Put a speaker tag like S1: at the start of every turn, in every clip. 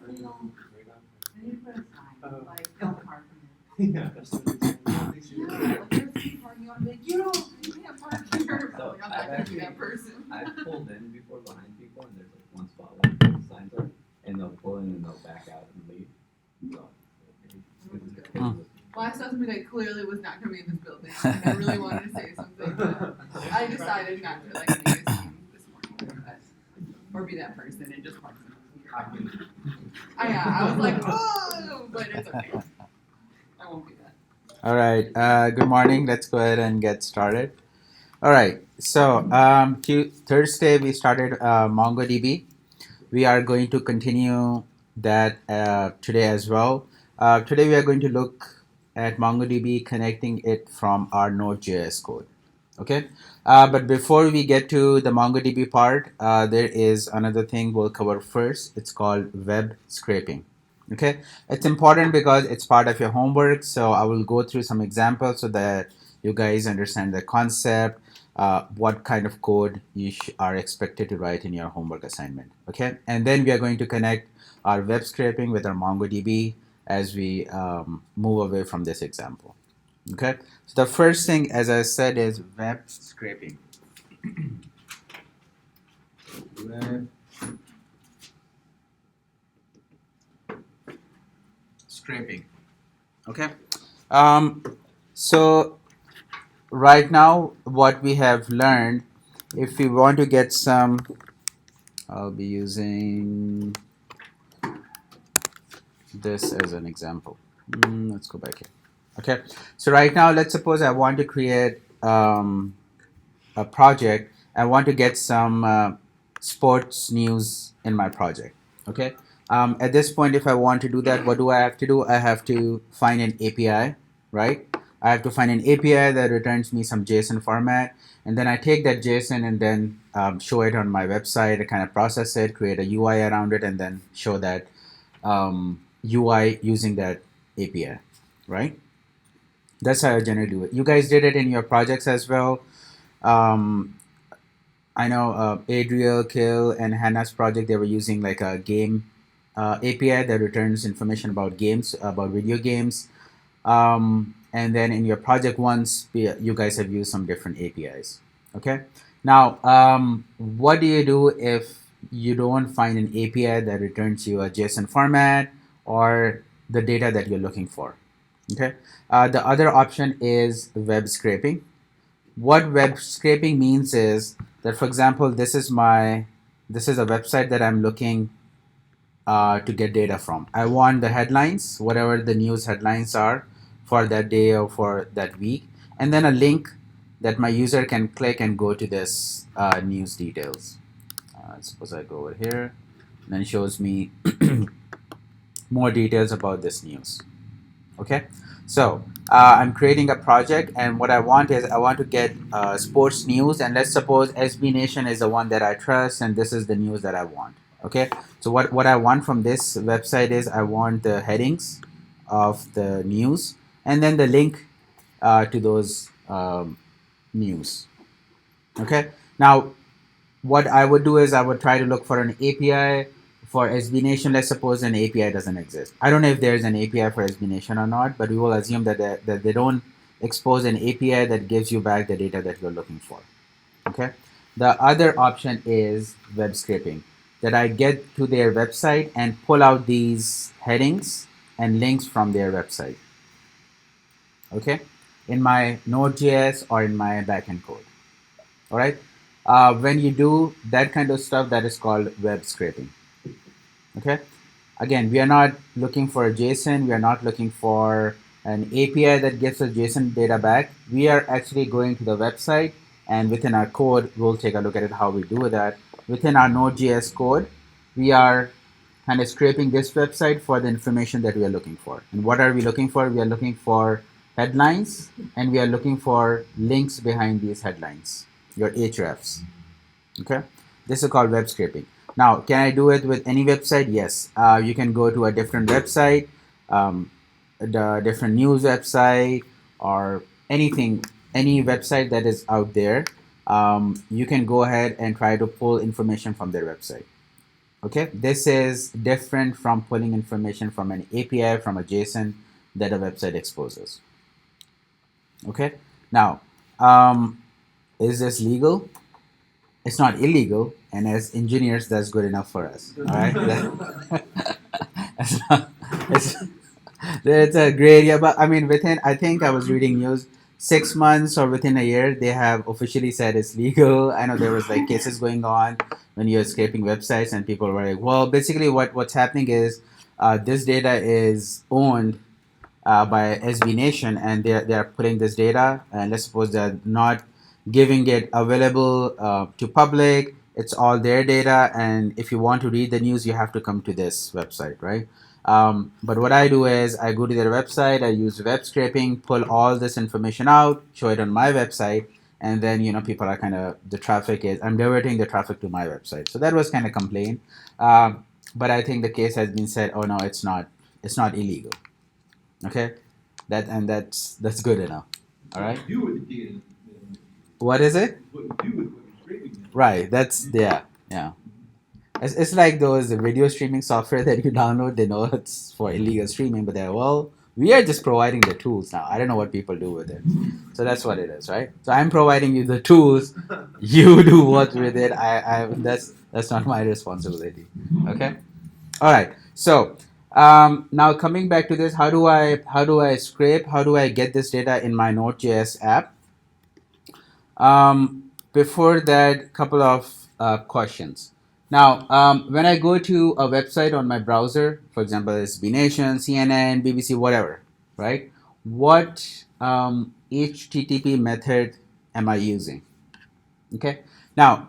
S1: I need to put a sign, like, don't park in there.
S2: Yeah, that's what it is.
S1: Yeah, like there's people parking on, like, you can't park here.
S3: So,
S1: Like, I'm
S3: I've
S1: not gonna be
S3: actually-
S1: that person.
S3: I've pulled in before behind people and there's like one spot where the signs are, and they'll pull in and they'll back out and leave. So,
S1: Well, I saw somebody that clearly was not gonna be in this building, and I really wanted to say something, but I decided not to, like, make a scene this morning, but, or be that person and just park somewhere here. I was like, oh, but it's okay. I won't be that.
S4: All right. Good morning. Let's go ahead and get started. All right. So Thursday we started MongoDB. We are going to continue that today as well. Today we are going to look at MongoDB, connecting it from our Node.js code. Okay. But before we get to the MongoDB part, there is another thing we'll cover first. It's called web scraping. Okay, it's important because it's part of your homework. So I will go through some examples so that you guys understand the concept, what kind of code you are expected to write in your homework assignment. Okay, and then we are going to connect our web scraping with our MongoDB as we move away from this example. Okay, so the first thing, as I said, is web scraping. Web scraping. Okay. So right now, what we have learned, if we want to get some, I'll be using this as an example. Let's go back here. Okay. So right now, let's suppose I want to create a project. I want to get some sports news in my project. Okay. At this point, if I want to do that, what do I have to do? I have to find an API, right? I have to find an API that returns me some JSON format, and then I take that JSON and then show it on my website. I kind of process it, create a UI around it, and then show that UI using that API, right? That's how I generally do it. You guys did it in your projects as well. I know Adriel, Kill, and Hannah's project, they were using like a game API that returns information about games, about video games. And then in your project ones, you guys have used some different APIs. Okay. Now, what do you do if you don't find an API that returns you a JSON format or the data that you're looking for? Okay. The other option is web scraping. What web scraping means is that, for example, this is a website that I'm looking to get data from. I want the headlines, whatever the news headlines are for that day or for that week, and then a link that my user can click and go to this news details. Suppose I go over here, and then it shows me more details about this news. Okay, so I'm creating a project, and what I want is I want to get sports news, and let's suppose SB Nation is the one that I trust, and this is the news that I want. Okay, so what I want from this website is I want the headings of the news and then the link to those news. Okay, now what I would do is I would try to look for an API for SB Nation. Let's suppose an API doesn't exist. I don't know if there's an API for SB Nation or not, but we will assume that they don't expose an API that gives you back the data that you're looking for. Okay. The other option is web scraping, that I get to their website and pull out these headings and links from their website. Okay, in my Node.js or in my backend code. All right. When you do that kind of stuff, that is called web scraping. Okay. Again, we are not looking for a JSON. We are not looking for an API that gives us JSON data back. We are actually going to the website, and within our code, we'll take a look at how we do that. Within our Node.js code, we are kind of scraping this website for the information that we are looking for. And what are we looking for? We are looking for headlines, and we are looking for links behind these headlines, your hrefs. Okay, this is called web scraping. Now, can I do it with any website? Yes. You can go to a different website, the different news website, or anything, any website that is out there. You can go ahead and try to pull information from their website. Okay, this is different from pulling information from an API from a JSON that a website exposes. Okay, now, is this legal? It's not illegal, and as engineers, that's good enough for us. All right, That's not- it's, it's a gray area, but I mean, within I think I was reading news 6 months or within a year, they have officially said it's legal. I know there was like cases going on when you're scraping websites, and people were like, well, basically, what's happening is this data is owned by SB Nation, and they're putting this data, and let's suppose they're not giving it available to public. It's all their data, and if you want to read the news, you have to come to this website, right? But what I do is I go to their website, I use web scraping, pull all this information out, show it on my website, and then people are kind of the traffic is I'm diverting the traffic to my website. So that was kind of complaint, but I think the case has been said. Oh no, it's not illegal. Okay, that's good enough. All right.
S2: You with the data.
S4: What is it?
S2: What you do with what you're scraping.
S4: Right. That's yeah. It's like those video streaming software that you download. They know it's for illegal streaming, but they're well, we are just providing the tools now. I don't know what people do with it. So that's what it is, right? So I'm providing you the tools. You do what with it. I that's not my responsibility. Okay. All right. So now coming back to this, how do I scrape? How do I get this data in my Node.js app? Before that, couple of questions. Now, when I go to a website on my browser, for example, it's B Nation, CNN, BBC, whatever, right? What HTTP method am I using? Okay. Now,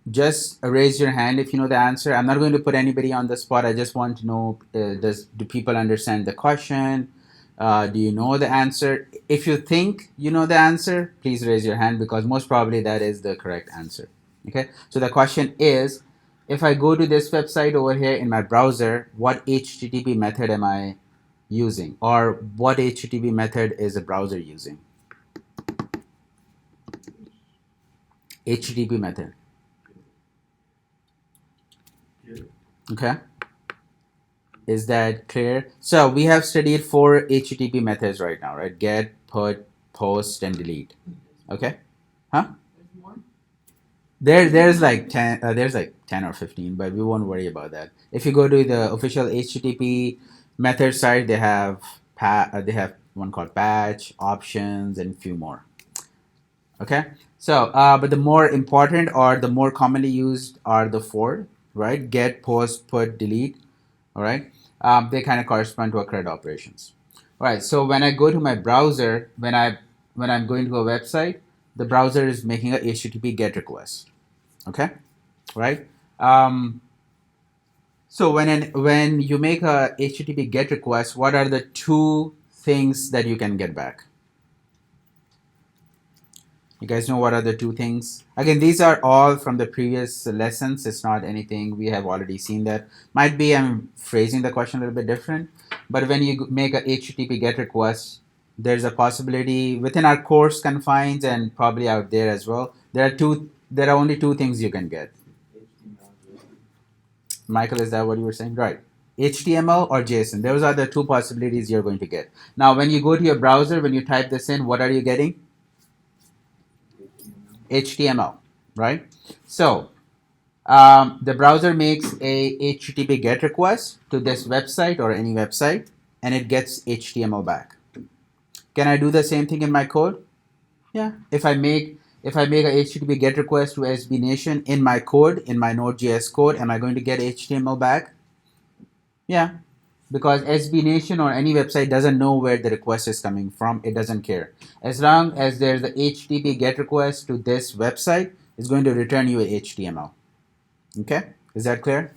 S4: just raise your hand if you know the answer. I'm not going to put anybody on the spot. I just want to know, do people understand the question? Do you know the answer? If you think you know the answer, please raise your hand because most probably that is the correct answer. Okay. So the question is, if I go to this website over here in my browser, what HTTP method am I using? Or what HTTP method is the browser using? HTTP method. Okay. Is that clear? So we have studied 4 HTTP methods right now, right? Get, put, post, and delete. Okay.
S1: There's more.
S4: There's like 10. There's like 10 or 15, but we won't worry about that. If you go to the official HTTP method site, they have they have one called patch, options, and a few more. Okay. So, but the more important or the more commonly used are the 4, right? Get, post, put, delete. All right. They kind of correspond to our CRUD operations. All right. So when I go to my browser, when I'm going to a website, the browser is making a HTTP GET request. Okay. Right. So when you make a HTTP GET request, what are the 2 things that you can get back? You guys know what are the 2 things? Again, these are all from the previous lessons. It's not anything we have already seen that. Might be I'm phrasing the question a little bit different, but when you make a HTTP GET request, there's a possibility within our course confines and probably out there as well. There are only 2 things you can get. Michael, is that what you were saying? Right. HTML or JSON. Those are the 2 possibilities you're going to get. Now, when you go to your browser, when you type this in, what are you getting? HTML, right? So the browser makes a HTTP GET request to this website or any website, and it gets HTML back. Can I do the same thing in my code? Yeah. If I make a HTTP GET request to SB Nation in my code, in my Node.js code, am I going to get HTML back? Yeah. Because SB Nation or any website doesn't know where the request is coming from. It doesn't care. As long as there's a HTTP GET request to this website, it's going to return you a HTML. Okay? Is that clear?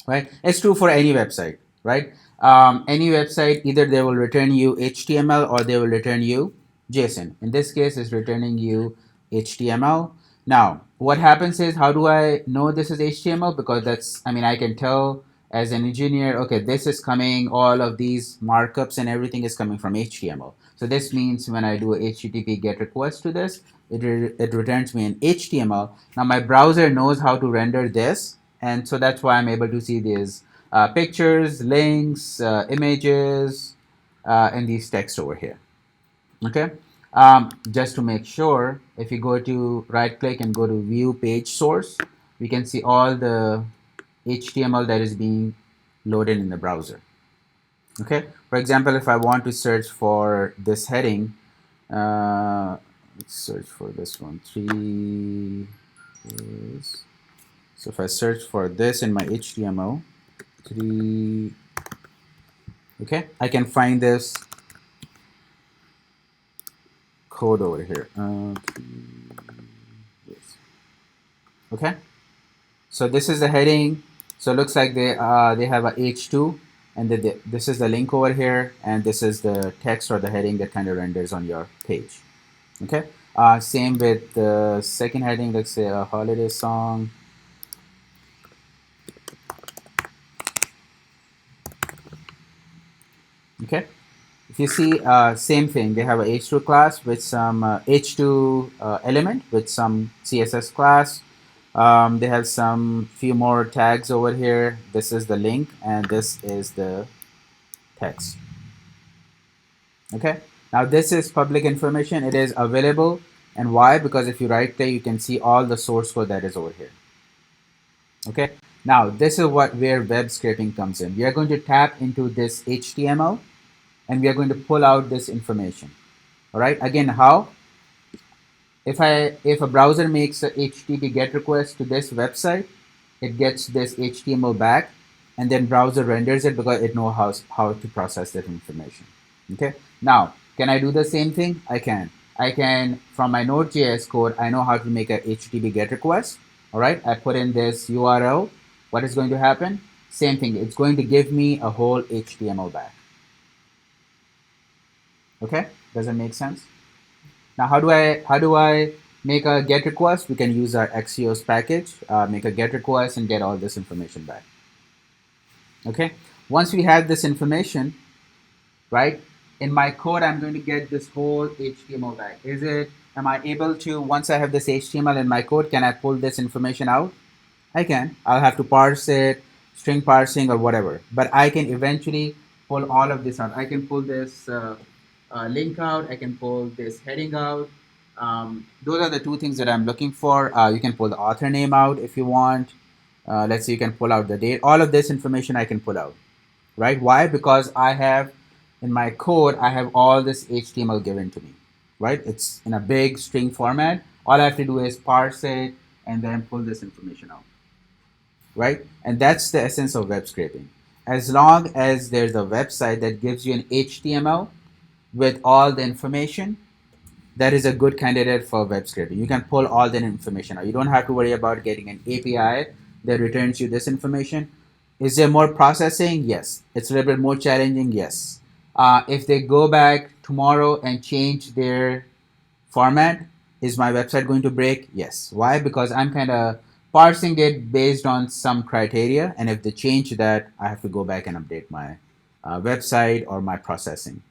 S4: Right? It's true for any website, right? Any website, either they will return you HTML or they will return you JSON. In this case, it's returning you HTML. Now, what happens is, how do I know this is HTML? Because I can tell as an engineer, okay, this is coming, all of these markups and everything is coming from HTML. So this means when I do a HTTP GET request to this, it returns me an HTML. Now my browser knows how to render this. and so that's why I'm able to see these pictures, links, images, and these text over here. Okay. Just to make sure, if you go to right click and go to view page source, we can see all the HTML that is being loaded in the browser. Okay. For example, if I want to search for this heading, let's search for this one. 3 is, so if I search for this in my HTML, 3, okay, I can find this code over here. Yes. Okay. So this is the heading. So it looks like they have a H2, and this is the link over here, and this is the text or the heading that kind of renders on your page. Okay. Same with the second heading. Let's say a holiday song. Okay. If you see, same thing. They have a H2 class with some H2 element with some CSS class. They have some few more tags over here. This is the link, and this is the text. Okay. Now this is public information. It is available, and why? Because if you right click, you can see all the source code that is over here. Okay. Now this is where web scraping comes in. We are going to tap into this HTML, and we are going to pull out this information. All right. Again, how? If a browser makes a HTTP GET request to this website, it gets this HTML back, and then browser renders it because it knows how to process that information. Okay. Now, can I do the same thing? I can. I can, from my Node.js code, I know how to make a HTTP GET request. All right. I put in this URL. What is going to happen? Same thing. It's going to give me a whole HTML back. Okay. Does that make sense? Now, how do I make a GET request? We can use our Axios package, make a GET request, and get all this information back. Okay. Once we have this information, right, in my code, I'm going to get this whole HTML back. Am I able to, once I have this HTML in my code, can I pull this information out? I can. I'll have to parse it, string parsing or whatever. But I can eventually pull all of this out. I can pull this link out. I can pull this heading out. Those are the two things that I'm looking for. You can pull the author name out if you want. Let's say you can pull out the date. All of this information I can pull out, right? Why? Because I have, in my code, I have all this HTML given to me, right? It's in a big string format. All I have to do is parse it and then pull this information out, right? And that's the essence of web scraping. As long as there's a website that gives you an HTML with all the information, that is a good candidate for web scraping. You can pull all that information out. You don't have to worry about getting an API that returns you this information. Is there more processing? Yes. It's a little bit more challenging? Yes. If they go back tomorrow and change their format, is my website going to break? Yes. Why? Because I'm kind of parsing it based on some criteria, and if they change that, I have to go back and update my website or my processing.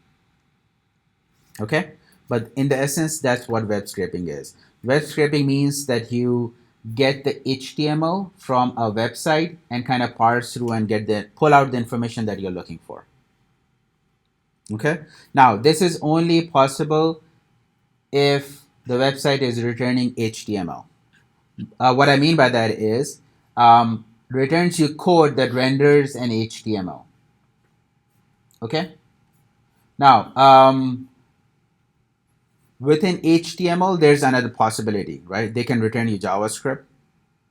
S4: Okay? But in the essence, that's what web scraping is. Web scraping means that you get the HTML from a website and kind of parse through and pull out the information that you're looking for. Okay? Now, this is only possible if the website is returning HTML. What I mean by that is returns you code that renders an HTML. Okay? Now, within HTML, there's another possibility, right? They can return you JavaScript.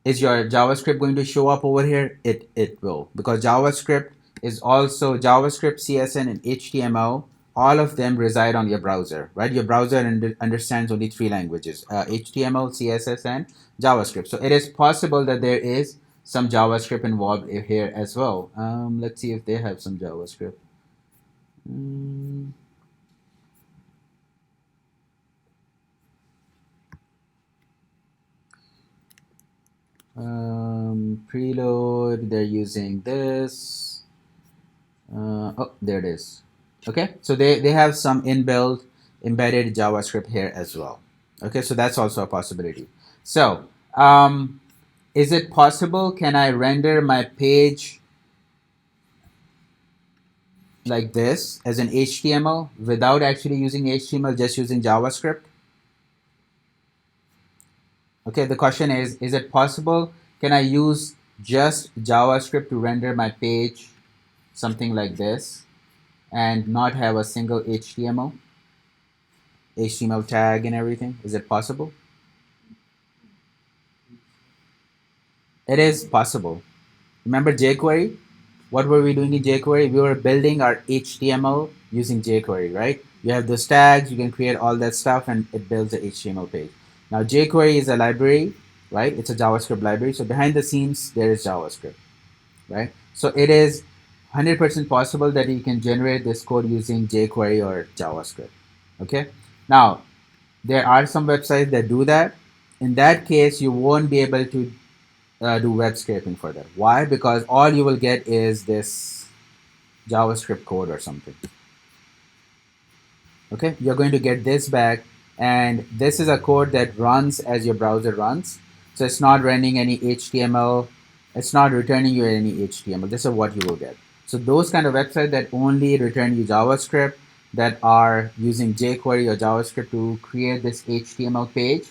S4: Is your JavaScript going to show up over here? It will, because JavaScript is also JavaScript, CSS, and HTML. All of them reside on your browser, right? Your browser understands only 3 languages, HTML, CSS, and JavaScript. So it is possible that there is some JavaScript involved here as well. Let's see if they have some JavaScript. Preload, they're using this. Oh, there it is. Okay, so they have some inbuilt embedded JavaScript here as well. Okay, so that's also a possibility. So is it possible? Can I render my page like this as an HTML without actually using HTML, just using JavaScript? Okay, the question is it possible? Can I use just JavaScript to render my page something like this and not have a single HTML tag and everything? Is it possible? It is possible. Remember jQuery? What were we doing in jQuery? We were building our HTML using jQuery, right? You have those tags, you can create all that stuff, and it builds the HTML page. Now, jQuery is a library, right? It's a JavaScript library. So behind the scenes, there is JavaScript, right? So it is 100% possible that you can generate this code using jQuery or JavaScript, okay? Now, there are some websites that do that. In that case, you won't be able to do web scraping for that. Why? Because all you will get is this JavaScript code or something. Okay, you're going to get this back, and this is a code that runs as your browser runs. So it's not running any HTML, it's not returning you any HTML. This is what you will get. So those kind of websites that only return you JavaScript, that are using jQuery or JavaScript to create this HTML page.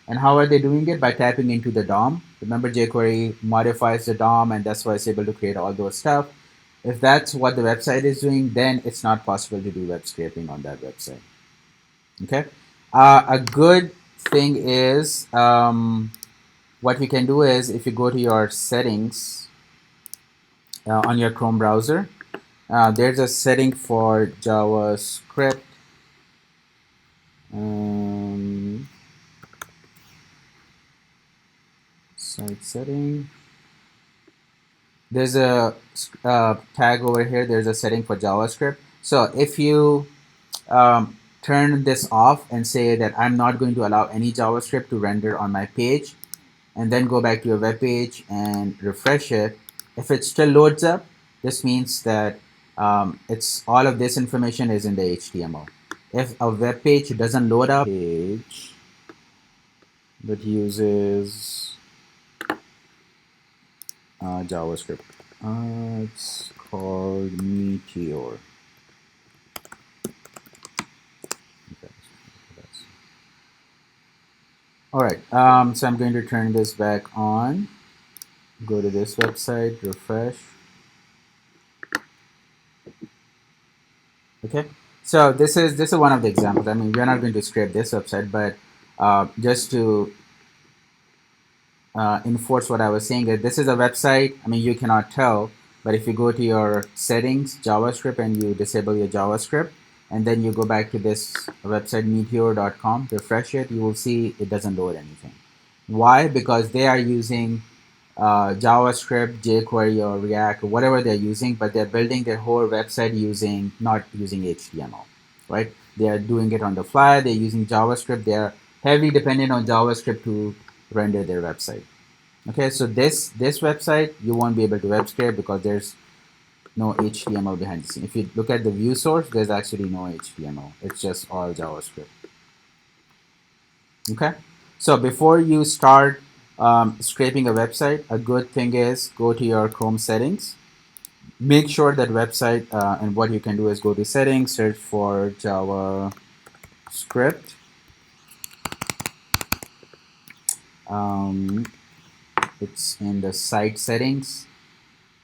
S4: And how are they doing it? By tapping into the DOM. Remember, jQuery modifies the DOM, and that's why it's able to create all those stuff. If that's what the website is doing, then it's not possible to do web scraping on that website. Okay. A good thing is what we can do is, if you go to your settings on your Chrome browser, there's a setting for JavaScript. Site setting. There's a tag over here. There's a setting for JavaScript. So if you turn this off and say that I'm not going to allow any JavaScript to render on my page, and then go back to your web page and refresh it, if it still loads up, this means that it's all of this information is in the HTML. If a web page doesn't load up, page that uses JavaScript. It's called Meteor. Okay. All right. So I'm going to turn this back on. Go to this website, refresh. Okay. So this is one of the examples. I mean, we're not going to scrape this website, but just to enforce what I was saying, that this is a website. I mean, you cannot tell, but if you go to your settings, JavaScript, and you disable your JavaScript, and then you go back to this website, meteor.com, refresh it, you will see it doesn't load anything. Why? Because they are using JavaScript, jQuery, or React, or whatever they're using, but they're building their whole website not using HTML, right? They are doing it on the fly. They're using JavaScript. They're heavily dependent on JavaScript to render their website. Okay, so this website, you won't be able to web scrape because there's no HTML behind the scene. If you look at the view source, there's actually no HTML. It's just all JavaScript. Okay, so before you start scraping a website, a good thing is go to your Chrome settings. Make sure that website, and what you can do is go to settings, search for JavaScript. It's in the site settings.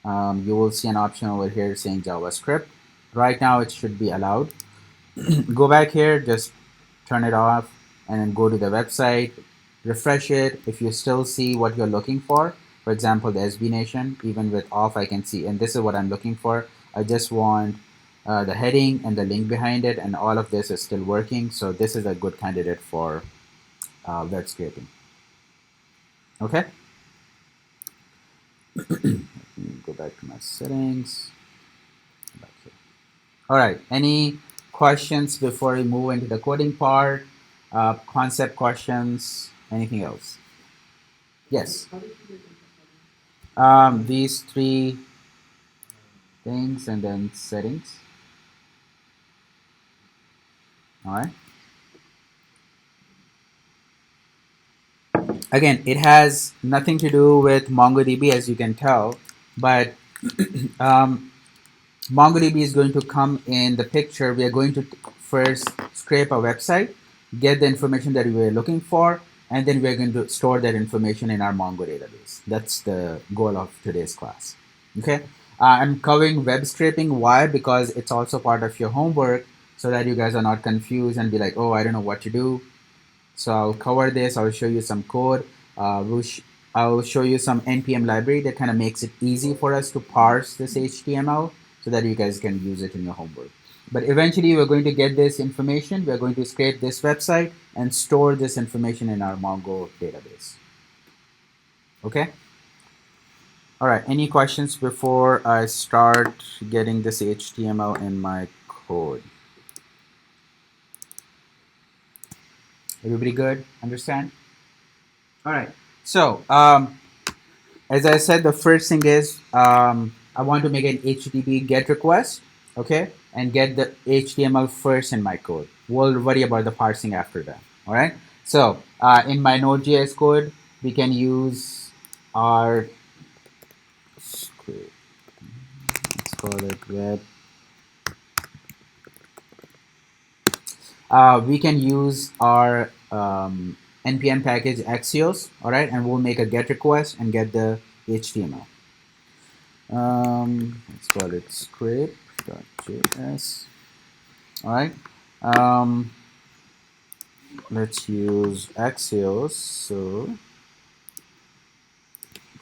S4: You will see an option over here saying JavaScript. Right now it should be allowed. Go back here, just turn it off, and then go to the website, refresh it. If you still see what you're looking for example, the SB Nation, even with off, I can see, and this is what I'm looking for. I just want the heading and the link behind it, and all of this is still working. So this is a good candidate for web scraping. Okay. Let me go back to my settings. All right. Any questions before we move into the coding part? Concept questions? Anything else? Yes. These three things and then settings. All right. Again, it has nothing to do with MongoDB, as you can tell, but MongoDB is going to come in the picture. We are going to first scrape our website, get the information that we are looking for, and then we are going to store that information in our Mongo database. That's the goal of today's class. Okay, I'm covering web scraping. Why? Because it's also part of your homework, so that you guys are not confused and be like, oh, I don't know what to do. So I'll cover this. I'll show you some code. I'll show you some npm library that kind of makes it easy for us to parse this HTML so that you guys can use it in your homework. But eventually we're going to get this information. We're going to scrape this website and store this information in our Mongo database. Okay? All right, any questions before I start getting this HTML in my code? Everybody good? Understand? All right, so as I said, the first thing is I want to make an HTTP GET request, okay, and get the HTML first in my code. We'll worry about the parsing after that. All right. So in my Node.js code, we can use our script. Let's call it web. We can use our npm package Axios, all right, and we'll make a GET request and get the HTML. Let's call it script.js. All right. Let's use Axios. So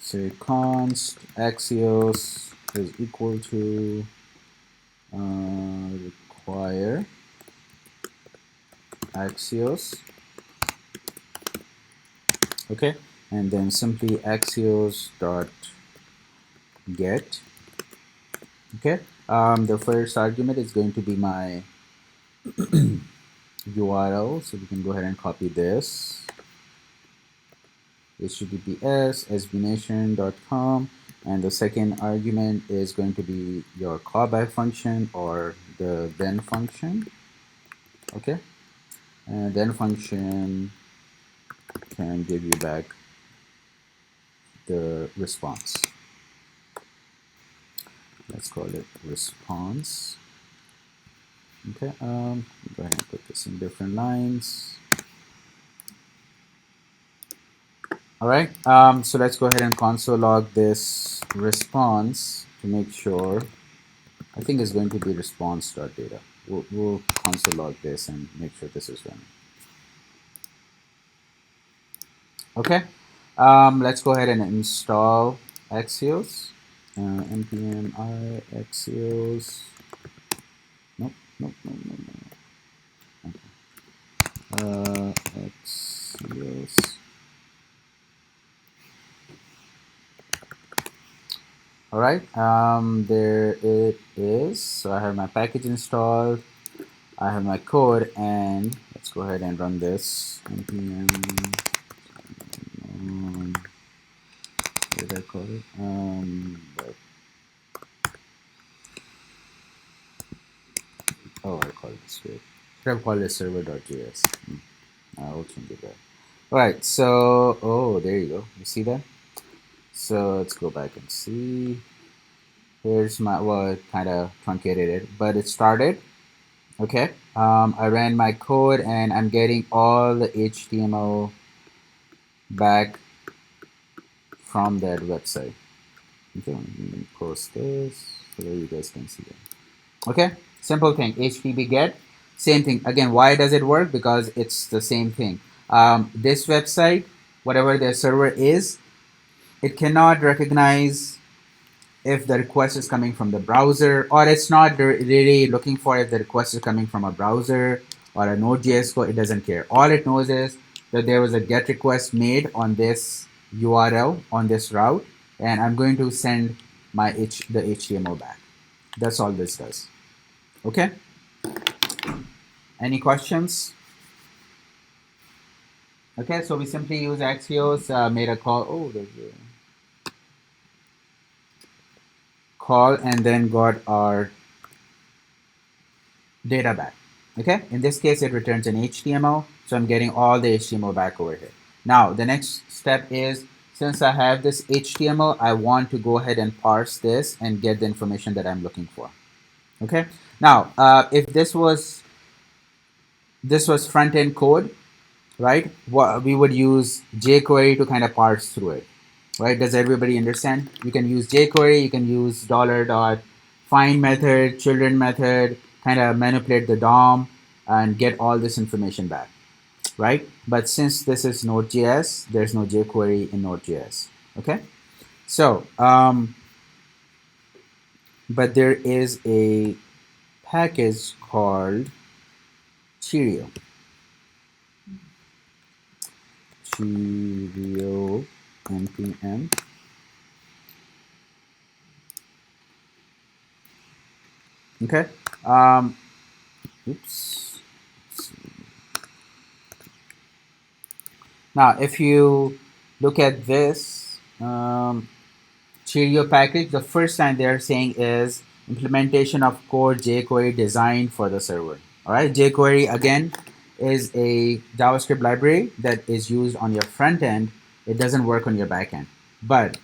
S4: say const Axios is equal to require Axios. Okay, and then simply Axios dot get. Okay, the first argument is going to be my URL, so we can go ahead and copy this. https sbnation.com, and the second argument is going to be your callback function or the then function. Okay, and then function can give you back the response. Let's call it response. Okay, go ahead and put this in different lines. All right, so let's go ahead and console log this response to make sure. I think it's going to be response.data. We'll console log this and make sure this is running. Okay, let's go ahead and install Axios. npm I Axios. Nope. Okay. Axios. All right, there it is. So I have my package installed. I have my code, and let's go ahead and run this. npm. What did I call it? I called it script. Should have called it server.js. I'll change it back. All right, so there you go. You see that? So let's go back and see. Here's my, well, it kind of truncated it, but it started. Okay, I ran my code and I'm getting all the HTML back from that website. Okay, let me post this so that you guys can see that. Okay, simple thing, HTTP GET, same thing. Again, why does it work? Because it's the same thing. This website, whatever their server is, it cannot recognize if the request is coming from the browser, or it's not really looking for if the request is coming from a browser or a Node.js code. It doesn't care. All it knows is that there was a GET request made on this URL, on this route, and I'm going to send my the HTML back. That's all this does. Okay? Any questions? Okay, so we simply use Axios, made a call. Oh, there's a call, and then got our data back. Okay, in this case it returns an HTML, so I'm getting all the HTML back over here. Now, the next step is, since I have this HTML, I want to go ahead and parse this and get the information that I'm looking for. Okay. Now, if this was front-end code, right? What we would use jQuery to kind of parse through it, right? Does everybody understand? You can use jQuery, you can use $find method, children method, kind of manipulate the DOM and get all this information back, right? But since this is Node.js, there's no jQuery in Node.js, okay? So, but there is a package called Cheerio. Cheerio npm. Okay. Oops. Now, if you look at this Cheerio package, the first line they're saying is implementation of core jQuery designed for the server. All right. jQuery again is a JavaScript library that is used on your front end. It doesn't work on your back end. But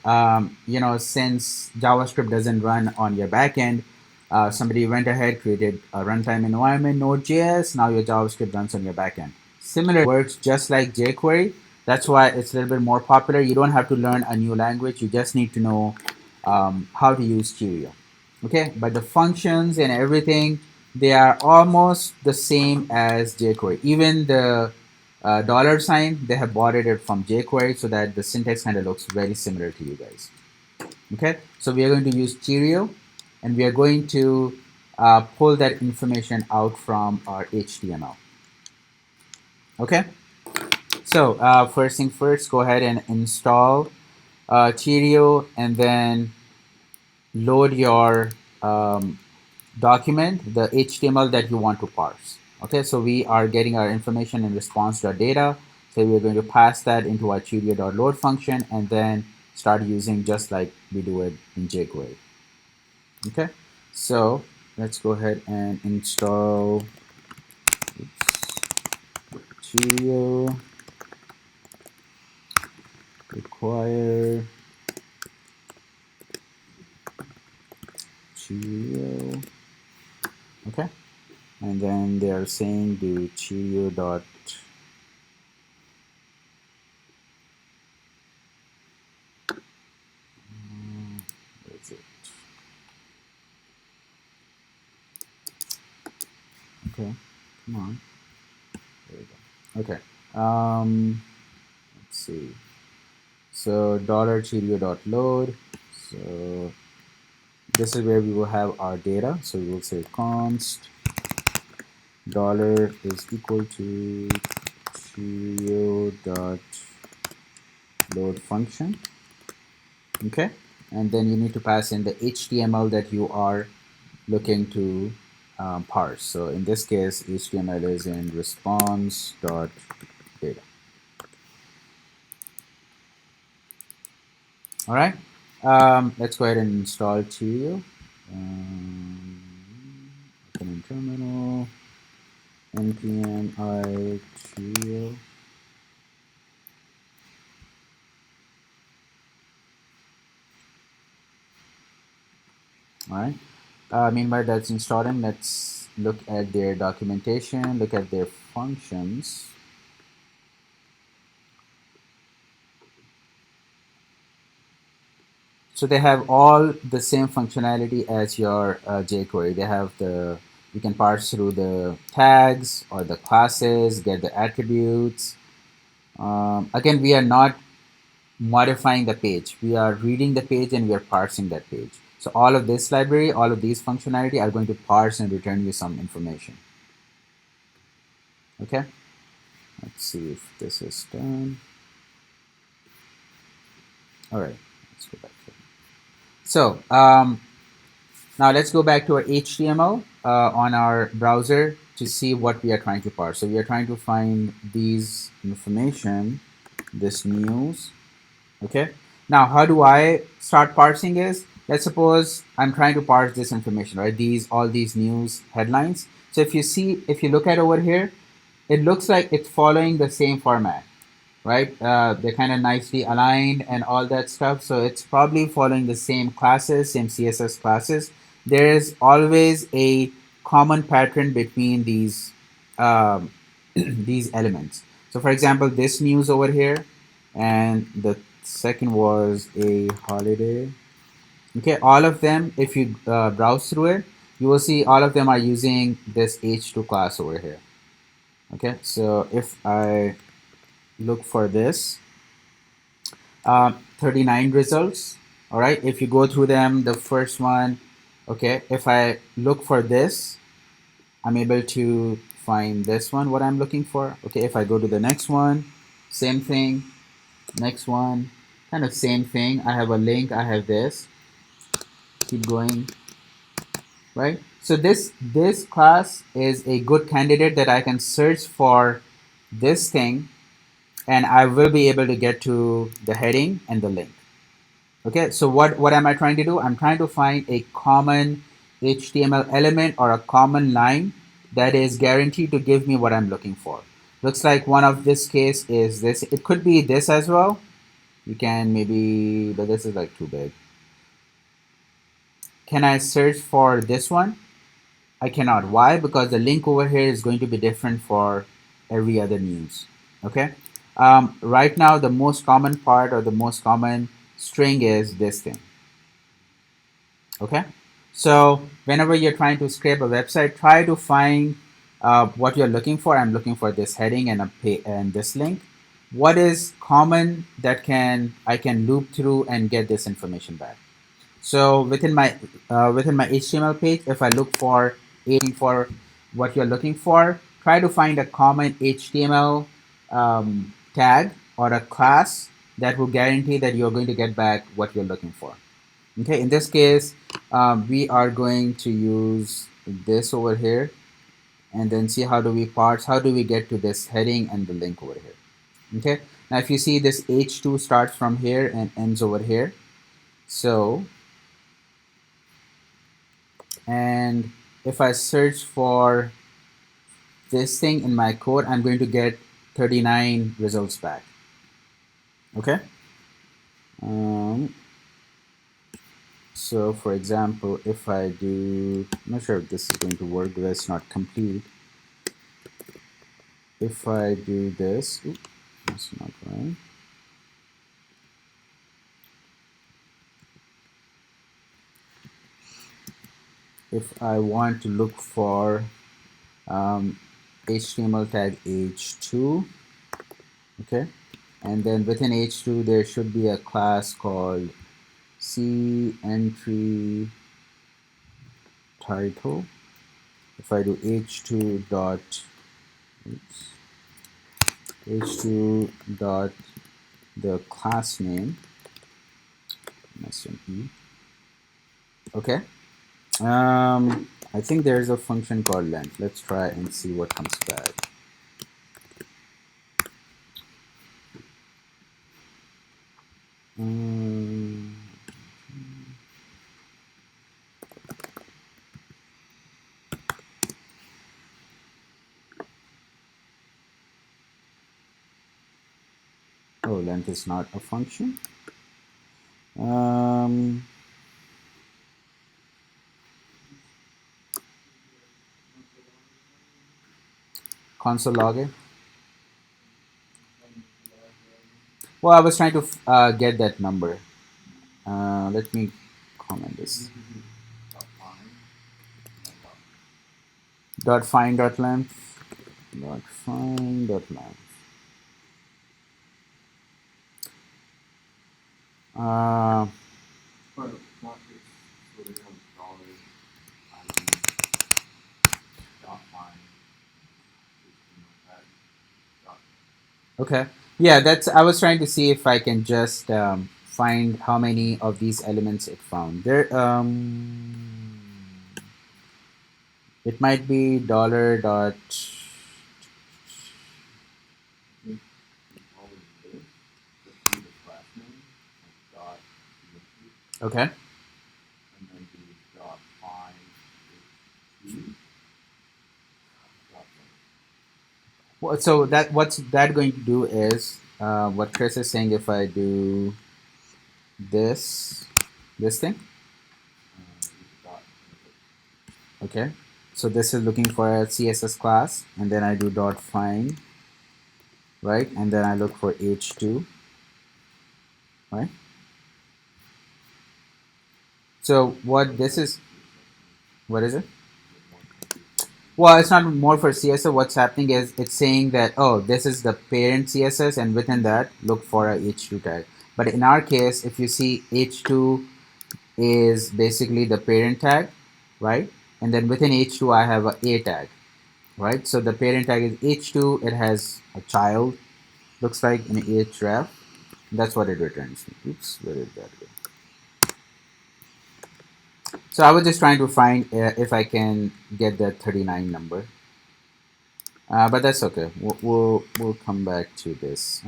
S4: since JavaScript doesn't run on your back end, somebody went ahead, created a runtime environment, Node.js. Now your JavaScript runs on your back end. Similarly, works just like jQuery. That's why it's a little bit more popular. You don't have to learn a new language. You just need to know how to use Cheerio. Okay, but the functions and everything, they are almost the same as jQuery. Even the $, they have borrowed it from jQuery so that the syntax kind of looks very similar to you guys. Okay, so we are going to use Cheerio, and we are going to pull that information out from our HTML. Okay, so first thing first, go ahead and install Cheerio, and then load your document, the HTML that you want to parse. Okay, so we are getting our information in response.data. So we're going to pass that into our Cheerio.load function and then start using just like we do it in jQuery. Okay, so let's go ahead and install Cheerio. Require Cheerio. Okay, and then they are saying do Cheerio dot where is it? Okay, come on. There we go. Okay. Let's see. So $Cheerio.load. So this is where we will have our data. So we will say const dollar is equal to Cheerio.load function. Okay, and then you need to pass in the HTML that you are looking to parse. So in this case, HTML is in response.data. All right, let's go ahead and install Cheerio. Open in terminal, npm I Cheerio. All right. Meanwhile, that's installing. Let's look at their documentation, look at their functions. So they have all the same functionality as your jQuery. They have you can parse through the tags or the classes, get the attributes. Again, we are not modifying the page. We are reading the page and we are parsing that page. So all of this library, all of these functionality are going to parse and return you some information. Okay, let's see if this is done. All right, let's go back to it. So now let's go back to our HTML on our browser to see what we are trying to parse. So we are trying to find these information, this news. Okay, now how do I start parsing is, let's suppose I'm trying to parse this information, right? All these news headlines. So if you look at over here, it looks like it's following the same format. right? They're kind of nicely aligned and all that stuff. So it's probably following the same classes, same CSS classes. There is always a common pattern between these these elements. So for example, this news over here, and the second was a holiday. Okay, all of them, if you browse through it, you will see all of them are using this h2 class over here. Okay, so if I look for this, 39 results. All right, if you go through them, the first one, okay, if I look for this, I'm able to find this one, what I'm looking for. Okay, if I go to the next one, same thing, next one, kind of same thing. I have a link, I have this, keep going, right? So this class is a good candidate that I can search for this thing, and I will be able to get to the heading and the link. Okay, so what am I trying to do? I'm trying to find a common HTML element or a common line that is guaranteed to give me what I'm looking for. Looks like one of this case is this. It could be this as well. You can maybe, but this is like too big. Can I search for this one? I cannot. Why? Because the link over here is going to be different for every other news. Okay. Right now, the most common part or the most common string is this thing. Okay, so whenever you're trying to scrape a website, try to find what you're looking for. I'm looking for this heading and and this link. What is common that I can loop through and get this information back? So within my HTML page, if I look for what you're looking for, try to find a common HTML tag or a class that will guarantee that you're going to get back what you're looking for. Okay, in this case, we are going to use this over here and then see how do we get to this heading and the link over here. Okay, now if you see this H2 starts from here and ends over here. So, and if I search for this thing in my code, I'm going to get 39 results back. Okay. So for example, if I do, I'm not sure if this is going to work because it's not complete. If I do this, oops, that's not right. If I want to look for HTML tag h2, okay, and then within h2 there should be a class called C entry title. If I do h2 dot h2 dot the class name, okay. I think there's a function called length. Let's try and see what comes back. Oh, length is not a function. Console login. Well, I was trying to get that number. Let me comment this. Dot find dot length. Dot find dot length. Okay. Yeah, that's. I was trying to see if I can just find how many of these elements it found. There. It might be dollar dot. Okay. Well, so what's that going to do is what Chris is saying, if I do this thing, okay, so this is looking for a CSS class, and then I do dot find, right, and then I look for h2, right. So what this is, what is it? Well, it's not more for CSS. What's happening is it's saying that, oh, this is the parent CSS, and within that, look for a h2 tag. But in our case, if you see, h2 is basically the parent tag, right? And then within h2, I have a tag, right? So the parent tag is h2. It has a child, looks like in href. That's what it returns. Oops, where did that go? So I was just trying to find if I can get that 39 number. But that's okay. We'll come back to this.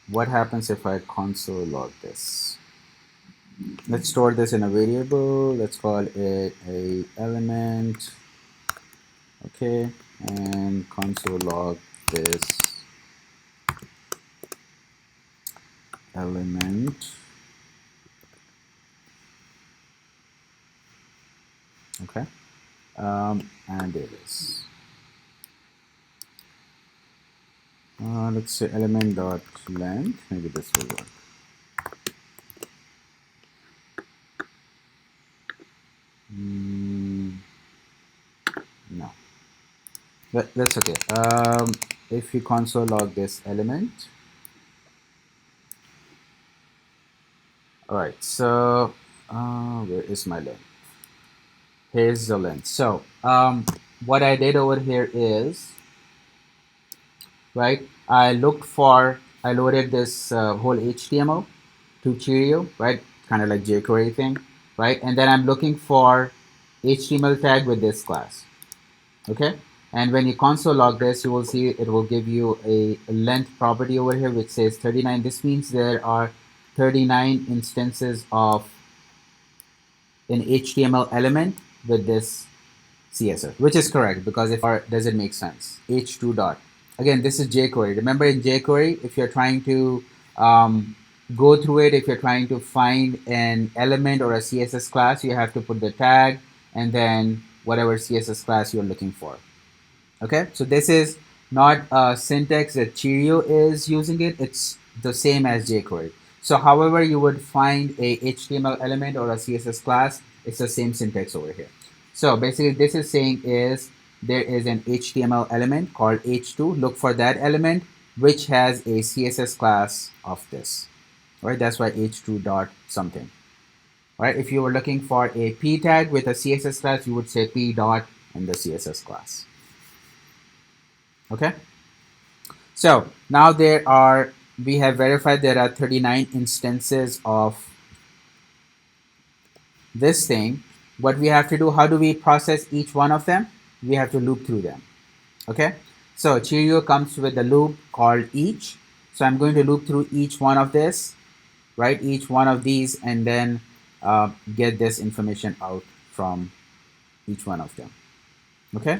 S4: What happens if I console log this? Let's store this in a variable. Let's call it a element. Okay, and console log this element. Okay, and there it is. Let's say element dot length. Maybe this will work. No, that's okay. If you console log this element, all right. So where is my length? Here's the length. So what I did over here is, right, I loaded this whole HTML to Cheerio, right, kind of like jQuery thing, right, and then I'm looking for HTML tag with this class, okay, and when you console log this, you will see it will give you a length property over here which says 39. This means there are 39 instances of an HTML element with this CSS, which is correct, because if or does it make sense? H2 dot. Again, this is jQuery. Remember, in jQuery, if you're trying to go through it, if you're trying to find an element or a CSS class, you have to put the tag and then whatever CSS class you're looking for. Okay, so this is not a syntax that Cheerio is using it. It's the same as jQuery. So however you would find a HTML element or a CSS class, it's the same syntax over here. So basically this is saying is there is an HTML element called h2. Look for that element which has a CSS class of this. Right, that's why h2 dot something. Right, if you were looking for a p tag with a CSS class, you would say p dot and the CSS class. Okay, so now we have verified there are 39 instances of this thing. What we have to do, how do we process each one of them? We have to loop through them. Okay, so Cheerio comes with a loop called each. So I'm going to loop through each one of this, right? Each one of these, and then get this information out from each one of them. Okay,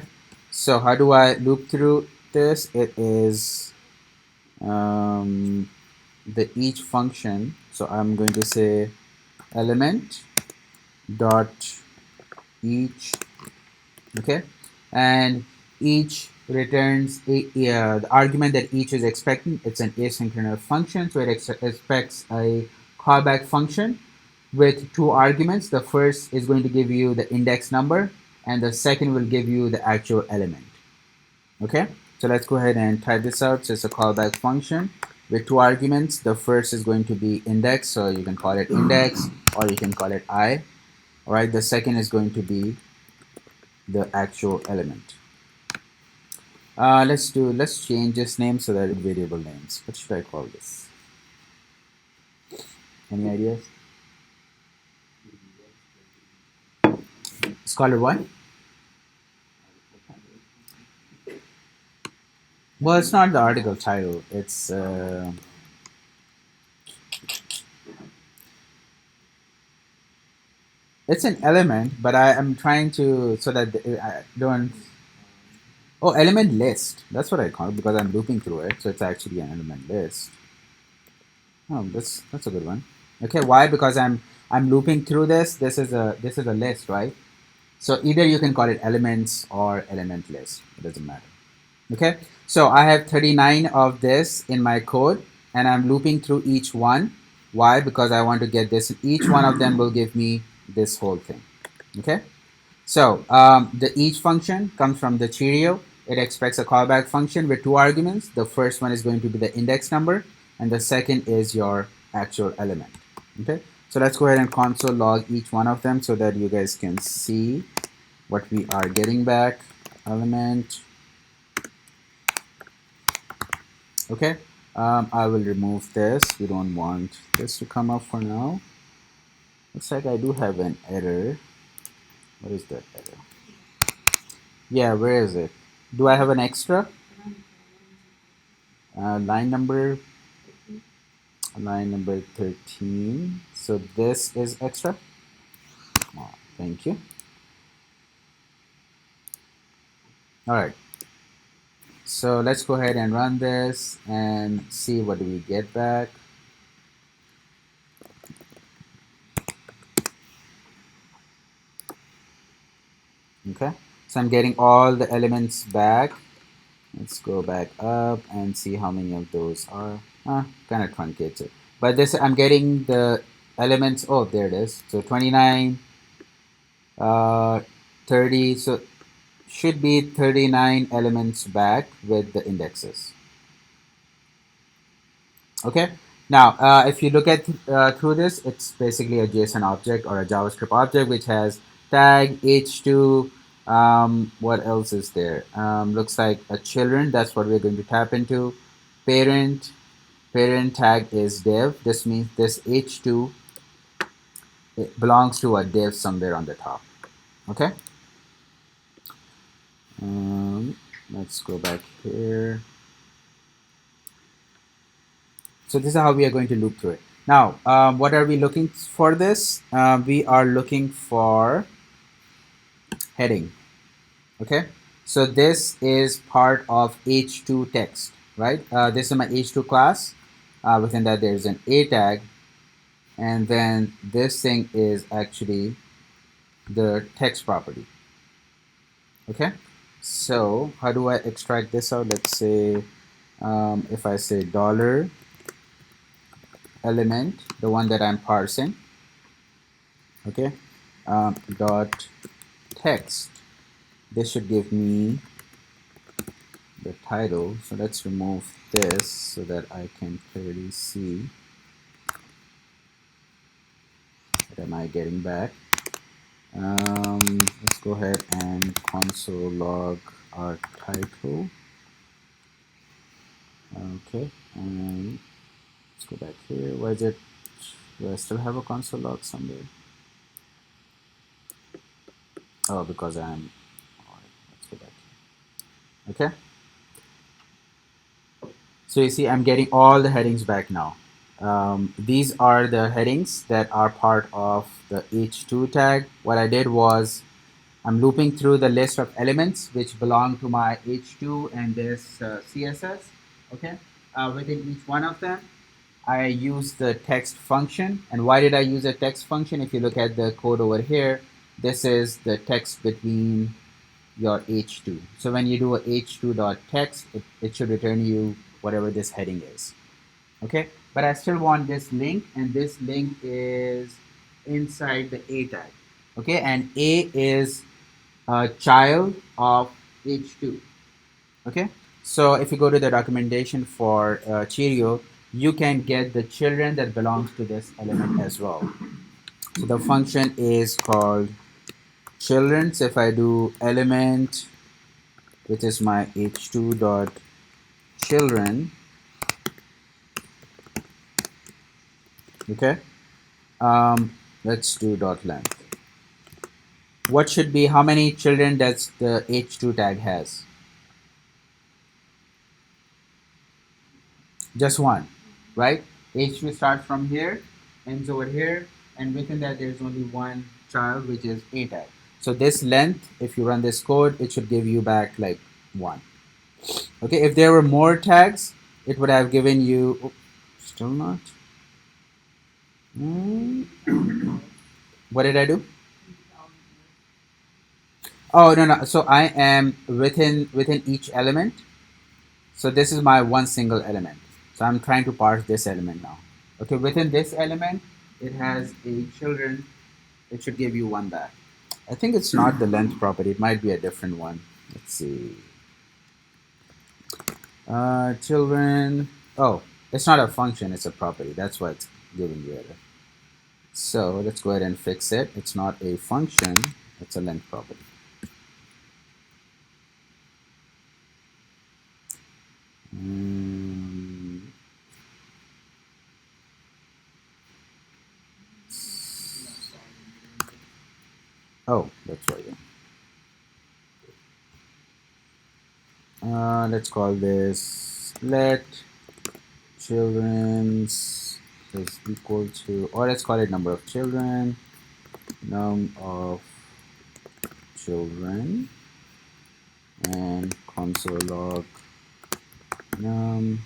S4: so how do I loop through this? It is the each function. So I'm going to say element dot each, okay, and each returns the argument that each is expecting. It's an asynchronous function, so it expects a callback function with two arguments. The first is going to give you the index number, and the second will give you the actual element. Okay, so let's go ahead and type this out. So it's a callback function with two arguments. The first is going to be index, so you can call it index or you can call it I. All right, the second is going to be the actual element. Let's change this name so that it's variable names. What should I call this? Any ideas? Let's call it what? Well, it's not the article title. It's an element, but I am trying to so that I don't. Oh, element list. That's what I call it because I'm looping through it. So it's actually an element list. Oh, that's a good one. Okay, why? Because I'm looping through this. This is a list, right? So either you can call it elements or element list. It doesn't matter. Okay, so I have 39 of this in my code and I'm looping through each one. Why? Because I want to get this. Each one of them will give me this whole thing. Okay, so the each function comes from the Cheerio. It expects a callback function with two arguments. The first one is going to be the index number and the second is your actual element. Okay, so let's go ahead and console log each one of them so that you guys can see what we are getting back. Element. Okay, I will remove this. We don't want this to come up for now. Looks like I do have an error. What is that error? Yeah, where is it? Do I have an extra? Line number 13. So this is extra. Oh, thank you. All right. So let's go ahead and run this and see what do we get back. Okay, so I'm getting all the elements back. Let's go back up and see how many of those are. Kind of truncates it. But this, I'm getting the elements. Oh, there it is. So 29, 30. So should be 39 elements back with the indexes. Okay. Now, if you look at through this, it's basically a JSON object or a JavaScript object which has tag h2. What else is there? Looks like a children. That's what we're going to tap into. Parent tag is div. This means this h2 it belongs to a div somewhere on the top. Okay. Let's go back here. So this is how we are going to loop through it. Now, what are we looking for this? We are looking for heading. Okay. So this is part of h2 text, right? This is my h2 class. Within that, there's an a tag. And then this thing is actually the text property. Okay. So how do I extract this out? Let's say if I say dollar element, the one that I'm parsing, okay, dot text, this should give me the title. So let's remove this so that I can clearly see what am I getting back. Let's go ahead and console log our title. Okay, and let's go back here. Where is it? Do I still have a console log somewhere? Oh, because I'm. Let's go back here. Okay. So you see, I'm getting all the headings back now. These are the headings that are part of the h2 tag. What I did was I'm looping through the list of elements which belong to my h2 and this CSS. Okay. Within each one of them, I use the text function. And why did I use a text function? If you look at the code over here, this is the text between your h2. So when you do a h2.text, it should return you whatever this heading is. Okay, but I still want this link, and this link is inside the a tag. Okay, and a is a child of h2. Okay, so if you go to the documentation for Cheerio, you can get the children that belongs to this element as well. So the function is called children. So if I do element, which is my h2 dot children, okay, let's do dot length. What should be, how many children does the h2 tag has? Just one, right? h2 starts from here, ends over here, and within that there's only one child, which is a tag. So this length, if you run this code, it should give you back like 1. Okay, if there were more tags, it would have given you, oh, still not. What did I do? Oh, no. So I am within each element. So this is my one single element. So I'm trying to parse this element now. Okay, within this element, it has a children. It should give you 1 back. I think it's not the length property. It might be a different one. Let's see. Children. Oh, it's not a function. It's a property. That's what's giving you error. So let's go ahead and fix it. It's not a function. It's a length property. Oh, that's right. Let's call this let children's is equal to, or let's call it number of children, num of children, and console log num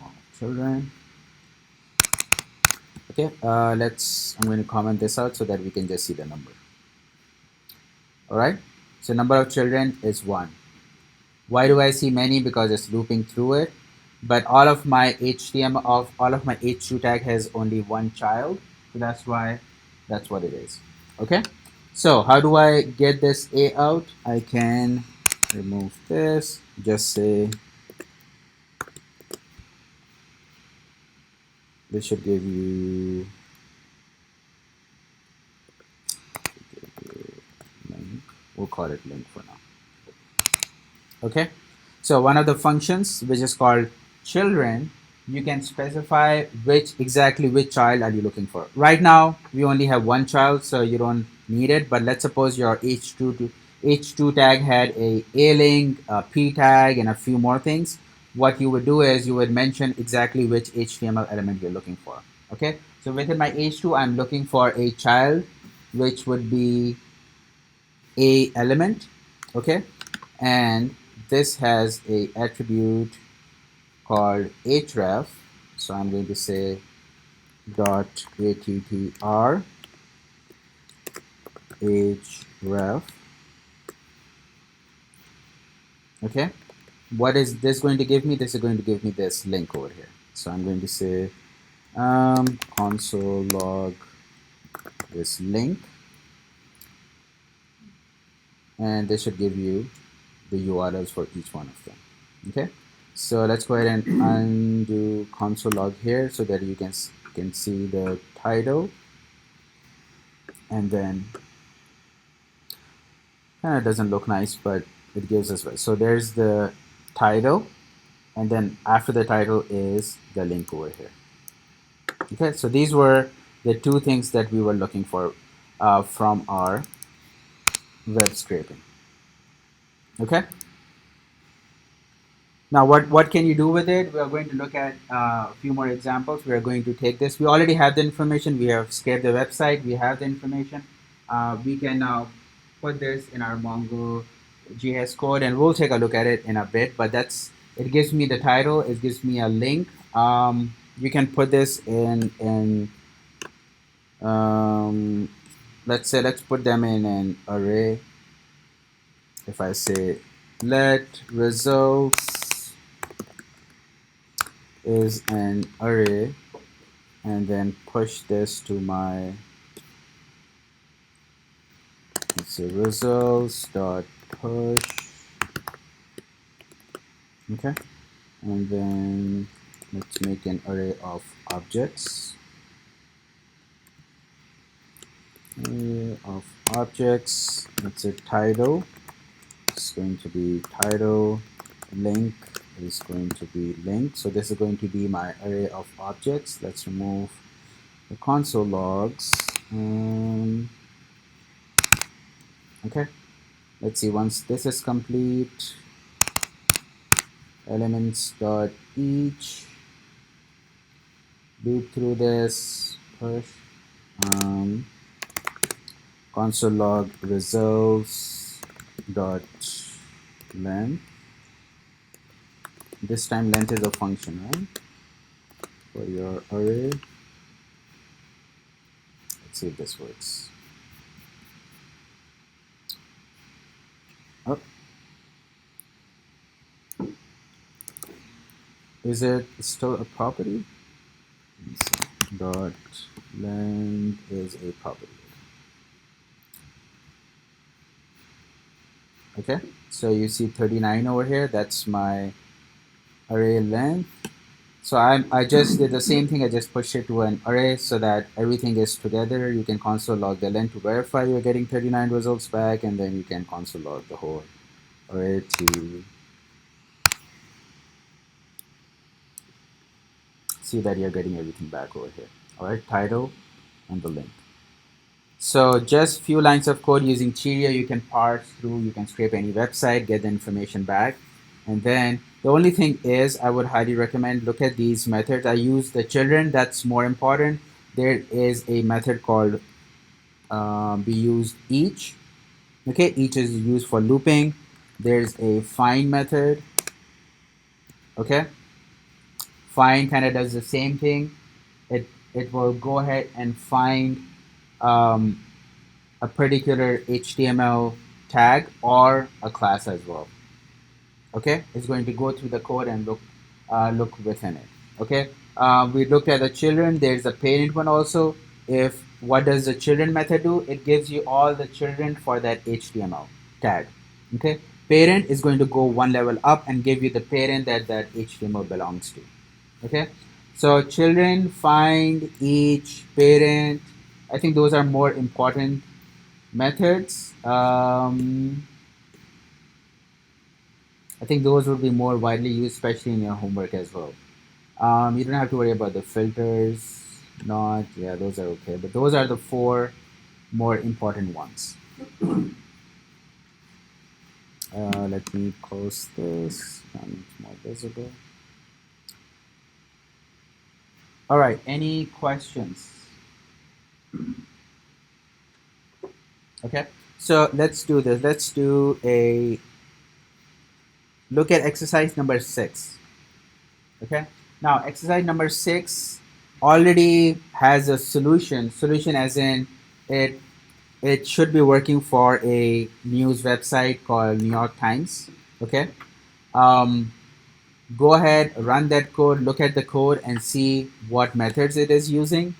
S4: of children. Okay, I'm going to comment this out so that we can just see the number. All right, so number of children is 1. Why do I see many? Because it's looping through it. But all of my h2 tag has only 1 child, so that's why that's what it is. Okay, so how do I get this a out? I can remove this, just say this should give you link. We'll call it link for now. Okay, so one of the functions which is called children, you can specify exactly which child are you looking for. Right now we only have 1 child, so you don't need it. But let's suppose your h2 tag had a link, a p tag, and a few more things. What you would do is you would mention exactly which HTML element you're looking for. Okay, so within my h2 I'm looking for a child, which would be a element. Okay, and this has a attribute called href. So I'm going to say dot attr href. Okay, what is this going to give me? This is going to give me this link over here. So I'm going to say console log this link, and this should give you the URLs for each one of them. Okay, so let's go ahead and undo console log here so that you can see the title, and then kind of doesn't look nice, but it gives us, so there's the title, and then after the title is the link over here. Okay, so these were the 2 things that we were looking for from our web scraping. Okay, now what can you do with it? We are going to look at a few more examples. We are going to take this. We already have the information. We have scraped the website. We have the information. We can now put this in our Mongo JS code, and we'll take a look at it in a bit. But it gives me the title. It gives me a link. You can put this in let's put them in an array. If I say let results is an array, and then push this to my, let's say results dot push. Okay, and then let's make an array of objects. Let's say title. It's going to be title. Link is going to be link. So this is going to be my array of objects. Let's remove the console logs. Okay, let's see. Once this is complete, elements dot each, loop through this, push, console log results dot length. This time length is a function, right? For your array. Let's see if this works. Oh. Is it still a property? Dot length is a property. Okay, so you see 39 over here. That's my array length. So I just did the same thing. I just pushed it to an array so that everything is together. You can console log the length to verify you're getting 39 results back, and then you can console log the whole array to see that you're getting everything back over here. All right, title and the link. So just few lines of code using Cheerio, you can parse through, you can scrape any website, get the information back. And then the only thing is I would highly recommend look at these methods. I use the children, that's more important. There is a method called we use each. Okay, each is used for looping. There's a find method. Okay, find kind of does the same thing. It will go ahead and find a particular HTML tag or a class as well. Okay, it's going to go through the code and look within it. Okay, we looked at the children. There's a parent one also. If what does the children method do? It gives you all the children for that HTML tag. Okay, parent is going to go one level up and give you the parent that that HTML belongs to. Okay, so children, find, each, parent. I think those are more important methods. I think those would be more widely used, especially in your homework as well. You don't have to worry about the filters. Not, yeah, those are okay. But those are the four more important ones. Let me close this. It's more visible. All right. Any questions? Okay. So let's do this. Let's do a look at exercise number 6. Okay. Now exercise number 6 already has a solution. Solution as in it should be working for a news website called New York Times. Okay. Go ahead, run that code, look at the code and see what methods it is using.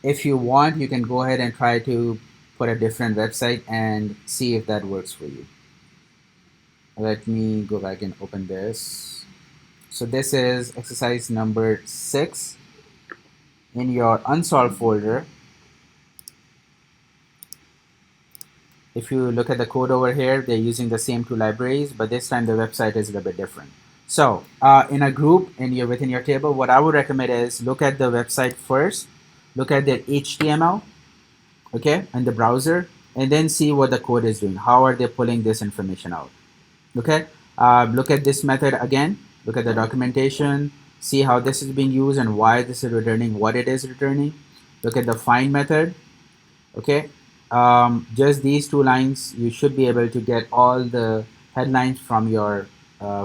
S4: If you want, you can go ahead and try to put a different website and see if that works for you. Let me go back and open this. So this is exercise number 6 in your unsolved folder. If you look at the code over here, they're using the same two libraries, but this time the website is a little bit different. So in a group within your table, what I would recommend is look at the website first, look at their HTML, okay, and the browser, and then see what the code is doing. How are they pulling this information out? Okay, look at this method again, look at the documentation, see how this is being used and why this is returning what it is returning. Look at the find method, okay. Just these two lines, you should be able to get all the headlines from your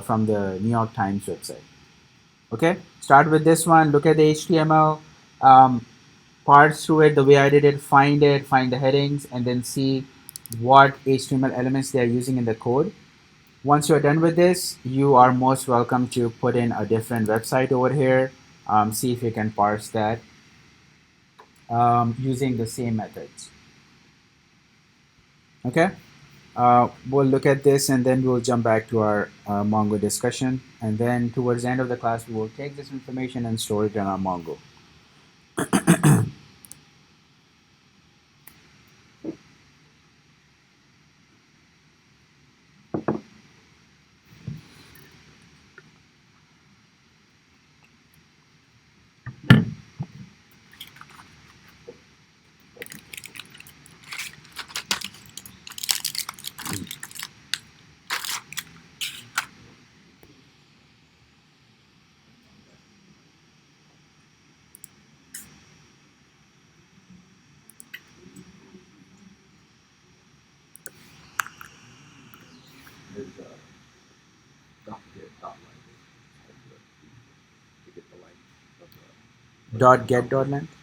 S4: from the New York Times website. Okay, start with this one, look at the HTML, parse through it the way I did it, find the headings, and then see what HTML elements they are using in the code. Once you're done with this, you are most welcome to put in a different website over here. See if you can parse that using the same methods. Okay, we'll look at this and then we'll jump back to our Mongo discussion. And then towards the end of the class, we will take this information and store it in our Mongo.
S3: top line to get the light of the
S4: Dot get dot length.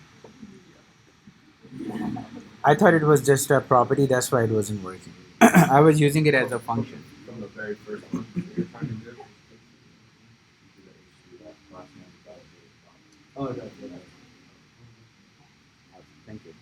S4: I thought it was just a property. That's why it wasn't working. I was using it as a function.
S2: From the very first one that you're trying to do. Oh, that's what
S4: Thank you.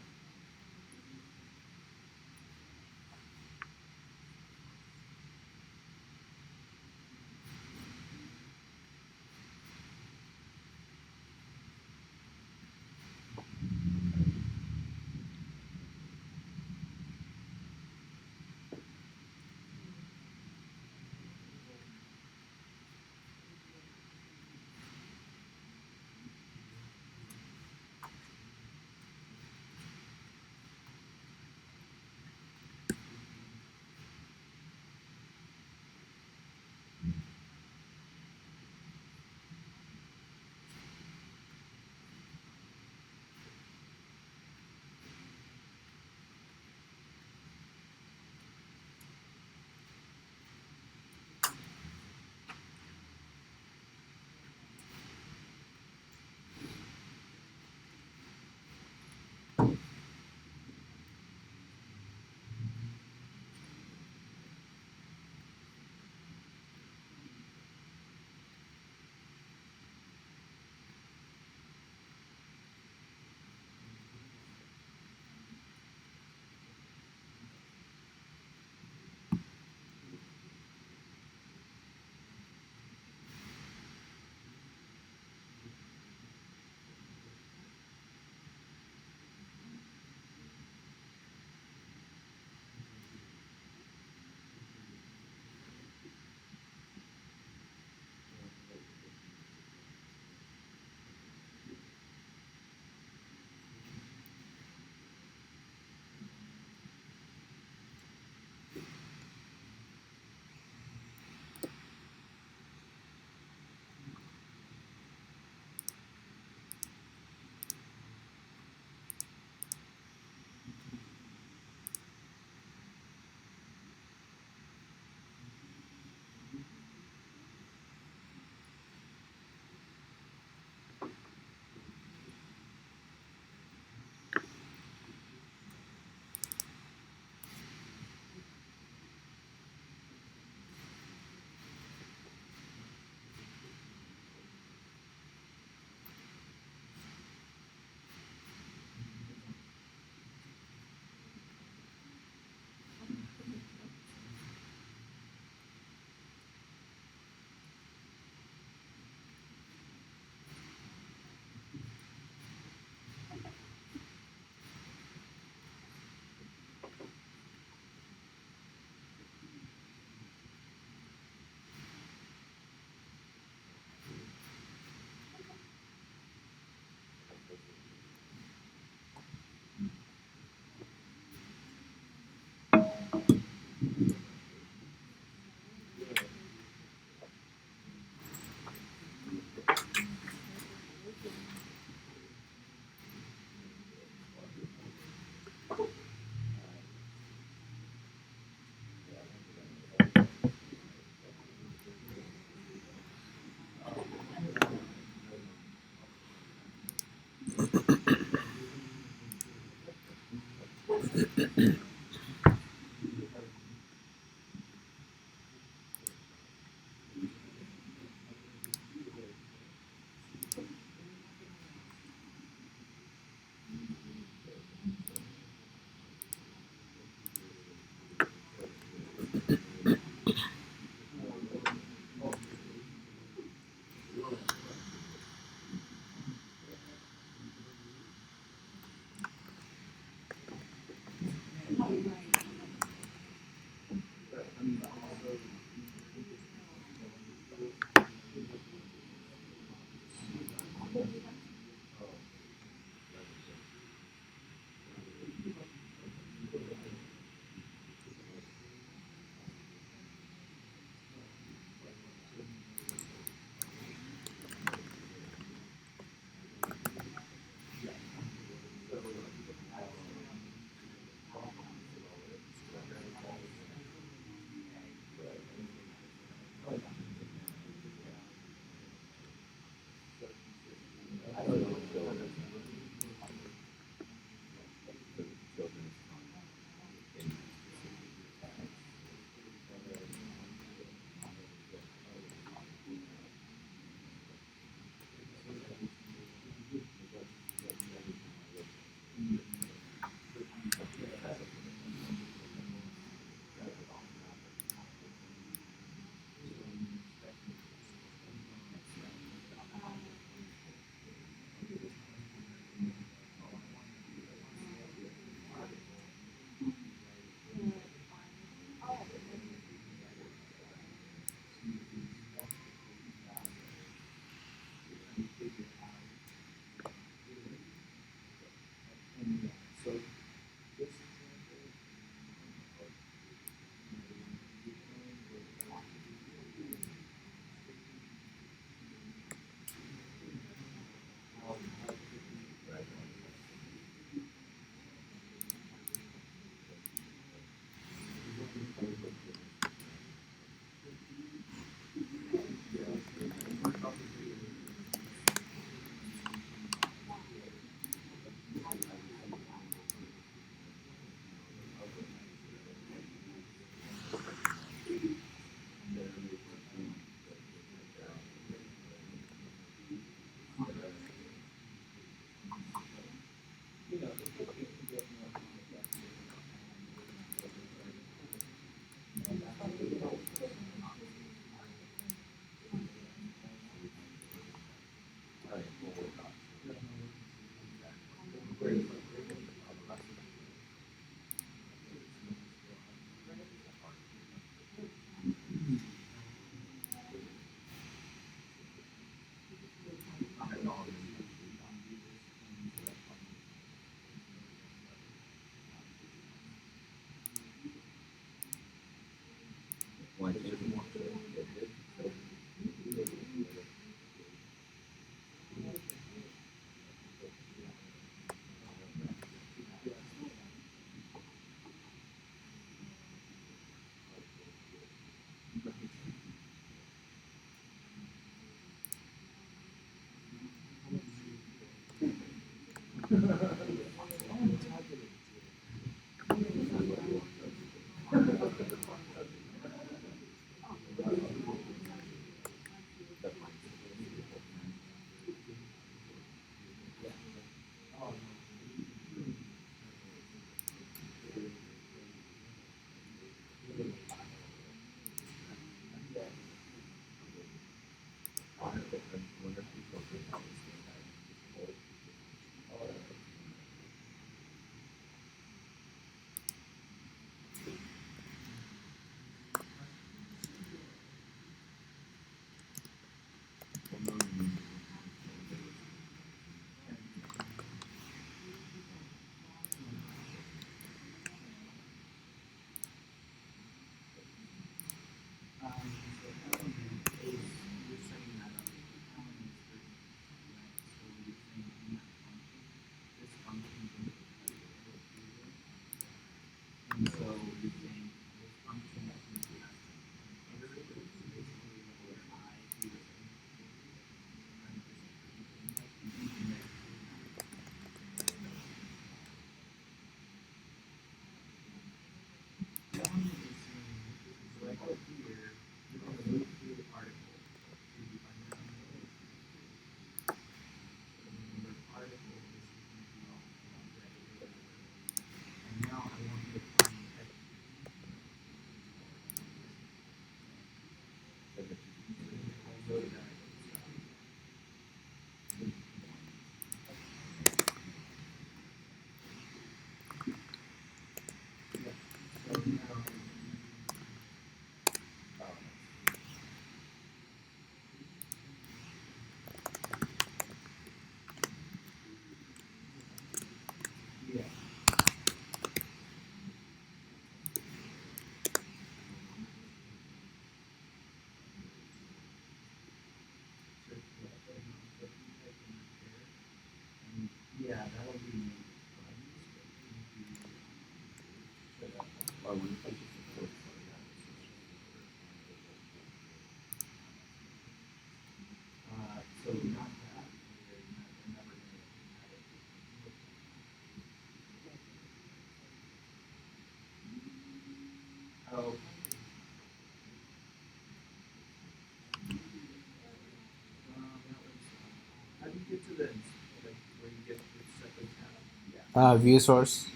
S4: View source,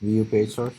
S4: view page source.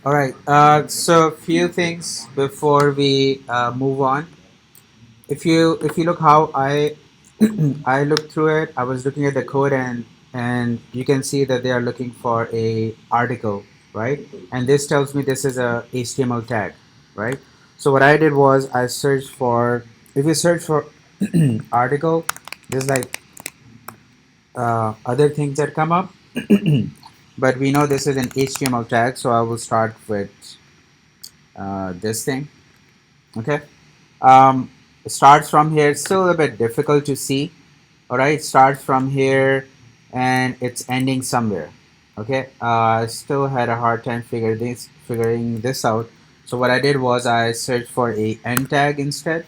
S4: All right. So a few things before we move on. If you look how I I looked through it, I was looking at the code and you can see that they are looking for a article, right? And this tells me this is a HTML tag, right? So what I did was I searched for, if you search for article, there's like other things that come up, but we know this is an HTML tag, so I will start with this thing, okay? It starts from here. It's still a bit difficult to see. All right, starts from here and it's ending somewhere. Okay, I still had a hard time figuring this out. So what I did was I searched for a end tag instead.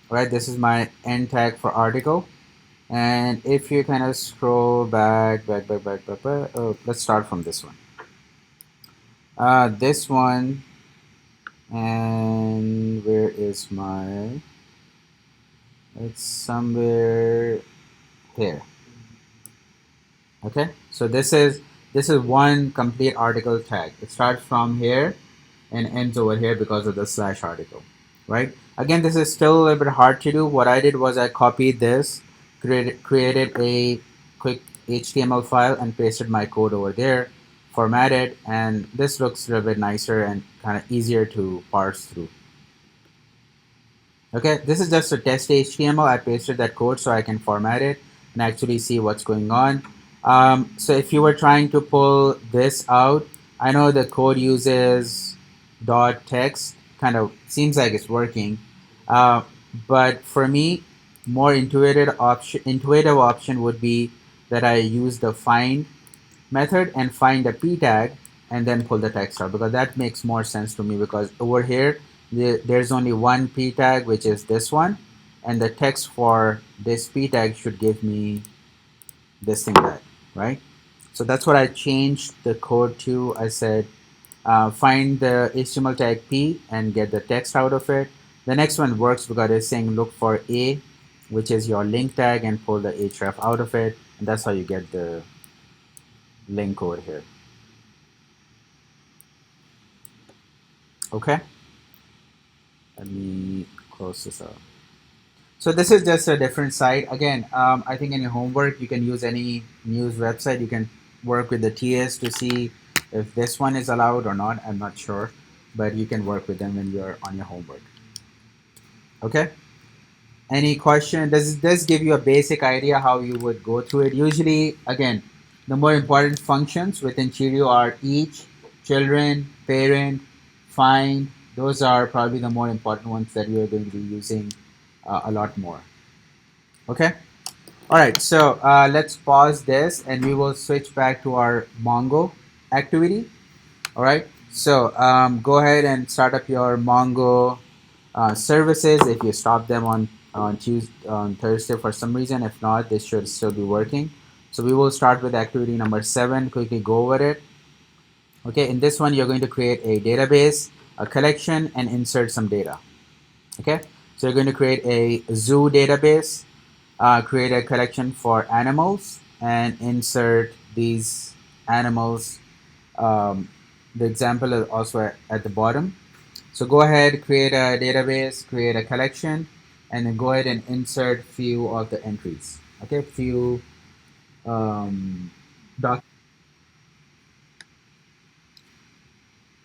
S4: All right, this is my end tag for article. And if you kind of scroll back, oh, let's start from this one. This one, and where is my? It's somewhere here. Okay, so this is one complete article tag. It starts from here and ends over here because of the slash article, right? Again, this is still a little bit hard to do. What I did was I copied this, created a quick HTML file and pasted my code over there, formatted, and this looks a little bit nicer and kind of easier to parse through. Okay, this is just a test HTML. I pasted that code so I can format it and actually see what's going on. So if you were trying to pull this out, I know the code uses dot text, kind of seems like it's working. But for me, more intuitive option would be that I use the find method and find a p tag and then pull the text out, because that makes more sense to me, because over here there's only one p tag, which is this one, and the text for this p tag should give me this thing back, right? So that's what I changed the code to. I said find the HTML tag p and get the text out of it. The next one works because it's saying look for a, which is your link tag, and pull the href out of it, and that's how you get the link code here. Okay, let me close this up. So this is just a different site. Again, I think in your homework, you can use any news website. You can work with the TS to see if this one is allowed or not. I'm not sure. but you can work with them when you're on your homework. Okay. Any question? Does this give you a basic idea how you would go through it? Usually, again, the more important functions within Cheerio are each, children, parent, find. Those are probably the more important ones that you're going to be using a lot more. Okay. All right. So let's pause this and we will switch back to our Mongo activity. All right. So go ahead and start up your Mongo services. If you stop them on Tuesday, on Thursday for some reason, if not, this should still be working. So we will start with activity number 7. Quickly go over it. Okay. In this one, you're going to create a database, a collection, and insert some data. Okay. So you're going to create a zoo database, create a collection for animals, and insert these animals. The example is also at the bottom. So go ahead, create a database, create a collection, and then go ahead and insert few of the entries. Okay, few doc.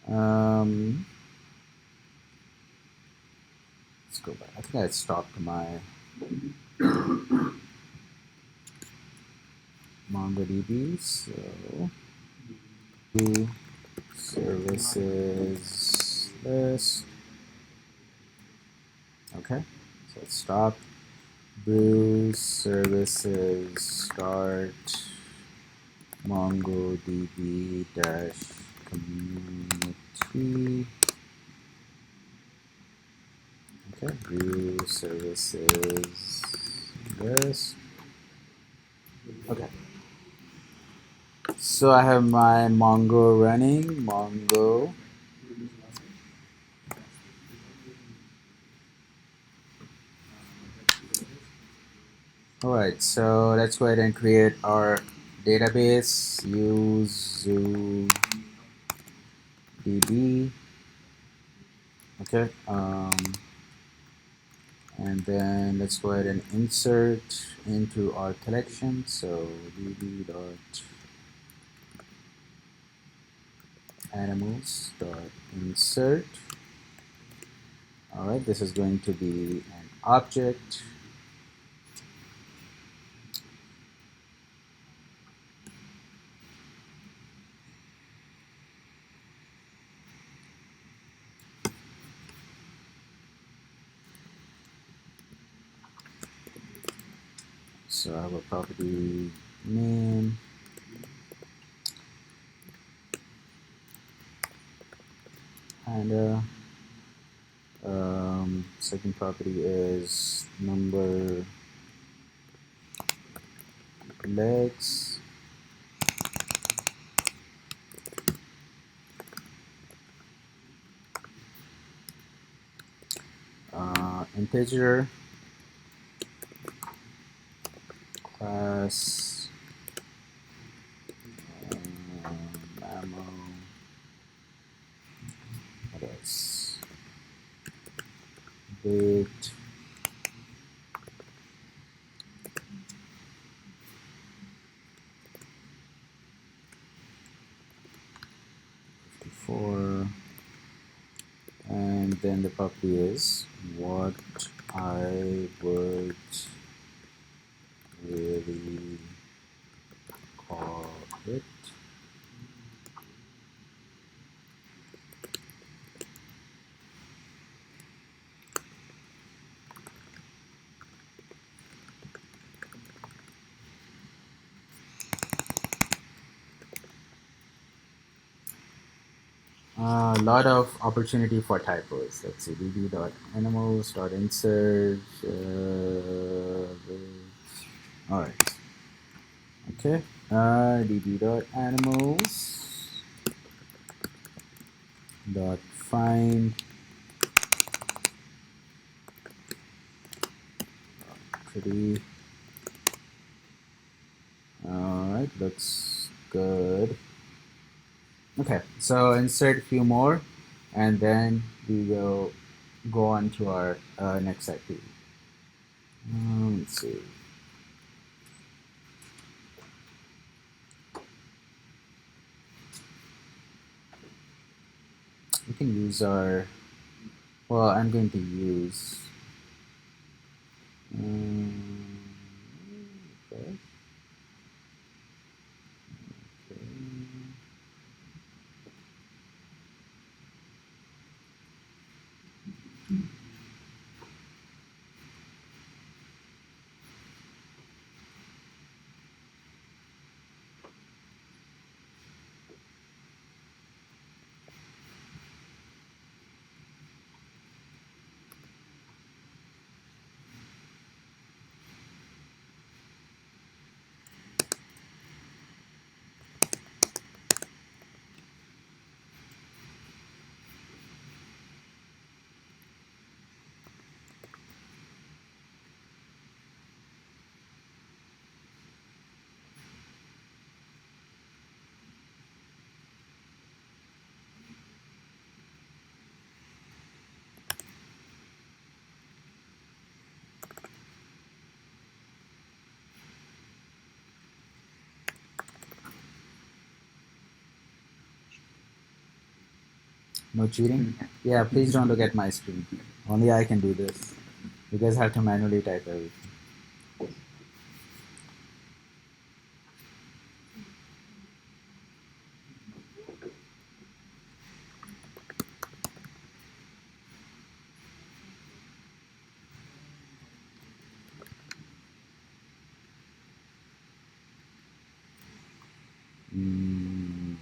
S4: Um, let's go back. I think I stopped my MongoDB. So services list. Okay, so stop. Brew services start MongoDB dash community. Okay, brew services list. Okay. So I have my Mongo running. Mongo. All right. So let's go ahead and create our database. Use ZooDB. Okay. And then let's go ahead and insert into our collection. So db.animals.insert. All right, this is going to be an object. So I have a property name. And second property is number legs. Integer. Class. Ammo. What else? Date. Before. And then the property is what I would really call it. A lot of opportunity for typos. Let's see, db.animals.insert. All right. Okay. db.animals.find. Pretty. All right. Looks good. Okay, so insert a few more, and then we will go on to our next activity. Let's see. we can use our, well, I'm going to use, okay. No cheating? Yeah, please don't look at my screen. Only I can do this. You guys have to manually type everything. Mm.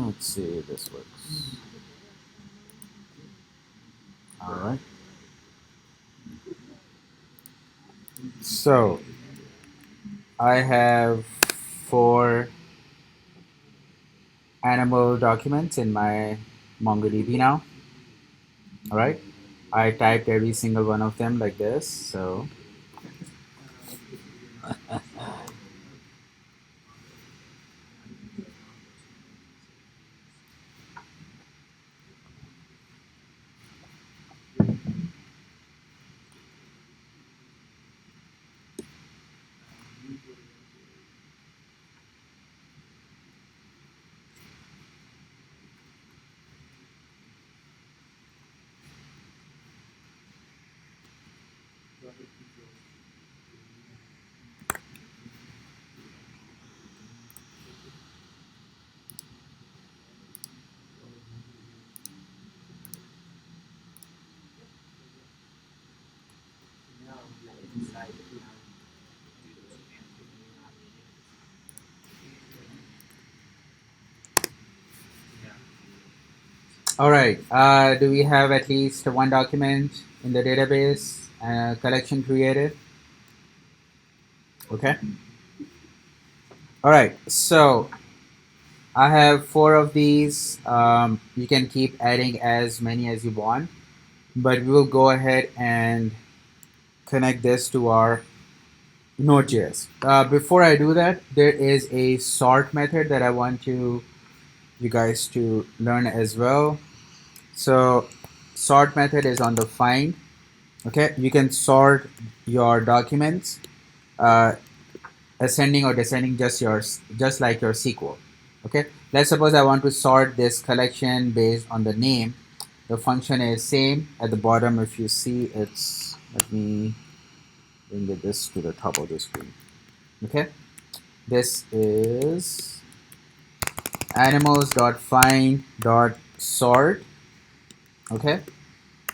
S4: Let's see if this works. All right. So I have 4 animal documents in my MongoDB now. All right. I typed every single one of them like this. So all right. Do we have at least one document in the database collection created? Okay. All right. So I have 4 of these. You can keep adding as many as you want, but we will go ahead and connect this to our Node.js. Before I do that, there is a sort method that I want you guys to learn as well. So sort method is on the find. Okay, you can sort your documents ascending or descending, just like your SQL. Okay, let's suppose I want to sort this collection based on the name. The function is same at the bottom. If you see, it's, let me bring this to the top of the screen. Okay, this is animals.find.sort. Okay,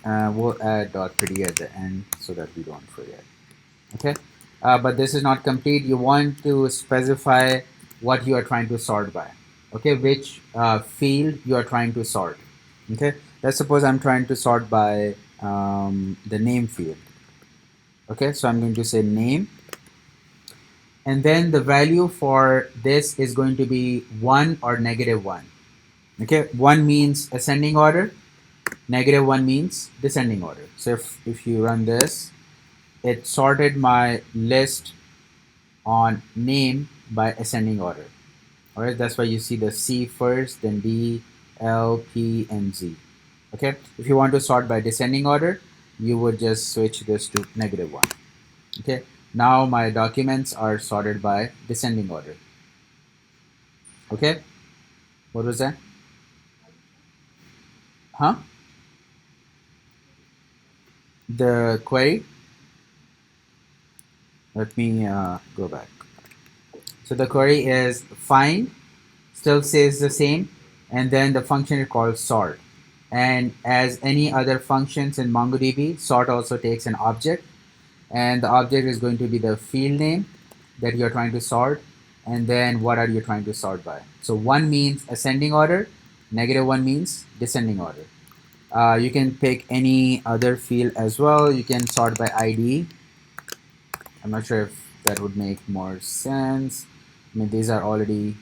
S4: we'll add .pretty at the end so that we don't forget. Okay, but this is not complete. You want to specify what you are trying to sort by. Okay, which field you are trying to sort. Okay, let's suppose I'm trying to sort by the name field. Okay, so I'm going to say name, and then the value for this is going to be 1 or -1. Okay, 1 means ascending order, -1 means descending order. So if you run this, it sorted my list on name by ascending order. All right, that's why you see the C first, then D, L, P, and Z. Okay, if you want to sort by descending order, you would just switch this to -1. Okay, now my documents are sorted by descending order. Okay, what was that? Huh? The query? Let me go back. So the query is find, still says the same, and then the function is called sort. And as any other functions in MongoDB, sort also takes an object, and the object is going to be the field name that you're trying to sort, and then what are you trying to sort by. So 1 means ascending order, -1 means descending order. You can pick any other field as well. You can sort by ID. I'm not sure if that would make more sense. I mean, these are already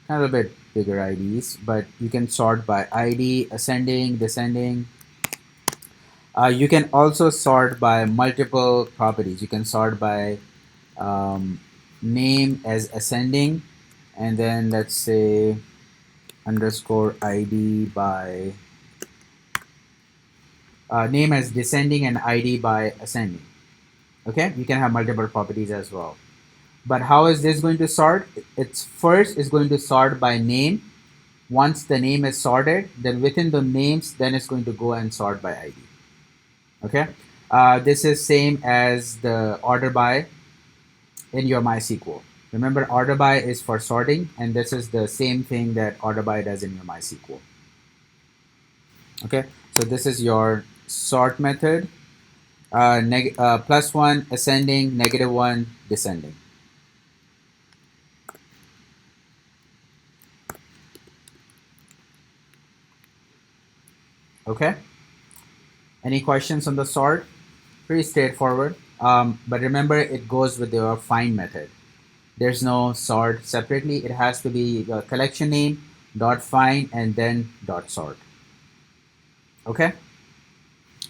S4: kind of a bit bigger IDs, but you can sort by ID, ascending, descending. You can also sort by multiple properties. You can sort by name as ascending, and then let's say underscore ID by name as descending and ID by ascending. Okay, you can have multiple properties as well. But how is this going to sort? It's first is going to sort by name. Once the name is sorted, then within the names, then it's going to go and sort by ID. Okay, this is same as the order by in your MySQL. Remember, order by is for sorting, and this is the same thing that order by does in your MySQL. Okay, so this is your sort method. +1 ascending, -1 descending. Okay. Any questions on the sort? Pretty straightforward. But remember, it goes with your find method. There's no sort separately. It has to be the collection name dot find and then dot sort. Okay.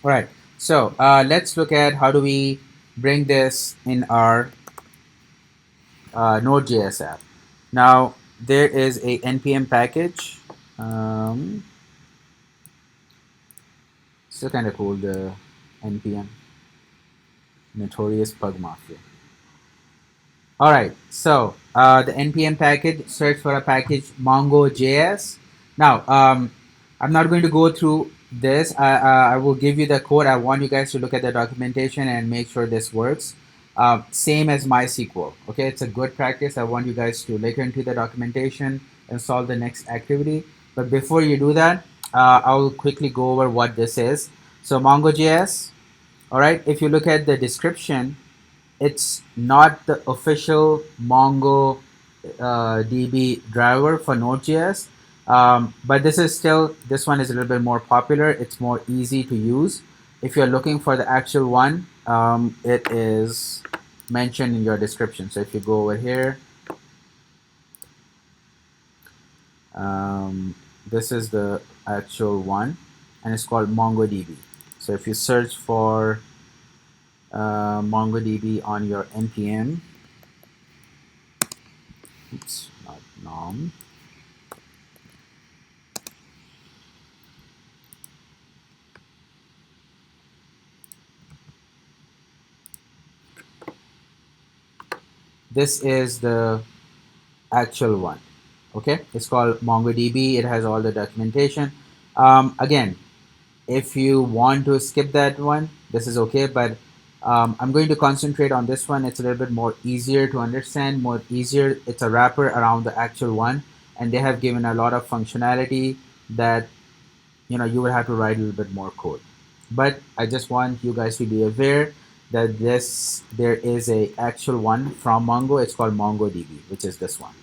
S4: All right. So let's look at how do we bring this in our Node.js app. Now there is a npm package. Still kind of cool, the npm, notorious bug mafia. All right, so the npm package, search for a package mongo.js. Now I'm not going to go through this. I will give you the code. I want you guys to look at the documentation and make sure this works. Same as MySQL. Okay, it's a good practice. I want you guys to look into the documentation and solve the next activity. But before you do that, I will quickly go over what this is. So mongo.js. All right, if you look at the description, it's not the official Mongo DB driver for Node.js, but this one is a little bit more popular. It's more easy to use. If you're looking for the actual one, it is mentioned in your description. So if you go over here, this is the actual one, and it's called MongoDB. So if you search for MongoDB on your npm, oops, not nom, this is the actual one. Okay, it's called MongoDB. It has all the documentation. Again, if you want to skip that one, this is okay, but I'm going to concentrate on this one. It's a little bit more easier to understand, more easier. It's a wrapper around the actual one, and they have given a lot of functionality that you will have to write a little bit more code. But I just want you guys to be aware that there is a actual one from Mongo. It's called MongoDB, which is this one.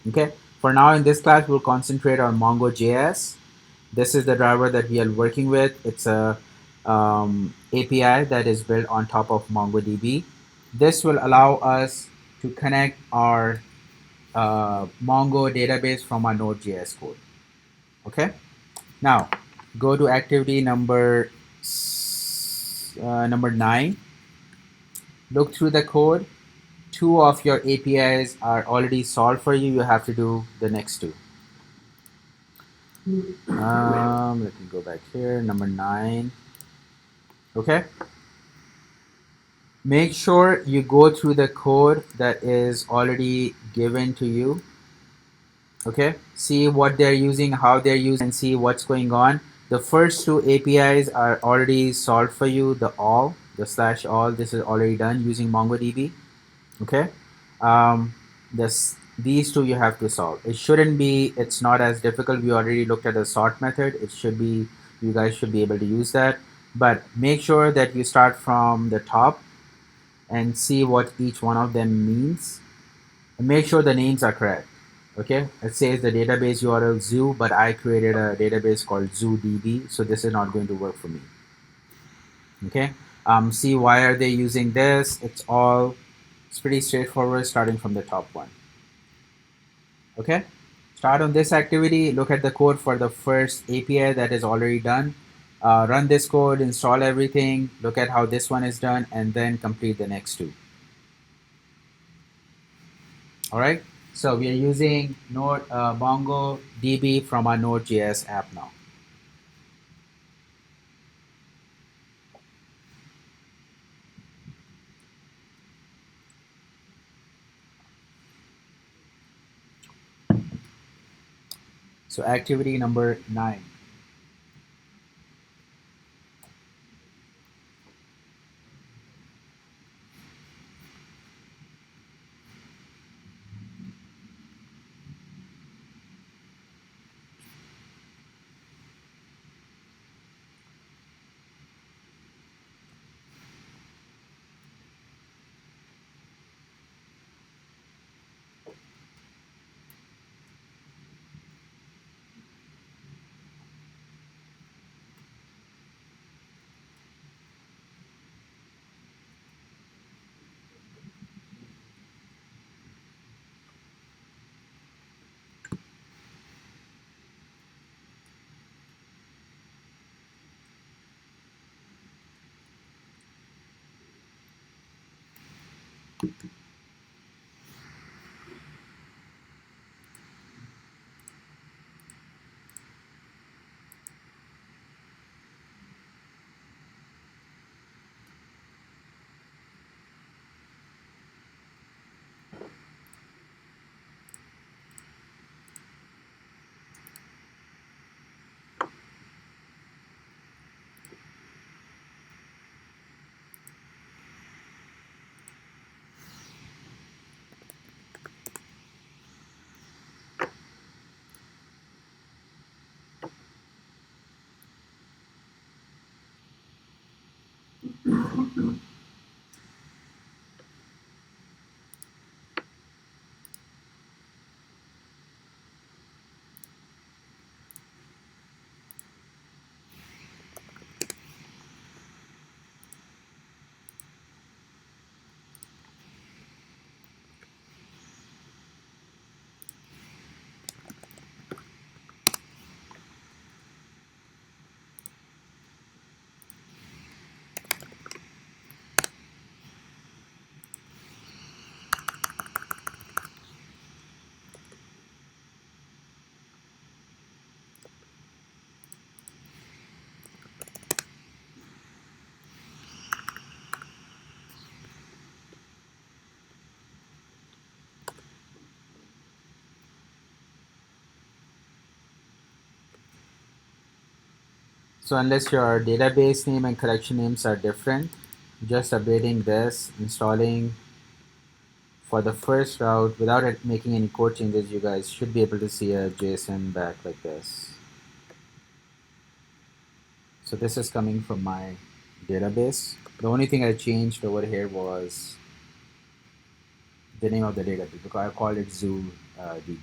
S4: Okay. For now, in this class, we'll concentrate on Mongo.js. This is the driver that we are working with. It's a API that is built on top of MongoDB. This will allow us to connect our Mongo database from our Node.js code. Okay. Now, go to activity number 9. Look through the code. 2 of your APIs are already solved for you. You have to do the next 2. Let me go back here. Number 9. Okay. Make sure you go through the code that is already given to you. Okay. See what they're using, how they're using, and see what's going on. The first 2 APIs are already solved for you. The /all, this is already done using MongoDB. Okay. These 2 you have to solve. It's not as difficult. We already looked at the sort method. You guys should be able to use that. But make sure that you start from the top and see what each one of them means. And make sure the names are correct. Okay, it says the database URL zoo, but I created a database called ZooDB, so this is not going to work for me. Okay, see why are they using this? It's pretty straightforward, starting from the top one. Okay, start on this activity. Look at the code for the first API that is already done. Run this code, install everything, look at how this one is done, and then complete the next 2. All right, so we are using MongoDB from our Node.js app now. So activity number 9. So unless your database name and collection names are different, just updating this, installing for the first route without making any code changes, you guys should be able to see a JSON back like this. So this is coming from my database. The only thing I changed over here was the name of the database, because I called it ZooDB.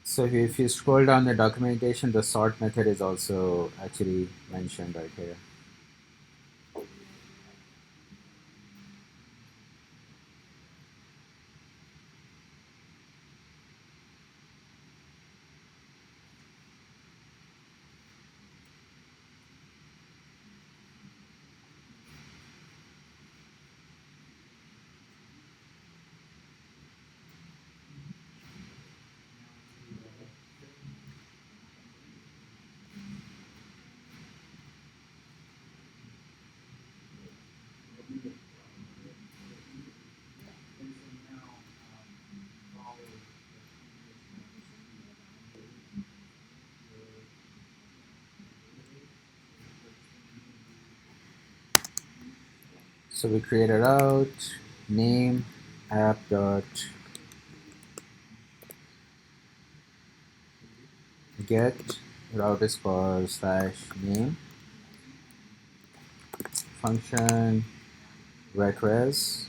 S4: So if you scroll down the documentation, the sort method is also actually mentioned right here. So we create a route, name, app dot get route is called /name function recres.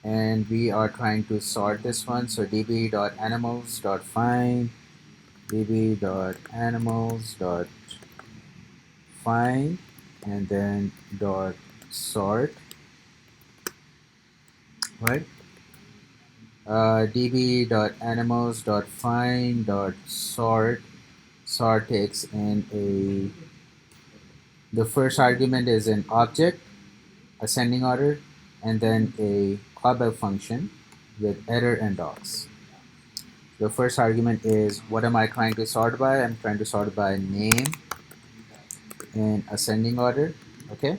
S4: And we are trying to sort this one. So db.animals.find, db.animals.find, and then dot sort, right? db.animals.find.sort. Sort takes in the first argument is an object, ascending order, and then a callback function with error and docs. The first argument is what am I trying to sort by? I'm trying to sort by name in ascending order, okay?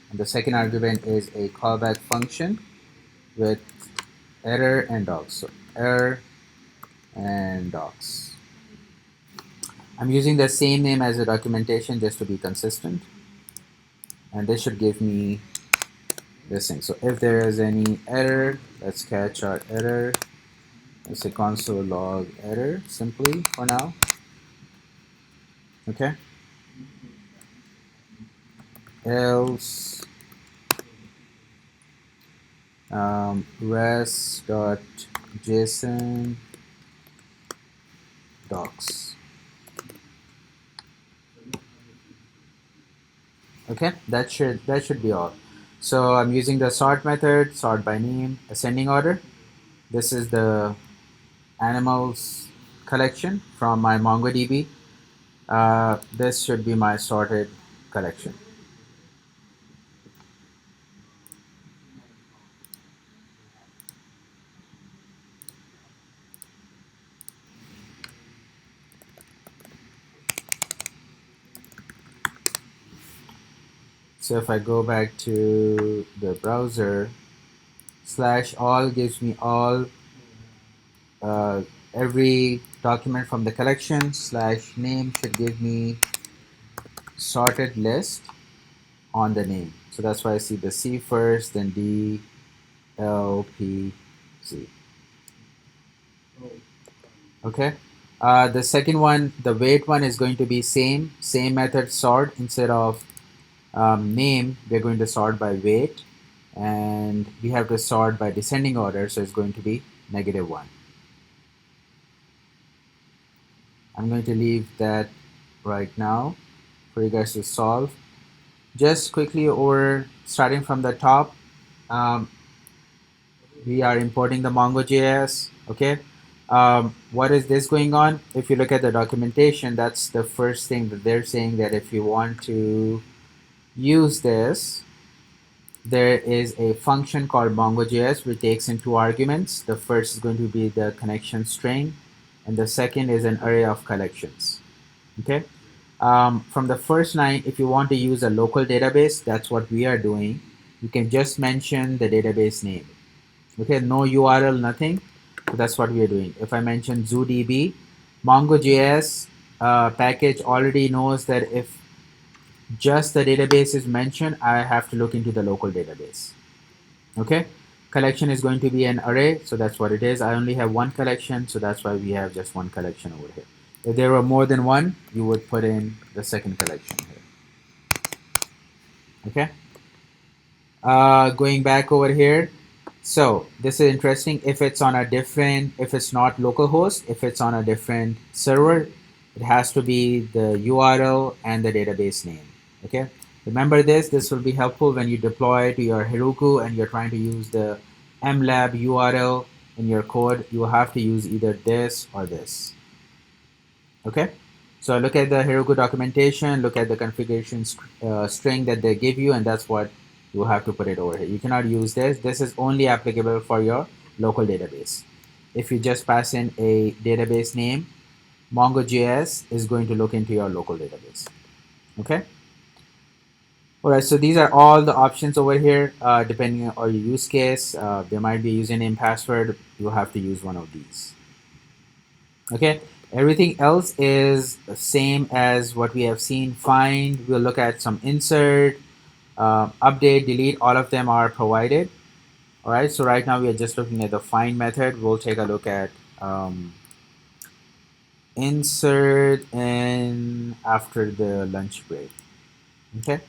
S4: And the second argument is a callback function with error and docs. So error and docs. I'm using the same name as the documentation just to be consistent. And this should give me this thing. So if there is any error, let's catch our error. Let's say console log error simply for now. Okay. Else res.json docs. Okay, that should be all. So I'm using the sort method, sort by name, ascending order. This is the animals collection from my MongoDB. This should be my sorted collection. So if I go back to the browser, /all gives me all every document from the collection. /name should give me sorted list on the name. So that's why I see the C first, then D, L, P, Z. Okay. The second one, the weight one is going to be same method sort. Instead of name, we're going to sort by weight, and we have to sort by descending order, so it's going to be -1. I'm going to leave that right now for you guys to solve. Just quickly over, starting from the top, we are importing the Mongo.js, okay? What is this going on? If you look at the documentation, that's the first thing that they're saying, that if you want to use this, there is a function called Mongo.js which takes in 2 arguments. The first is going to be the connection string, and the second is an array of collections. Okay. From the first line, if you want to use a local database, that's what we are doing. You can just mention the database name. Okay, no URL, nothing. So that's what we are doing. If I mention ZooDB, Mongo.js package already knows that if just the database is mentioned, I have to look into the local database. Okay, collection is going to be an array, so that's what it is. I only have one collection, so that's why we have just one collection over here. If there were more than one, you would put in the second collection here. Okay. Going back over here. So this is interesting. If it's on a different, if it's not localhost, if it's on a different server, it has to be the URL and the database name. Okay. Remember this. This will be helpful when you deploy to your Heroku and you're trying to use the mlab URL in your code. You will have to use either this or this. Okay. So look at the Heroku documentation, look at the configuration string that they give you, and that's what you have to put it over here. You cannot use this. This is only applicable for your local database. If you just pass in a database name, Mongo.js is going to look into your local database. Okay. All right. So these are all the options over here. Depending on your use case, there might be a username, password. You'll have to use one of these. Okay. Everything else is the same as what we have seen. Find. We'll look at some insert. update, delete, all of them are provided. All right, so right now we are just looking at the find method. We'll take a look at insert and after the lunch break. Okay.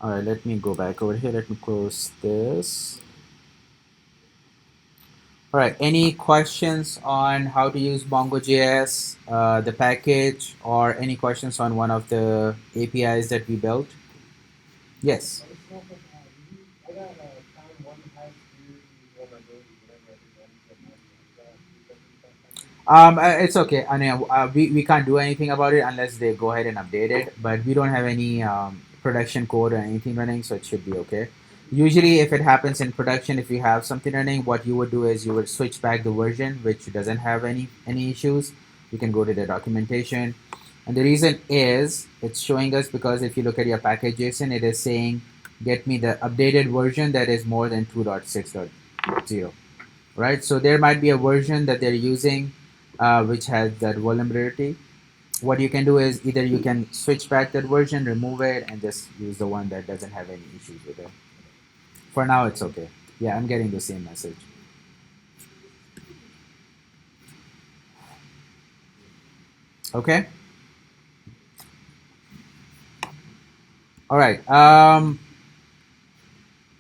S4: All right, let me go back over here. Let me close this. All right, any questions on how to use MongoJS, the package, or any questions on one of the APIs that we built? Yes. It's okay. I mean, we can't do anything about it unless they go ahead and update it. But we don't have any production code or anything running, so it should be okay. Usually, if it happens in production, if you have something running, what you would do is you would switch back the version which doesn't have any issues. You can go to the documentation, and the reason is it's showing us because if you look at your package JSON, it is saying get me the updated version that is more than 2.6.0. Right? So there might be a version that they're using which has that vulnerability. What you can do is either you can switch back that version, remove it, and just use the one that doesn't have any issues with it. For now, it's okay. Yeah, I'm getting the same message. Okay. All right.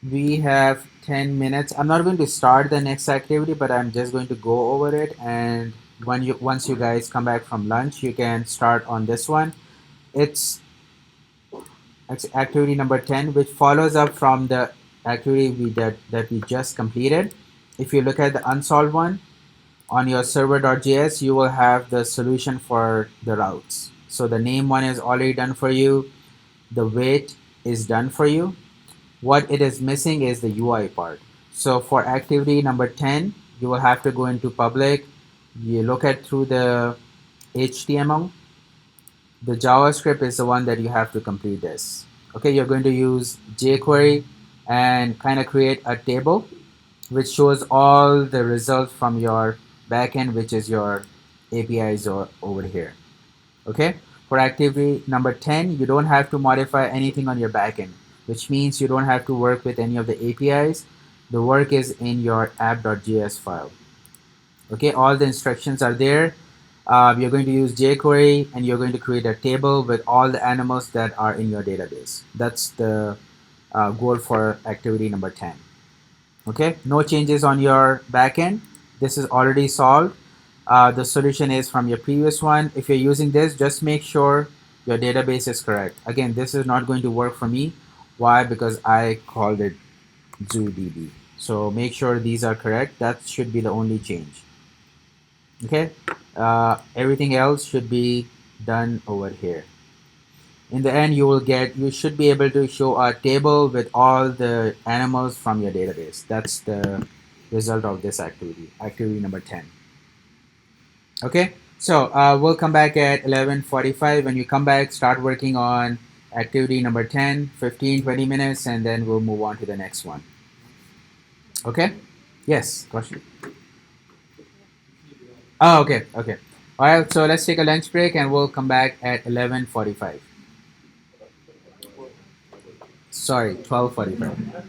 S4: We have 10 minutes. I'm not going to start the next activity, but I'm just going to go over it. And once you guys come back from lunch, you can start on this one. It's activity number 10, which follows up from the activity that we just completed. If you look at the unsolved one on your server.js, you will have the solution for the routes. So the name one is already done for you. The weight is done for you. What it is missing is the UI part. So for activity number 10, you will have to go into public. You look at through the HTML. The JavaScript is the one that you have to complete this. Okay, you're going to use jQuery and kind of create a table which shows all the results from your backend, which is your APIs over here. Okay, for activity number 10, you don't have to modify anything on your backend, which means you don't have to work with any of the APIs. The work is in your app.js file. Okay, all the instructions are there. You're going to use jQuery and you're going to create a table with all the animals that are in your database. That's the goal for activity number 10. Okay, no changes on your backend. This is already solved. The solution is from your previous one. If you're using this, just make sure your database is correct. Again, this is not going to work for me. Why? Because I called it ZooDB. So make sure these are correct. That should be the only change. Okay, everything else should be done over here. In the end, you should be able to show a table with all the animals from your database. That's the result of this activity number 10. Okay, so we'll come back at 11:45. When you come back, start working on activity number 10, 15, 20 minutes, and then we'll move on to the next one. Okay, yes, question. Oh, okay, okay. All right, so let's take a lunch break and we'll come back at 11:45. Sorry, 12:45.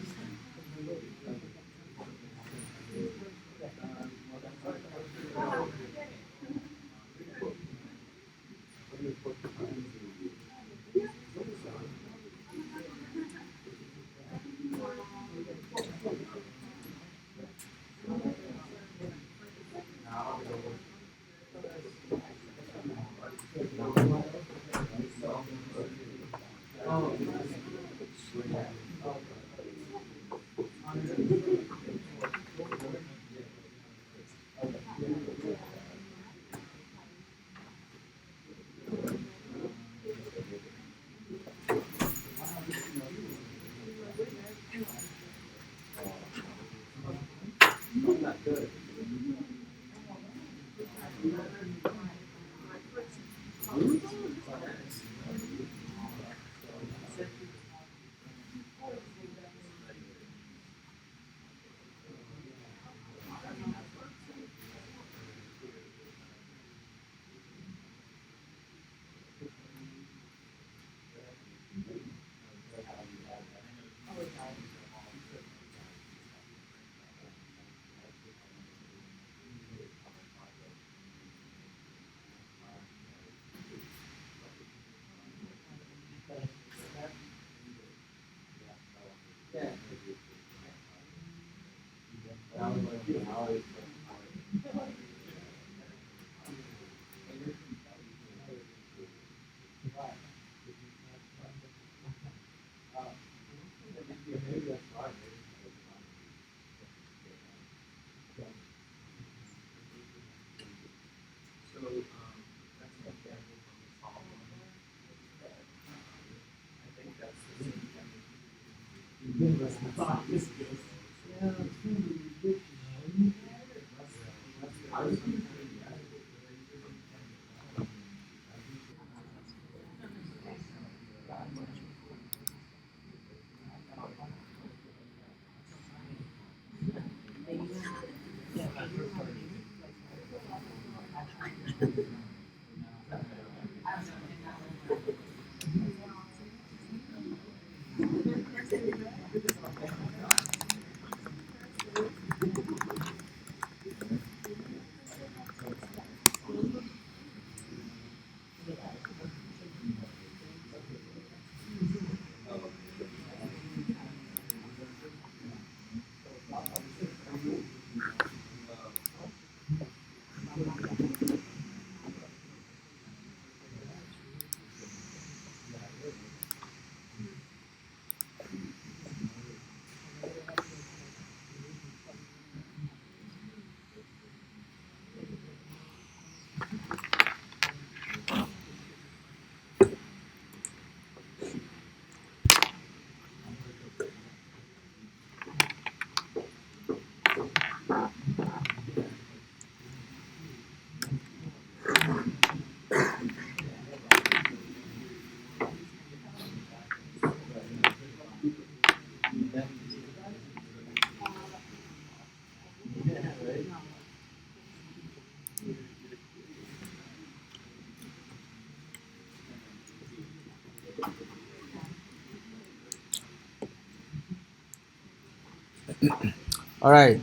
S4: All right.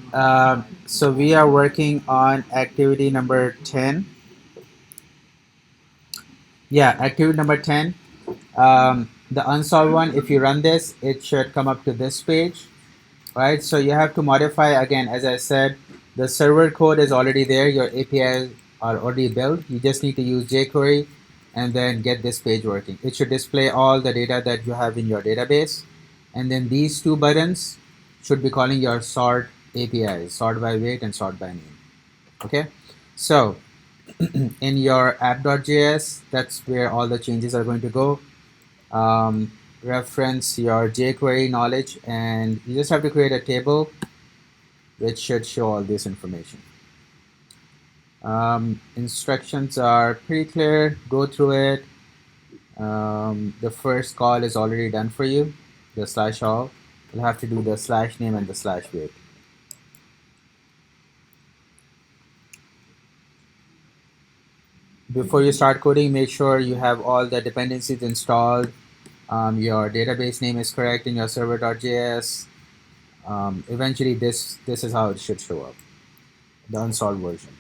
S4: So we are working on activity number 10. Yeah, activity number 10. The unsolved one, if you run this, it should come up to this page, right? So you have to modify again, as I said, the server code is already there. Your APIs are already built. You just need to use jQuery and then get this page working. It should display all the data that you have in your database. And then these two buttons should be calling your sort APIs, sort by weight and sort by name. Okay, so in your app.js, that's where all the changes are going to go. Reference your jQuery knowledge, and you just have to create a table which should show all this information. Instructions are pretty clear. Go through it. The first call is already done for you, the slash all. You'll have to do the slash name and the slash weight. Before you start coding, make sure you have all the dependencies installed. Your database name is correct in your server.js. Eventually, this is how it should show up, the unsolved version.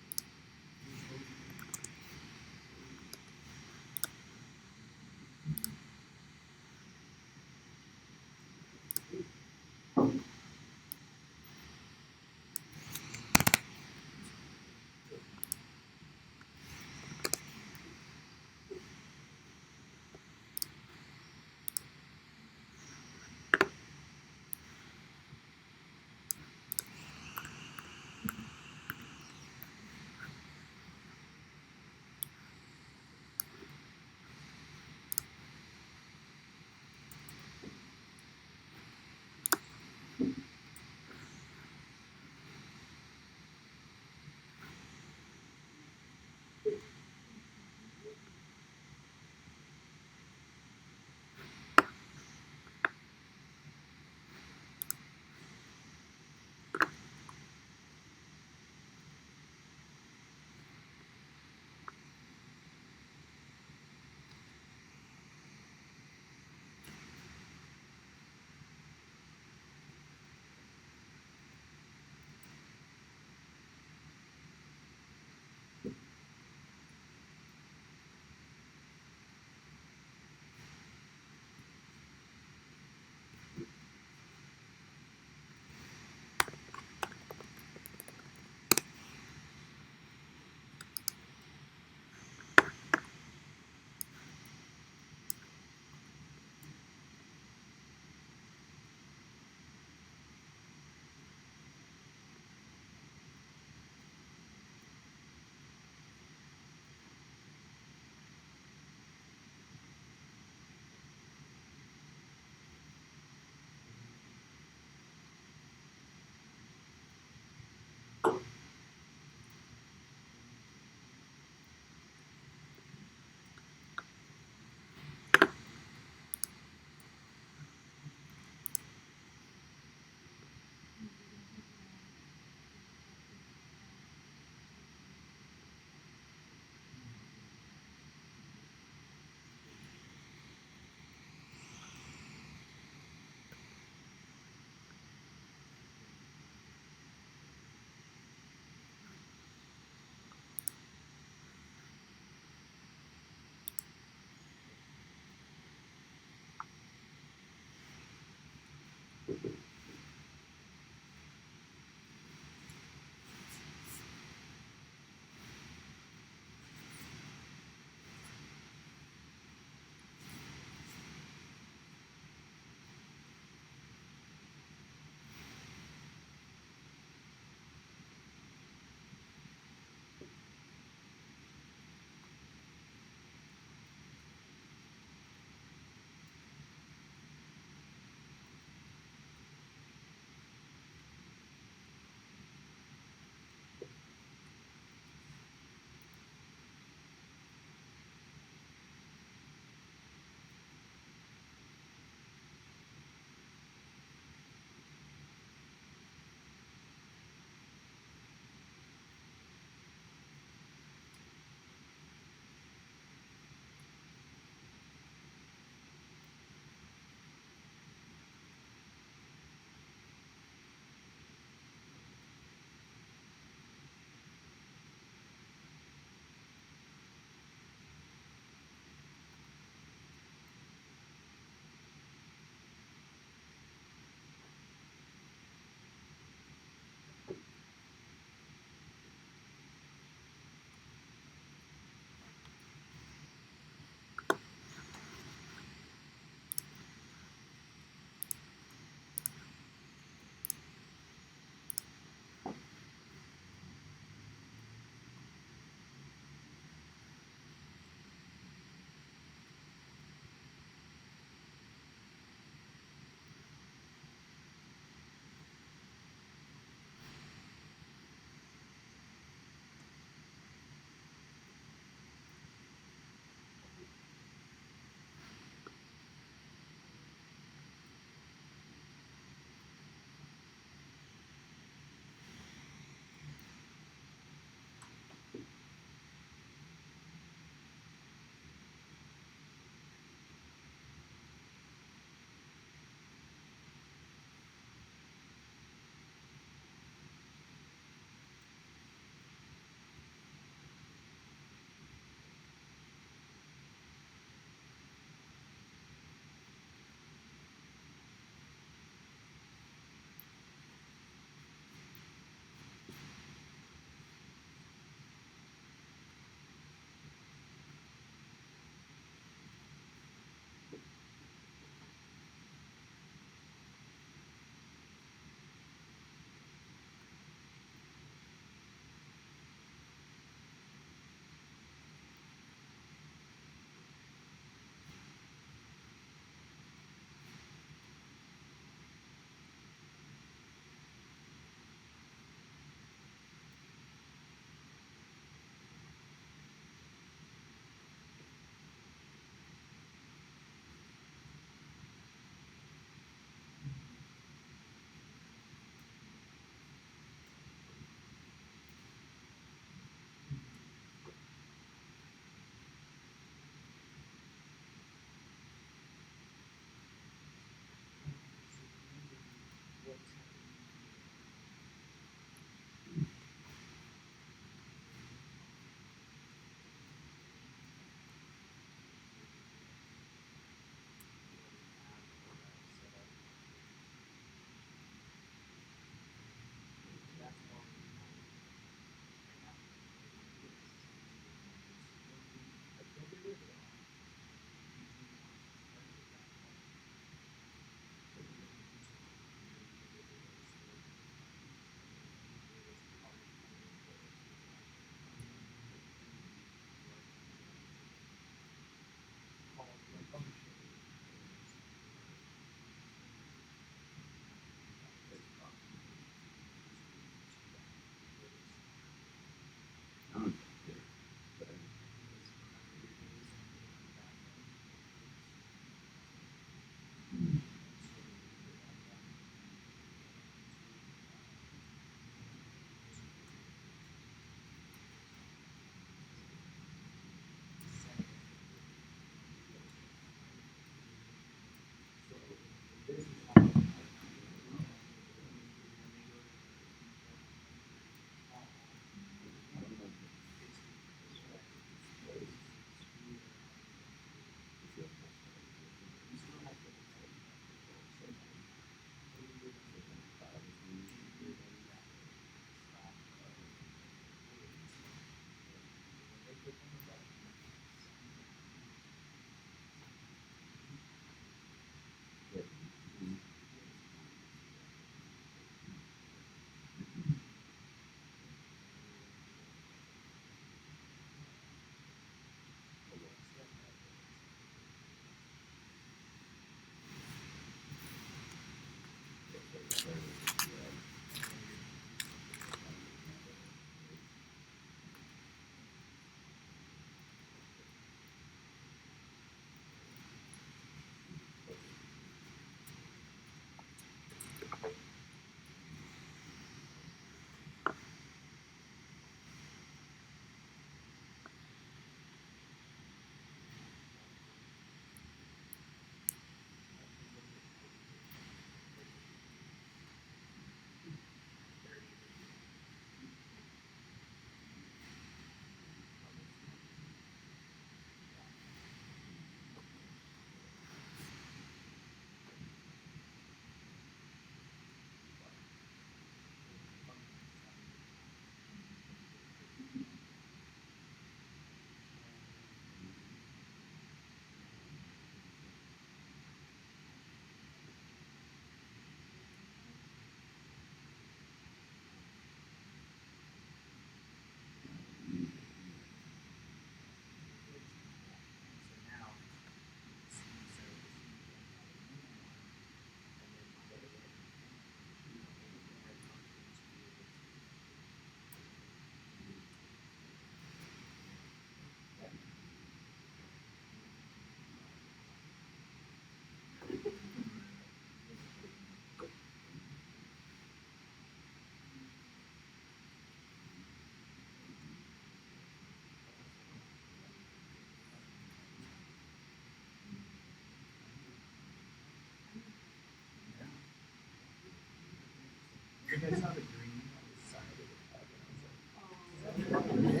S2: You guys saw the green on the side of the cup, and I was like, "Is that red?"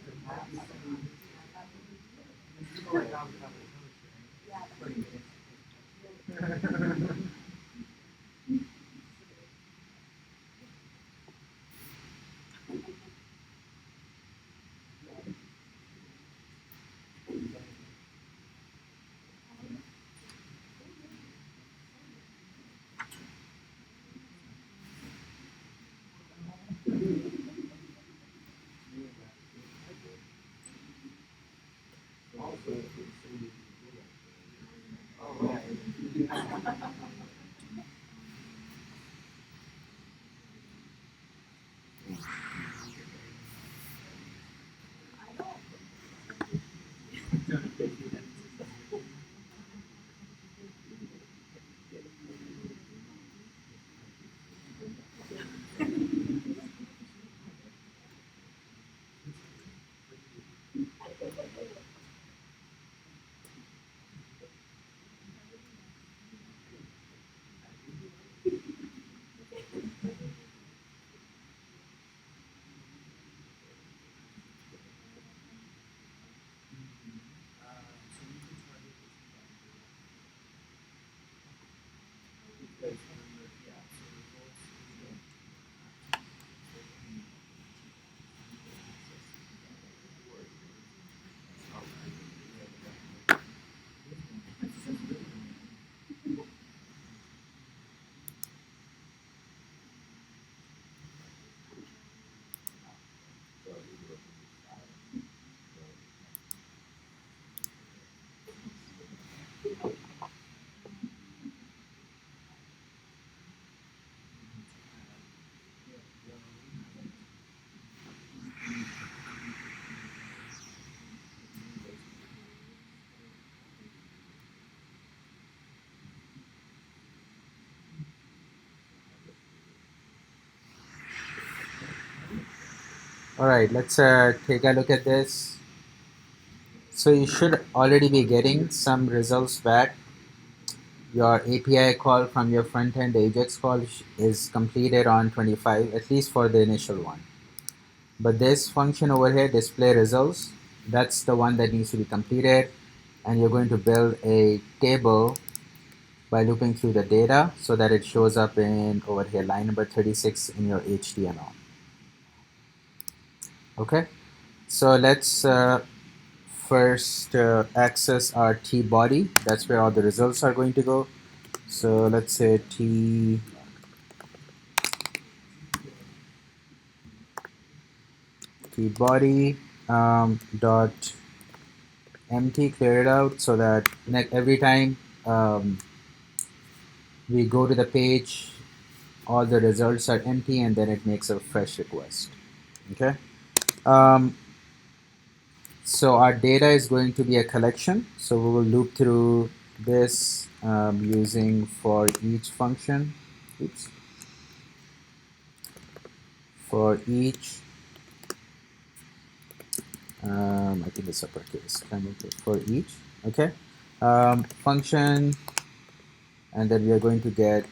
S2: The map is you go like down the top of the coast, right? Also, oh, right.
S4: All right, let's take a look at this. So you should already be getting some results back. Your API call from your front end, the Ajax call, is completed on 25, at least for the initial one. But this function over here, display results, that's the one that needs to be completed. And you're going to build a table by looping through the data so that it shows up in over here, line number 36 in your HTML. Okay, so let's first access our T body. That's where all the results are going to go. So let's say T body dot empty, clear it out so that every time um, we go to the page, all the results are empty, and then it makes a fresh request. Okay. Um, so our data is going to be a collection. So we will loop through this using for each function. Oops. For each, I think it's uppercase. For each, okay, function, and then we are going to get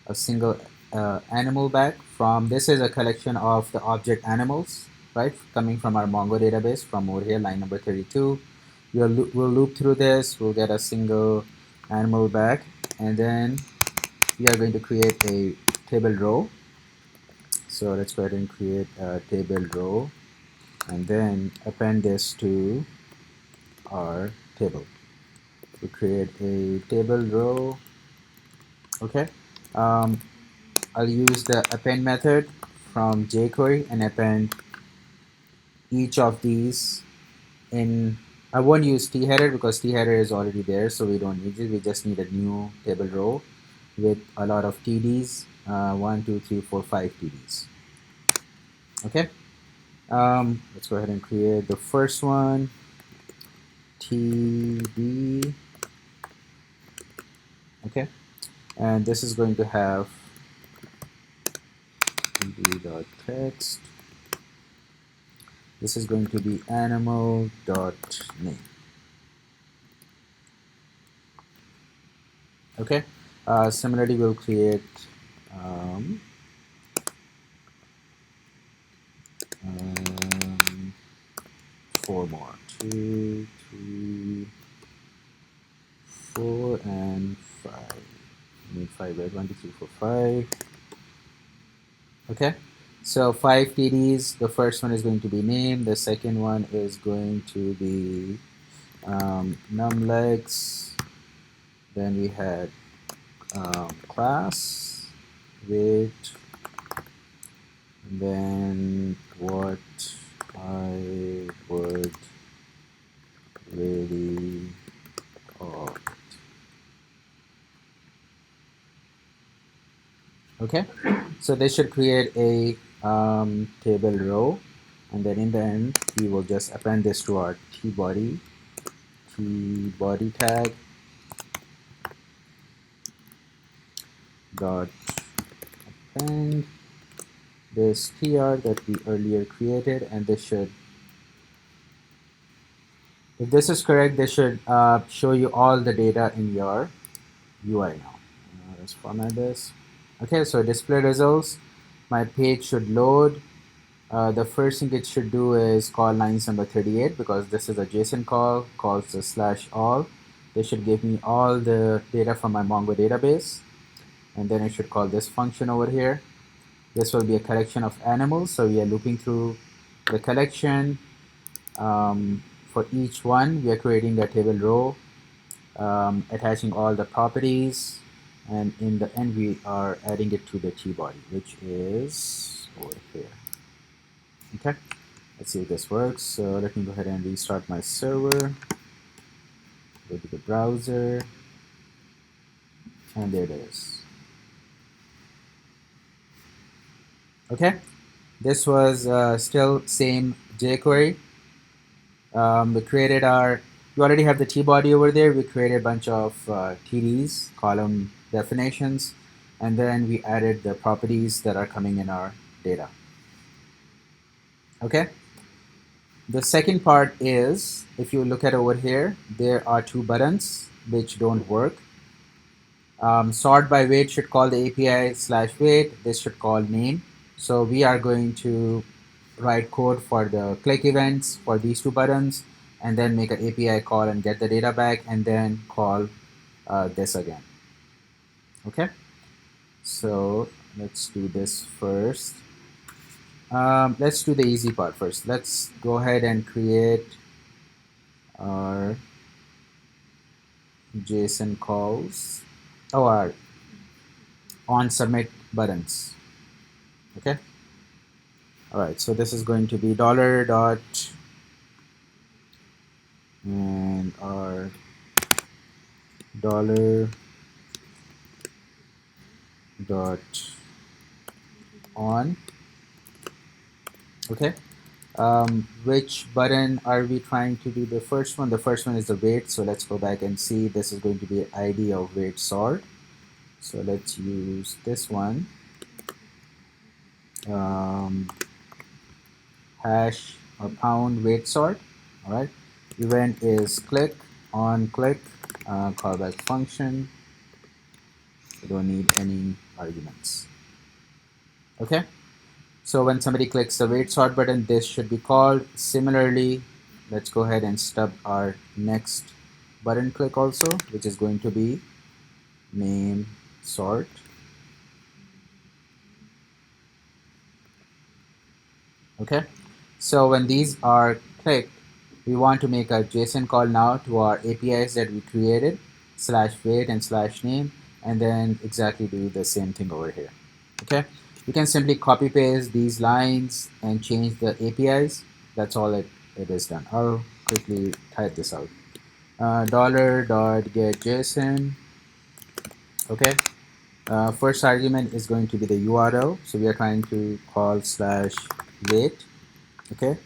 S4: a single animal back from this is a collection of the object animals, right, coming from our Mongo database from over here, line number 32. We'll loop through this, we'll get a single animal back, and then we are going to create a table row. So let's go ahead and create a table row and then append this to our table. We create a table row. Okay. Um, I'll use the append method from jQuery and append each of these in. I won't use t-header because t-header is already there, so we don't need it. We just need a new table row with a lot of TDs. 1, 2, 3, 4, 5 TDs. Okay. Let's go ahead and create the first one. TD. Okay. And this is going to have td.text. This is going to be animal.name. Okay. Similarly, we'll create um, 4 more. 2, 3, 4, and 5. We need 5, right? 1, 2, 3, 4, 5. Okay. So 5 TDs. The first one is going to be name. The second one is going to be numlegs. Then we had class, weight, and then what I would really call it. Okay, so this should create a table row, and then in the end we will just append this to our t body tag dot append this tr that we earlier created, and this should, if this is correct, this should show you all the data in your UI now. Let's format this. Okay, so display results. My page should load. The first thing it should do is call lines number 38 because this is a JSON call, calls the /all. This should give me all the data from my Mongo database. And then it should call this function over here. This will be a collection of animals. So we are looping through the collection. For each one, we are creating a table row, attaching all the properties. And in the end, we are adding it to the T body, which is over here. Okay, let's see if this works. So let me go ahead and restart my server. Go to the browser, and there it is. Okay, this was still same jQuery. We created our, you already have the T body over there. We created a bunch of TDs, column definitions, and then we added the properties that are coming in our data. Okay. The second part is, if you look at over here, there are 2 buttons which don't work. Sort by weight should call the API /weight. This should call name. So we are going to write code for the click events for these 2 buttons, and then make an API call and get the data back, and then call this again. Okay. So let's do this first. Let's do the easy part first. Let's go ahead and create our JSON calls, our on submit buttons. Okay. All right. So this is going to be dollar dot and our dollar dot on. Okay. Which button are we trying to do the first one? The first one is the wait. So let's go back and see. This is going to be ID of wait sort. So let's use this one. Hash or pound wait sort. All right. Event is click on click callback function. We don't need any arguments. Okay. So when somebody clicks the wait sort button, this should be called. Similarly, let's go ahead and stub our next button click also, which is going to be name sort. Okay. So when these are clicked, we want to make a JSON call now to our APIs that we created, /wait and /name, and then exactly do the same thing over here. Okay. You can simply copy paste these lines and change the APIs. That's all it is done. I'll quickly type this out. $.get.json. Okay. First argument is going to be the URL. So we are trying to call /wait. Okay.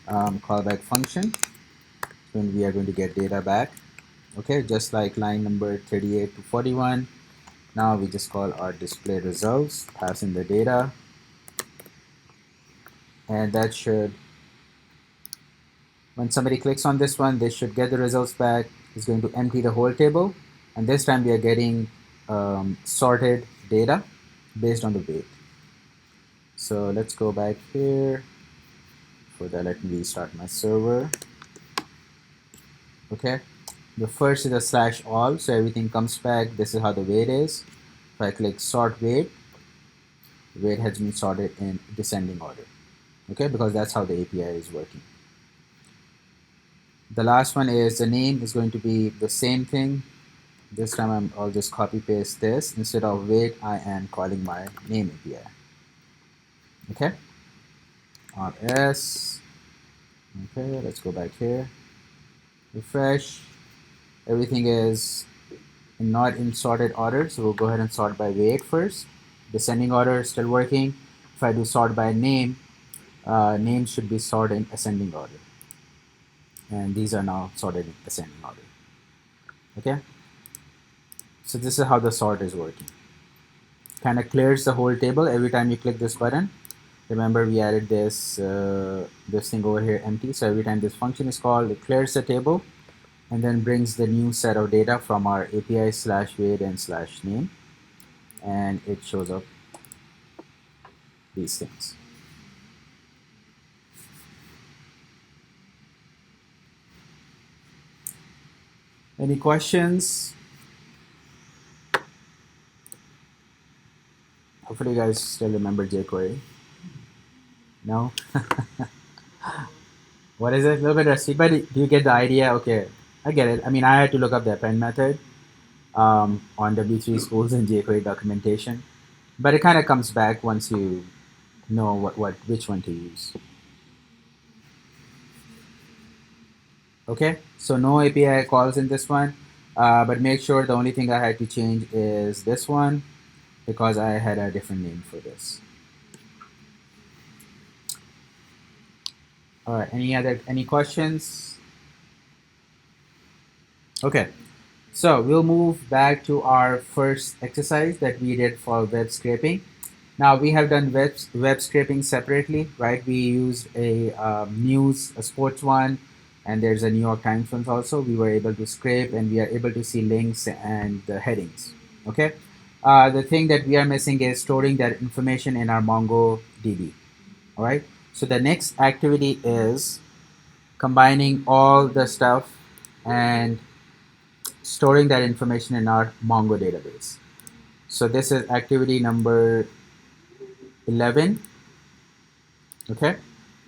S4: Callback function. Then we are going to get data back. Okay. Just like line number 38 to 41. Now we just call our display results, pass in the data, and that should, when somebody clicks on this one, they should get the results back. It's going to empty the whole table, and this time we are getting sorted data based on the weight. So let's go back here. For that, let me restart my server. Okay, the first is a /all, so everything comes back. This is how the weight is. If I click sort weight, the weight has been sorted in descending order. Okay, because that's how the API is working. The last one is the name is going to be the same thing. This time I'll just copy paste this. Instead of wait, I am calling my name API. Okay. RS. Okay, let's go back here. Refresh. Everything is not in sorted order, so we'll go ahead and sort by weight first. Descending order is still working. If I do sort by name, names should be sorted in ascending order. And these are now sorted in ascending order. Okay. So this is how the sort is working. Kind of clears the whole table every time you click this button. Remember we added this this thing over here empty. So every time this function is called, it clears the table and then brings the new set of data from our API /wait and /name, and it shows up these things. Any questions? Hopefully you guys still remember jQuery. No? What is it? A little bit rusty, but do you get the idea? Okay, I get it. I mean, I had to look up the append method on W3 schools and jQuery documentation, but it kind of comes back once you know which one to use. Okay, so no API calls in this one, but make sure the only thing I had to change is this one because I had a different name for this. All right, any questions? Okay, so we'll move back to our first exercise that we did for web scraping. Now we have done web scraping separately, right? We used a news, a sports one, and there's a New York Times one also. We were able to scrape and we are able to see links and the headings. Okay. The thing that we are missing is storing that information in our MongoDB. All right. So the next activity is combining all the stuff and storing that information in our Mongo database. So this is activity number 11. Okay,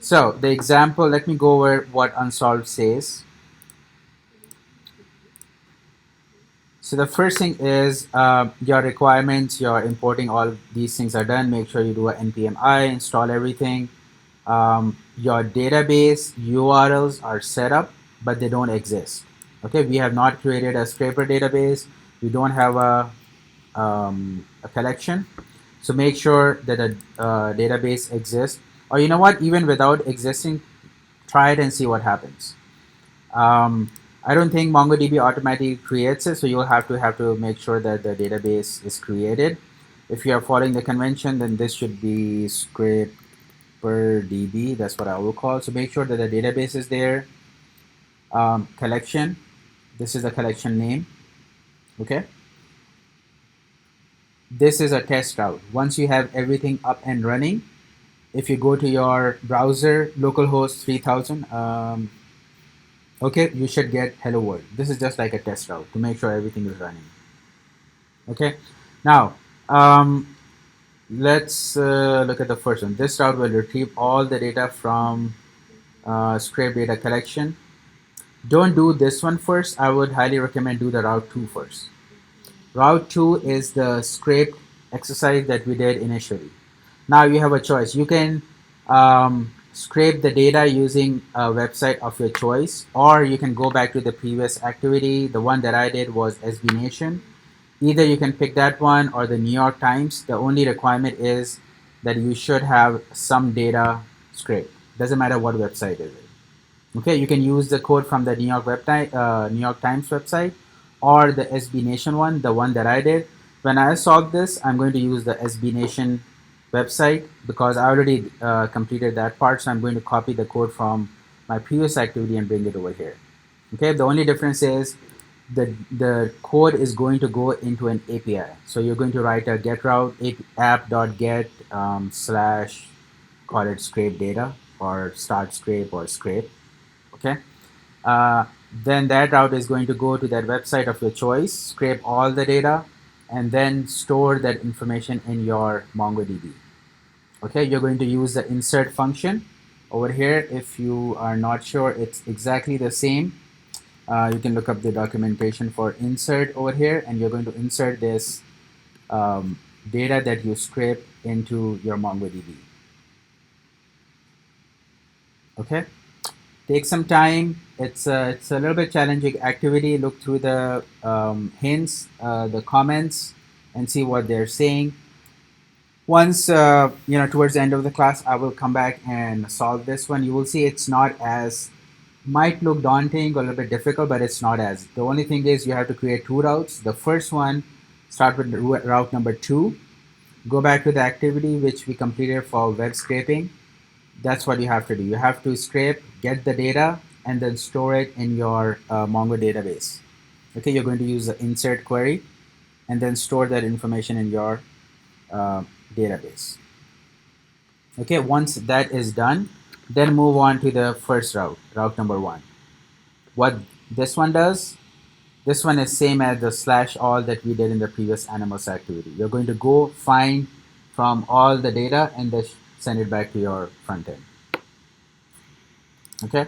S4: so the example, let me go over what unsolved says. So the first thing is your requirements, your importing, all these things are done. Make sure you do an npm I, install everything. Your database URLs are set up, but they don't exist. Okay, we have not created a scraper database. We don't have a collection. So make sure that a database exists. Or you know what, even without existing, try it and see what happens. I don't think MongoDB automatically creates it, so you'll have to make sure that the database is created. If you are following the convention, then this should be scraper DB. That's what I will call. So make sure that the database is there. Collection. This is the collection name. Okay. This is a test route. Once you have everything up and running, if you go to your browser, localhost 3000, okay, you should get hello world. This is just like a test route to make sure everything is running. Okay, now let's look at the first one. This route will retrieve all the data from scrape data collection. Don't do this one first. I would highly recommend do the route 2 first. Route 2 is the scrape exercise that we did initially. Now you have a choice. You can scrape the data using a website of your choice, or you can go back to the previous activity. The one that I did was SB Nation. Either you can pick that one or the New York Times. The only requirement is that you should have some data scraped. Doesn't matter what website it is. Okay, you can use the code from the New York Times website, or the SB Nation one, the one that I did. When I solve this, I'm going to use the SB Nation website because I already completed that part. So I'm going to copy the code from my previous activity and bring it over here. Okay, the only difference is the code is going to go into an API. So you're going to write a get route app.get slash, call it scrape data or start scrape or scrape. Okay, then that route is going to go to that website of your choice, scrape all the data, and then store that information in your MongoDB. Okay, you're going to use the insert function over here. If you are not sure, it's exactly the same. You can look up the documentation for insert over here, and you're going to insert this data that you scrape into your MongoDB. Okay, take some time. It's a little bit challenging activity. Look through the hints, the comments, and see what they're saying. Once towards the end of the class, I will come back and solve this one. You will see it's not as, might look daunting or a little bit difficult, but it's not as. The only thing is you have to create two routes. The first one, start with route number 2. Go back to the activity which we completed for web scraping. That's what you have to do. You have to scrape, get the data, and then store it in your Mongo database. Okay, you're going to use the insert query and then store that information in your database. Okay, once that is done, then move on to the first route, route number 1. What this one does, this one is same as the slash all that we did in the previous animals activity. You're going to go find from all the data and then send it back to your front end. Okay,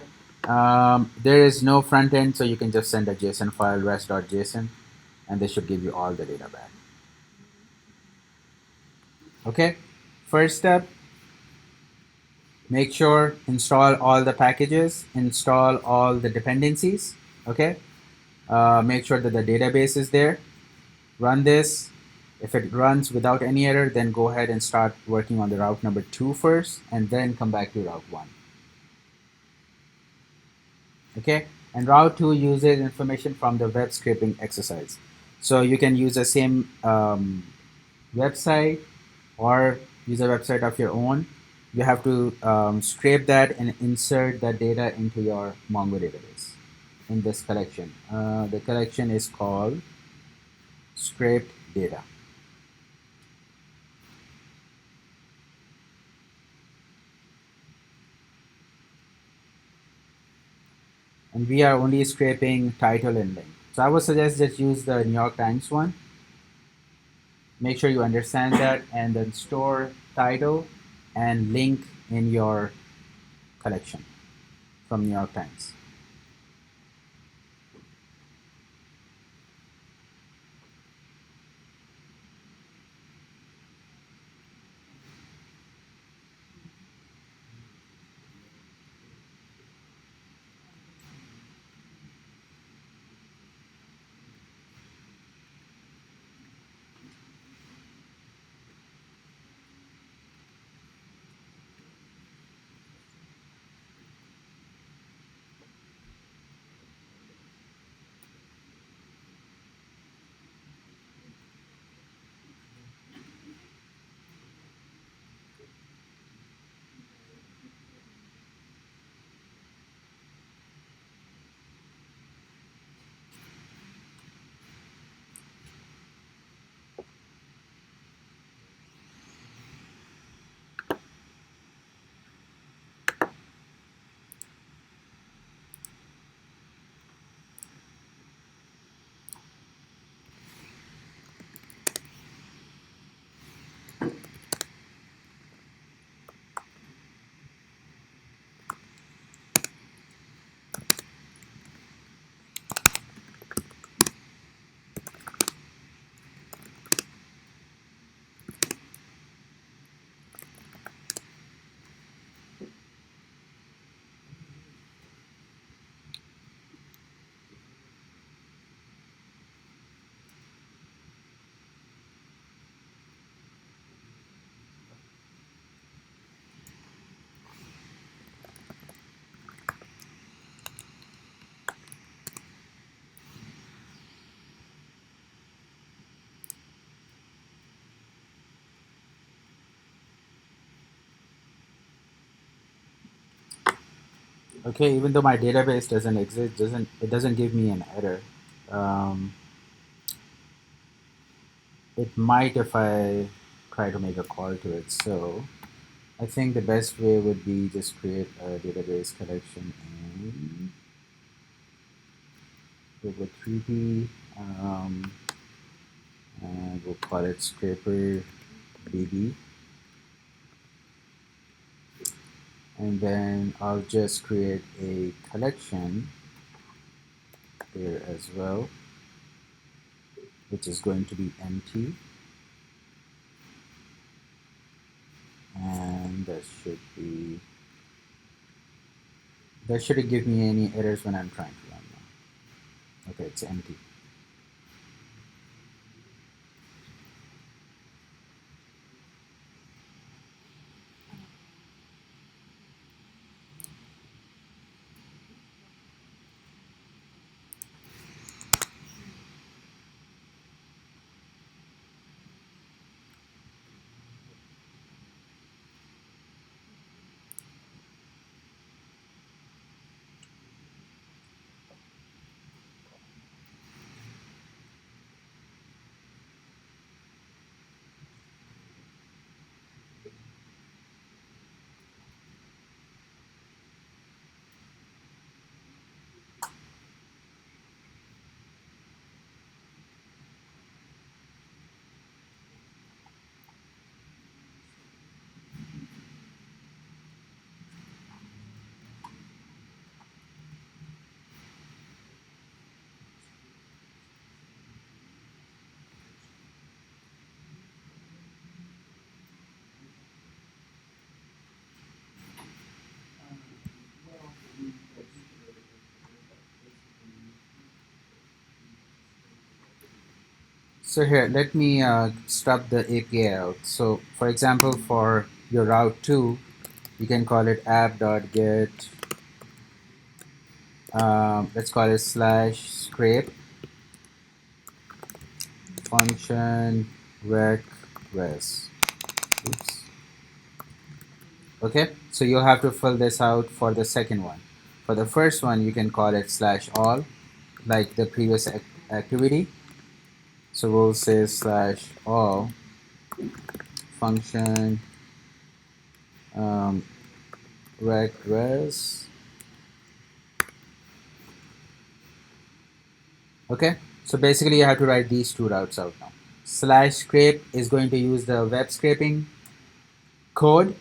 S4: there is no front end, so you can just send a JSON file, rest.json, and this should give you all the data back. Okay, first step, make sure install all the packages, install all the dependencies. Okay, make sure that the database is there. Run this. If it runs without any error, then go ahead and start working on the route number 2 first, and then come back to route 1. Okay, and route 2 uses information from the web scraping exercise. So you can use the same website or use a website of your own. You have to scrape that and insert that data into your Mongo database in this collection. The collection is called scraped data. And we are only scraping title and link. So I would suggest just use the New York Times one. Make sure you understand that, and then store title and link in your collection from New York Times. Okay, even though my database doesn't exist, it doesn't give me an error. It might if I try to make a call to it. So I think the best way would be just create a database collection in Google 3D, and we'll call it Scraper BB. And then I'll just create a collection here as well, which is going to be empty. And that shouldn't give me any errors when I'm trying to run now. Okay, it's empty. So here, let me stop the API out. So for example, for your route 2, you can call it app.get, let's call it slash scrape function rec res. Oops. Okay, so you'll have to fill this out for the second one. For the first one, you can call it slash all, like the previous activity. So we'll say slash all function rec res. Okay, so basically you have to write these two routes out now. Slash scrape is going to use the web scraping code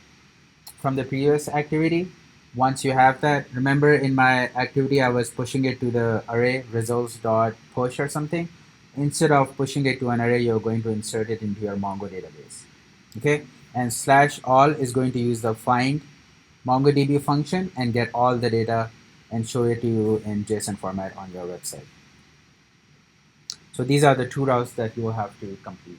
S4: from the previous activity. Once you have that, remember in my activity I was pushing it to the array results dot push or something. Instead of pushing it to an array, you're going to insert it into your Mongo database. Okay, and slash all is going to use the find MongoDB function and get all the data and show it to you in JSON format on your website. So these are the two routes that you will have to complete.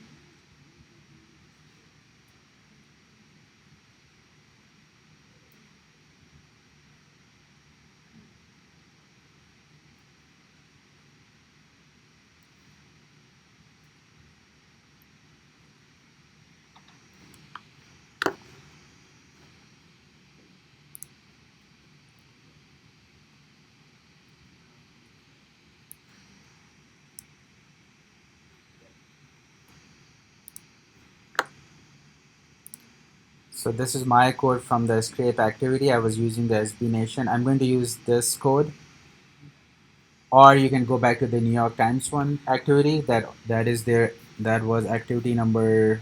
S4: So this is my code from the scrape activity. I was using the SB Nation. I'm going to use this code, or you can go back to the New York Times one activity. That is there. That was activity number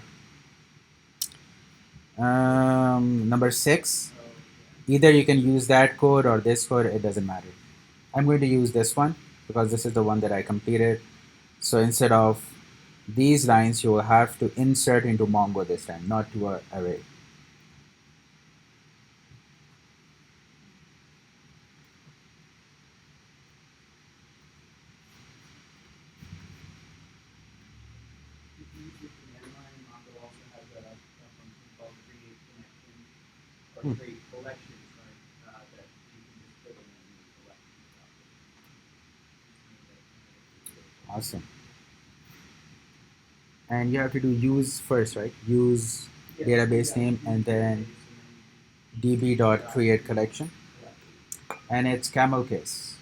S4: 6. Either you can use that code or this code. It doesn't matter. I'm going to use this one because this is the one that I completed. So instead of these lines, you will have to insert into Mongo this time, not to an array.
S2: Create collections, right? That you can just put in a new collection.
S4: Awesome. And you have to do use first, right? Use database name and then db.create collection. And it's camel case.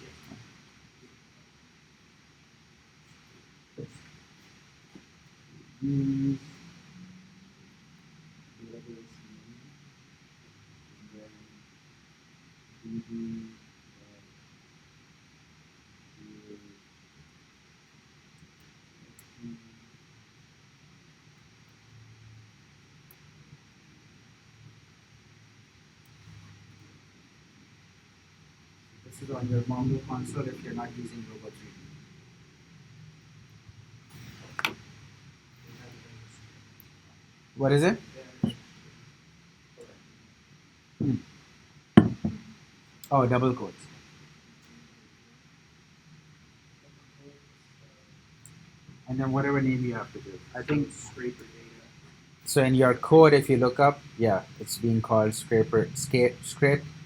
S2: Use database name and then DB
S4: This is on your Mongo console if you're not using Robo 3D. What is it? Oh, double quotes. And then whatever name you have to do. I think
S2: scraper data.
S4: so. In your code, if you look up, yeah, it's being called scrape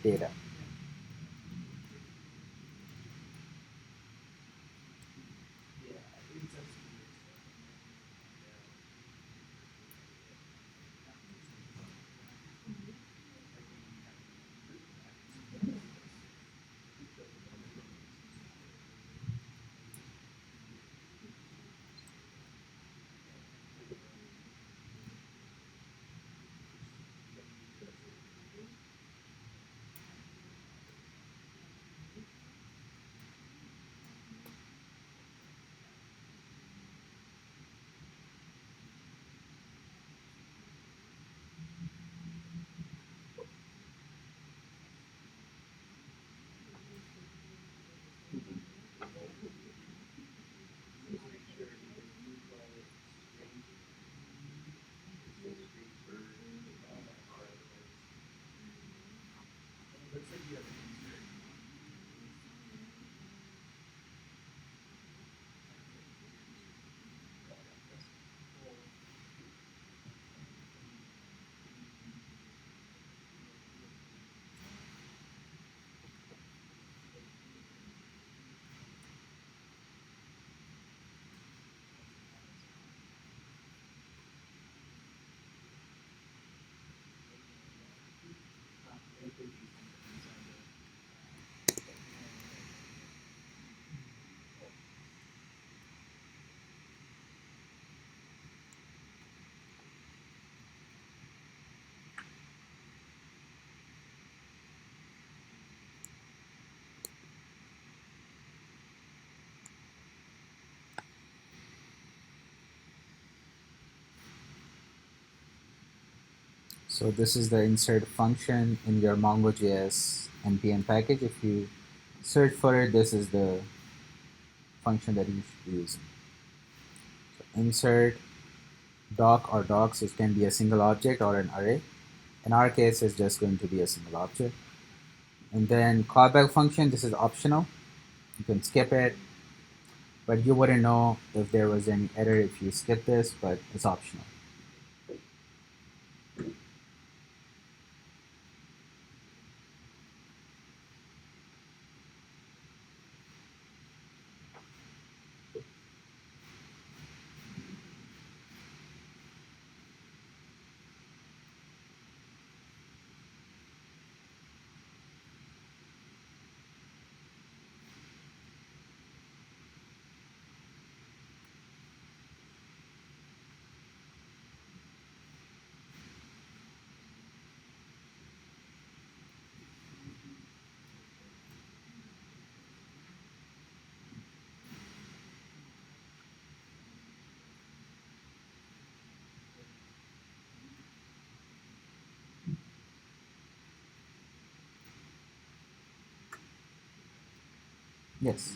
S4: data. So this is the insert function in your MongoJS npm package. If you search for it, this is the function that you should be using. So insert doc or docs, it can be a single object or an array. In our case, it's just going to be a single object. And then callback function, this is optional. You can skip it, but you wouldn't know if there was any error if you skip this, but it's optional. Yes.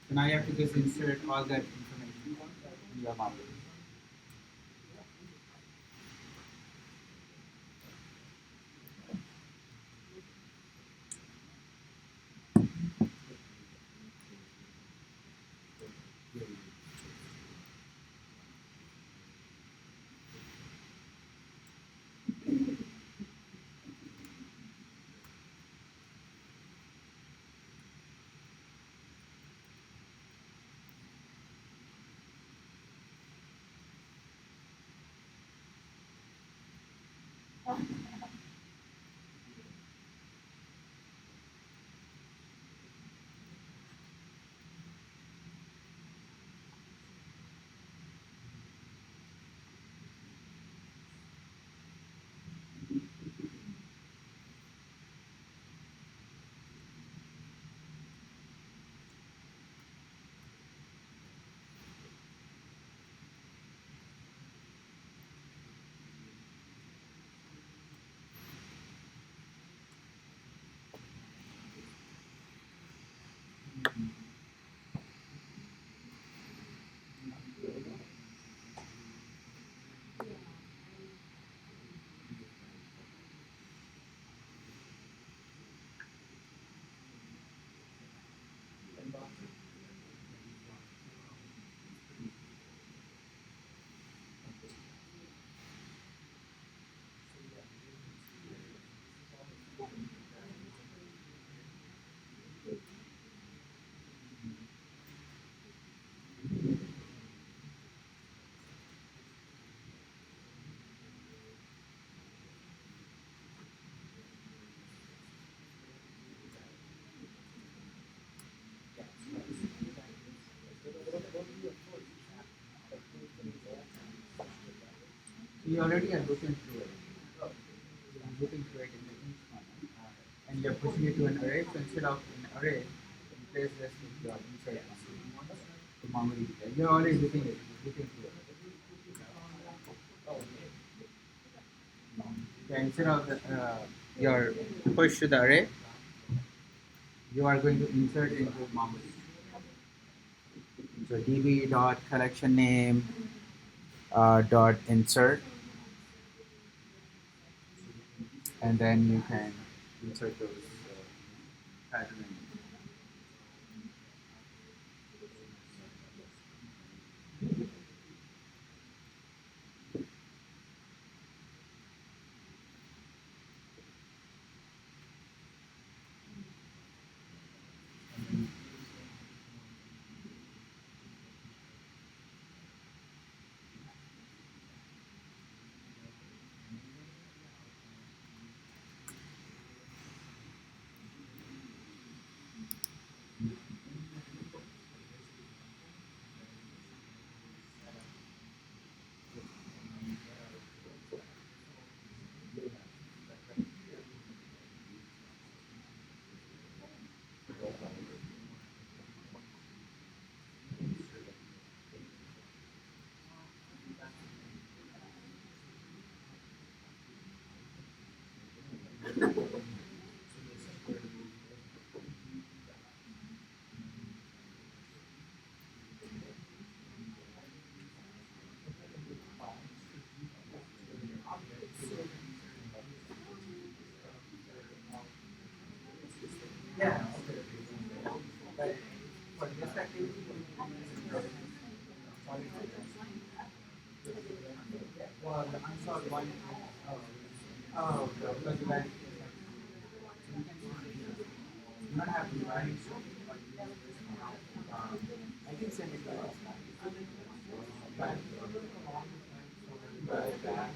S4: So now you have to just insert all that information in your model. You already are looking through it. I'm looking through it in the each one. And you're pushing it to an array, so instead of an array, you place this with your insert to memory. You're already looking through it. Yeah, instead of your push to the array, you are going to insert into memory. So db dot collection name dot insert, and then you can insert those patterns. Yeah. But for this activity, well, the unsolved one. Oh, because you like, you don't have to write. I can send it to you. But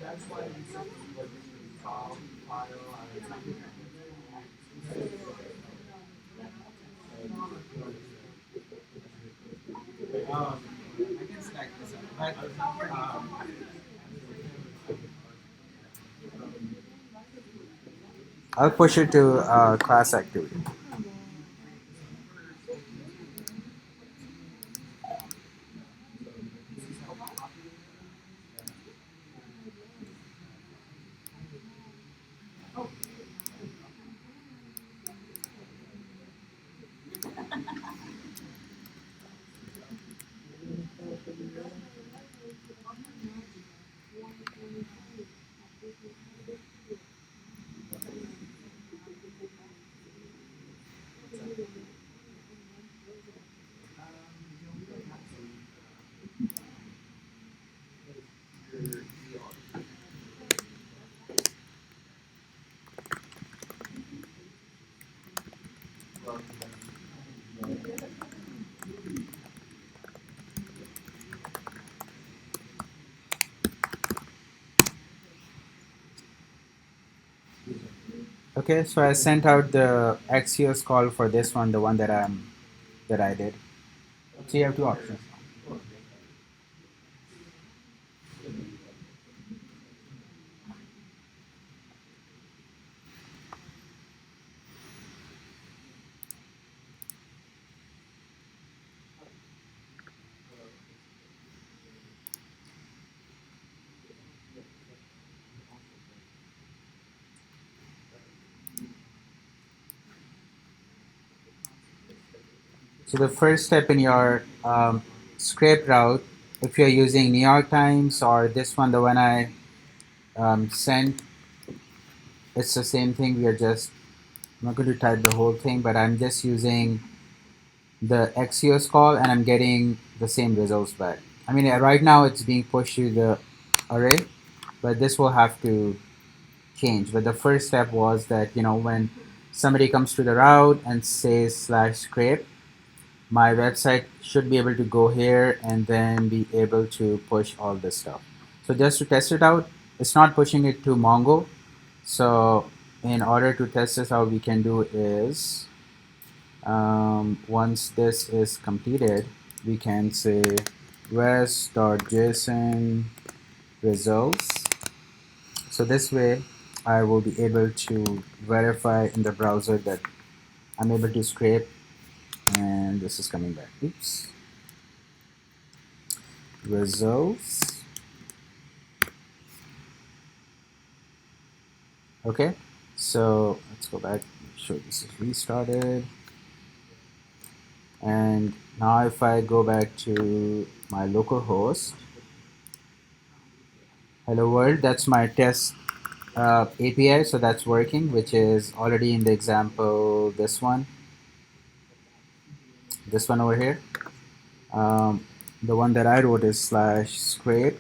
S4: that's why we solve file or something. I can stack this up. But, I'll push it to class activity. Okay, so I sent out the Axios call for this one, the one that I did. So you have two options. So the first step in your scrape route, if you're using New York Times or this one, the one I sent, it's the same thing. We are just, I'm not going to type the whole thing, but I'm just using the Axios call and I'm getting the same results back. I mean, right now it's being pushed to the array, but this will have to change. But the first step was that, when somebody comes to the route and says /scrape, my website should be able to go here and then be able to push all this stuff. So just to test it out, it's not pushing it to Mongo. So in order to test this out, we can do is, once this is completed, we can say res.json results. So this way I will be able to verify in the browser that I'm able to scrape, and this is coming back. Oops. Results. Okay, so let's go back, make sure this is restarted. And now if I go back to my local host, hello world, that's my test API, so that's working, which is already in the example, this one over here. The one that I wrote is /scrape.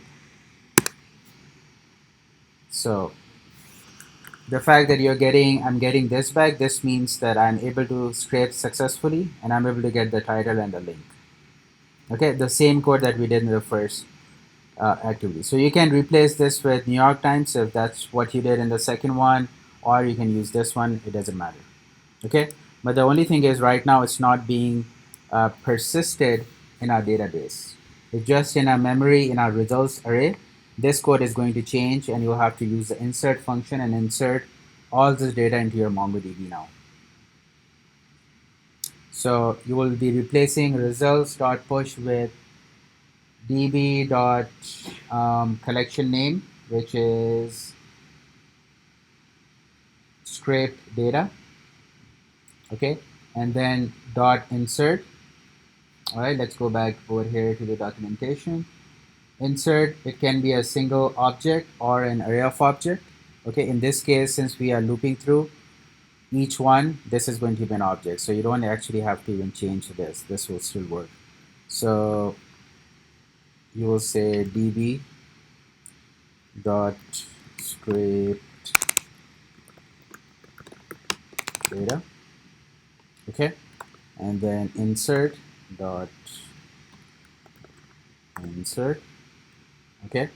S4: So the fact that I'm getting this back, this means that I'm able to scrape successfully and I'm able to get the title and the link. Okay, the same code that we did in the first activity. So you can replace this with New York Times if that's what you did in the second one, or you can use this one, it doesn't matter. Okay, but the only thing is right now it's not being persisted in our database. It's just in our memory, in our results array. This code is going to change and you'll have to use the insert function and insert all this data into your MongoDB now. So you will be replacing results.push with db collection name, which is scraped data. Okay, and then dot insert. All right, let's go back over here to the documentation. Insert, it can be a single object or an array of object. Okay, in this case, since we are looping through each one, this is going to be an object. So you don't actually have to even change this. This will still work. So you will say db dot scrape data. Okay, and then insert dot insert. Okay,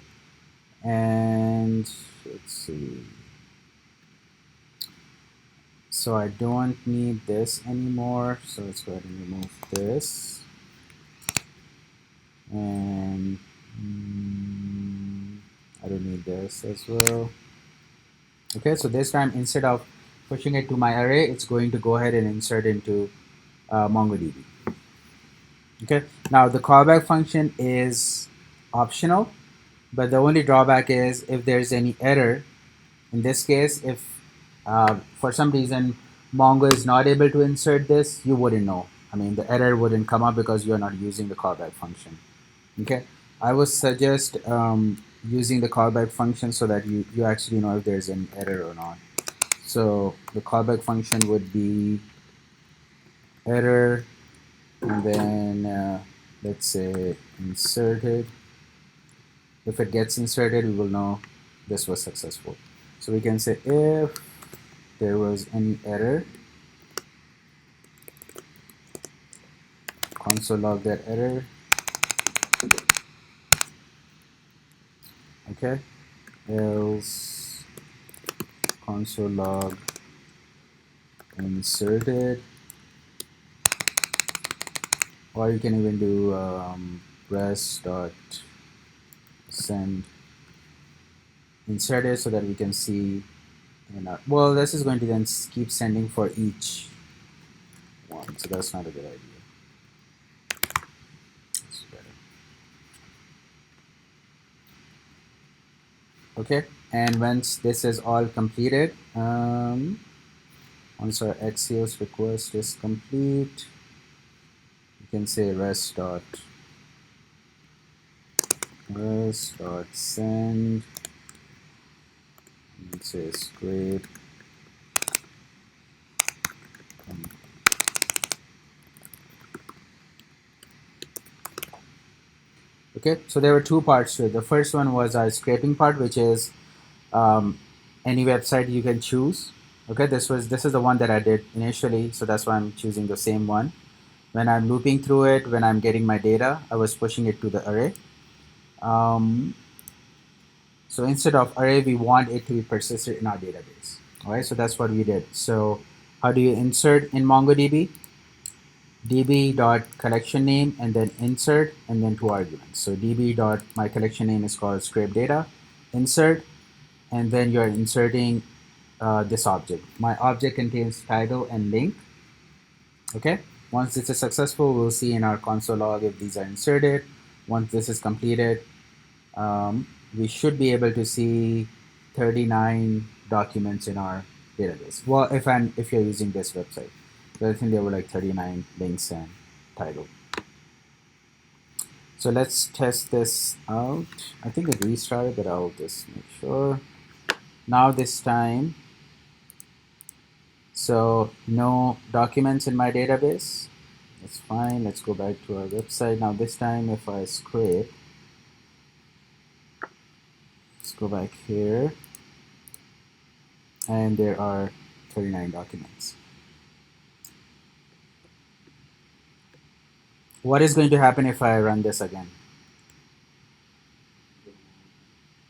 S4: and let's see. So I don't need this anymore, so let's go ahead and remove this. And I don't need this as well. Okay, so this time instead of pushing it to my array, it's going to go ahead and insert into MongoDB. Okay, now the callback function is optional, but the only drawback is if there's any error. In this case, if for some reason Mongo is not able to insert this, you wouldn't know. I mean, the error wouldn't come up because you're not using the callback function. Okay, I would suggest using the callback function so that you actually know if there's an error or not. So the callback function would be error, and then let's say inserted. If it gets inserted, we will know this was successful. So we can say if there was any error, console log that error. Okay, else console log inserted, or you can even do res.send inserted so that we can see. Well, this is going to then keep sending for each one, so that's not a good idea. Okay, and once this is all completed, once our Axios request is complete, you can say res.send and say scrape Okay, so there were two parts to it. The first one was our scraping part, which is any website you can choose. Okay, this is the one that I did initially, so that's why I'm choosing the same one. When I'm looping through it, when I'm getting my data, I was pushing it to the array. So instead of array, we want it to be persisted in our database. All right, so that's what we did. So how do you insert in MongoDB? db dot collection name and then insert and then two arguments. So db dot my collection name is called scrape data, insert, and then you're inserting this object. My object contains title and link. Okay. Once this is successful, we'll see in our console log if these are inserted. Once this is completed, we should be able to see 39 documents in our database. Well, if you're using this website, so I think there were like 39 links and title. So let's test this out. I think it restarted, but I'll just make sure. Now this time, so no documents in my database. That's fine. Let's go back to our website. Now this time, if I scrape, let's go back here, and there are 39 documents. What is going to happen if I run this again?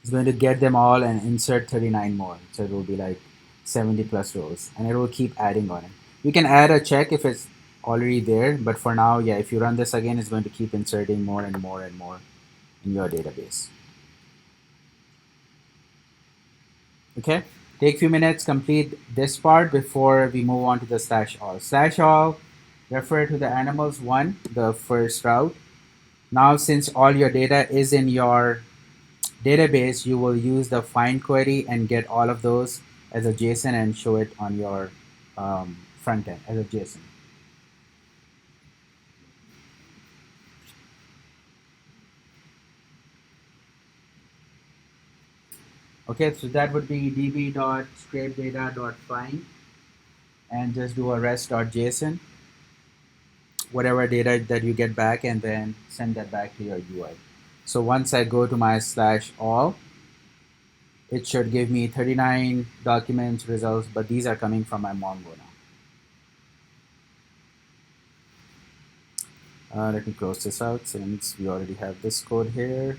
S4: It's going to get them all and insert 39 more. So it will be like 70 plus rows, and it will keep adding on it. You can add a check if it's already there, but for now, yeah, if you run this again, it's going to keep inserting more and more and more in your database. Okay, take a few minutes, complete this part before we move on to the slash all. Slash all, refer to the animals one, the first route. Now, since all your data is in your database, you will use the find query and get all of those as a JSON and show it on your front end as a JSON. Okay, so that would be db.scrapedata.find and just do a rest.json, whatever data that you get back, and then send that back to your UI. So once I go to my slash all, it should give me 39 documents results, but these are coming from my Mongo now. Let me close this out since we already have this code here.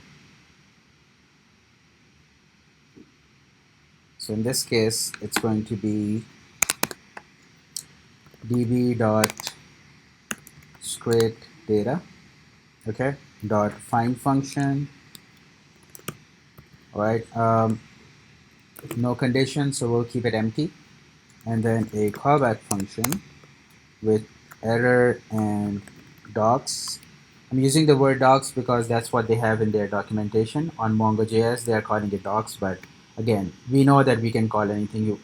S4: So in this case, it's going to be db.scrapedata, okay, dot find function. All right, no condition, so we'll keep it empty, and then a callback function with error and docs. I'm using the word docs because that's what they have in their documentation. On Mongo.js, they are calling it docs, but again, we know that we can call anything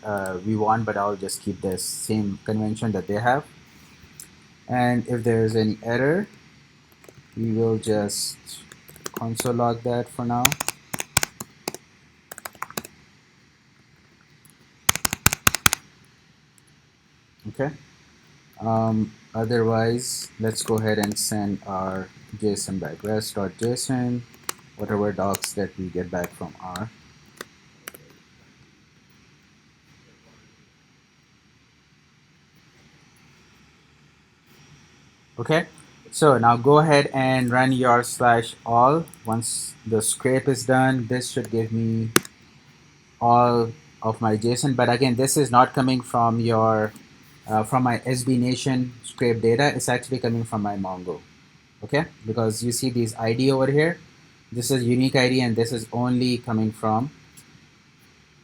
S4: we want, but I'll just keep this same convention that they have. And if there's any error, we will just console log that for now. Okay. Otherwise, let's go ahead and send our JSON back. Rest.json, whatever docs that we get back from R. Okay, so now go ahead and run your slash all. Once the scrape is done, this should give me all of my JSON. But again, this is not coming from your from my SB Nation scrape data. It's actually coming from my Mongo. Okay, because you see these ID over here. This is unique ID, and this is only coming from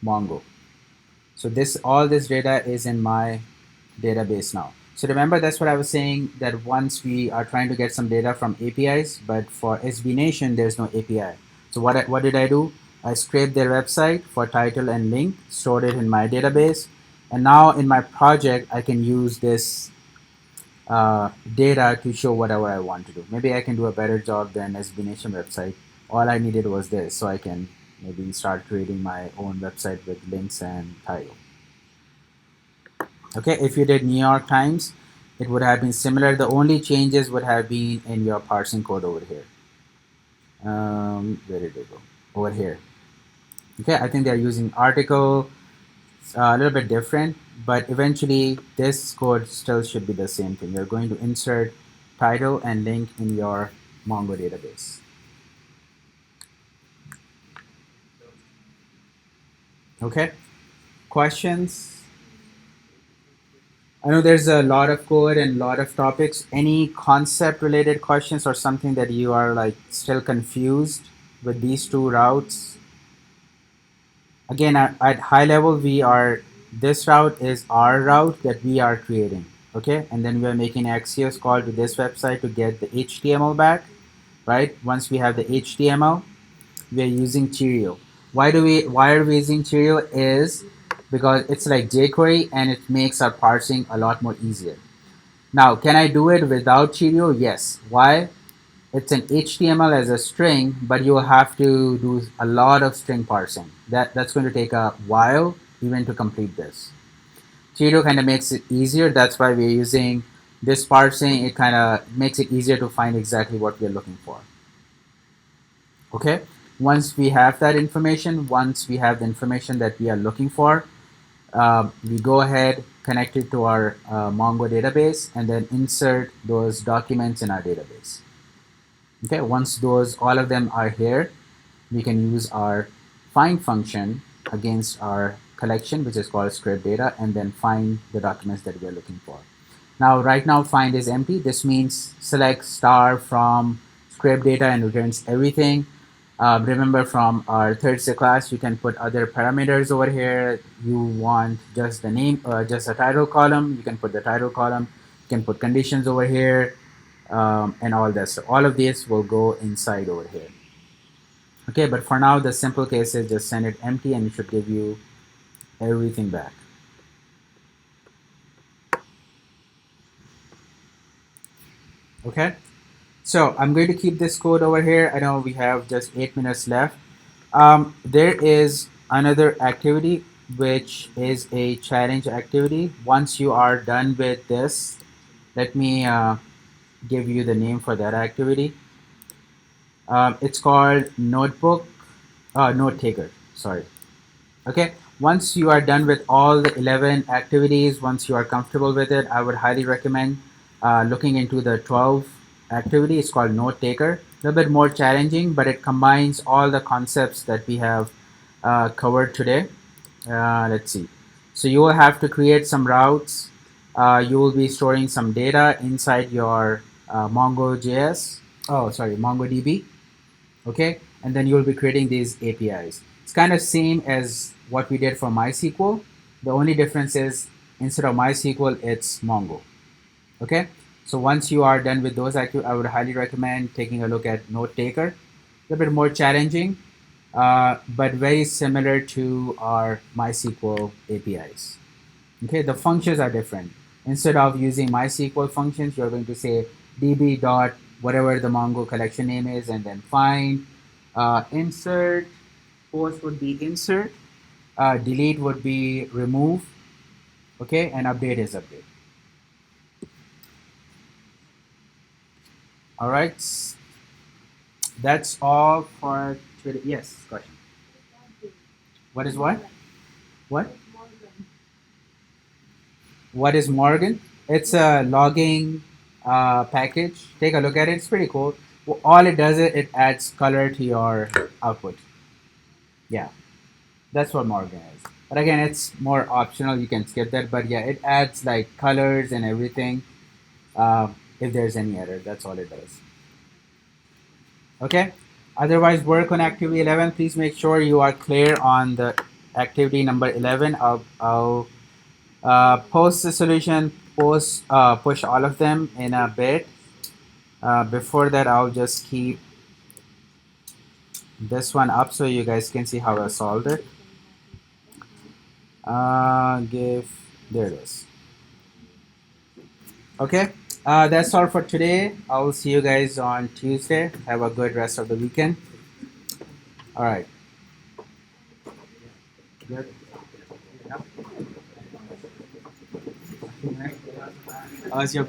S4: Mongo. So all this data is in my database now. So remember, that's what I was saying, that once we are trying to get some data from APIs, but for SB Nation, there's no API. So what did I do? I scraped their website for title and link, stored it in my database, and now in my project, I can use this data to show whatever I want to do. Maybe I can do a better job than SB Nation website. All I needed was this, so I can maybe start creating my own website with links and title. Okay, if you did New York Times, it would have been similar. The only changes would have been in your parsing code over here. Where did they go? Over here. Okay, I think they're using article, a little bit different, but eventually this code still should be the same thing. You're going to insert title and link in your Mongo database. Okay, questions? I know there's a lot of code and a lot of topics. Any concept related questions or something that you are like still confused with these two routes? Again, at high level, this route is our route that we are creating. Okay, and then we are making Axios call to this website to get the HTML back, right? Once we have the HTML, we are using Cheerio. Why are we using Cheerio is because it's like jQuery and it makes our parsing a lot more easier. Now, can I do it without Cheerio? Yes. Why? It's an HTML as a string, but you will have to do a lot of string parsing. That's going to take a while even to complete this. Cheerio kind of makes it easier. That's why we're using this parsing. It kind of makes it easier to find exactly what we're looking for. Okay. Once we have that information, once we have the information that we are looking for, we go ahead, connect it to our Mongo database, and then insert those documents in our database. Okay, once all of them are here, we can use our find function against our collection, which is called script data, and then find the documents that we are looking for. Now, right now, find is empty. This means select star from script data and returns everything. Remember from our Thursday class, you can put other parameters over here. You want just the name, just a title column. You can put the title column. You can put conditions over here, and all that. So all of these will go inside over here. Okay, but for now, the simple case is just send it empty, and it should give you everything back. Okay. So I'm going to keep this code over here. I know we have just 8 minutes left. There is another activity which is a challenge activity. Once you are done with this, let me give you the name for that activity. It's called Note Taker. Sorry. Okay. Once you are done with all the 11 activities, once you are comfortable with it, I would highly recommend looking into the 12 activity. It's called Note Taker. A little bit more challenging, but it combines all the concepts that we have covered today. Let's see. So you will have to create some routes. You will be storing some data inside your MongoJS. Oh, sorry, MongoDB. Okay, and then you'll be creating these APIs. It's kind of same as what we did for MySQL. The only difference is instead of MySQL, it's Mongo. Okay, so once you are done with those, I would highly recommend taking a look at Note Taker. A little bit more challenging, but very similar to our MySQL APIs. Okay, the functions are different. Instead of using MySQL functions, you're going to say db dot whatever the Mongo collection name is, and then find, insert, post would be insert, delete would be remove, okay, and update is update. All right, that's all for today. Yes, question. What is what? What? What is Morgan? It's a logging package. Take a look at it. It's pretty cool. Well, all it does is it adds color to your output. Yeah, that's what Morgan is. But again, it's more optional. You can skip that. But yeah, it adds like colors and everything. If there's any error, that's all it does. Okay. Otherwise, work on activity 11. Please make sure you are clear on the activity number 11. I'll post the solution, push all of them in a bit. Before that, I'll just keep this one up so you guys can see how I solved it. There it is. Okay, that's all for today. I will see you guys on Tuesday. Have a good rest of the weekend. All right. Good. How's your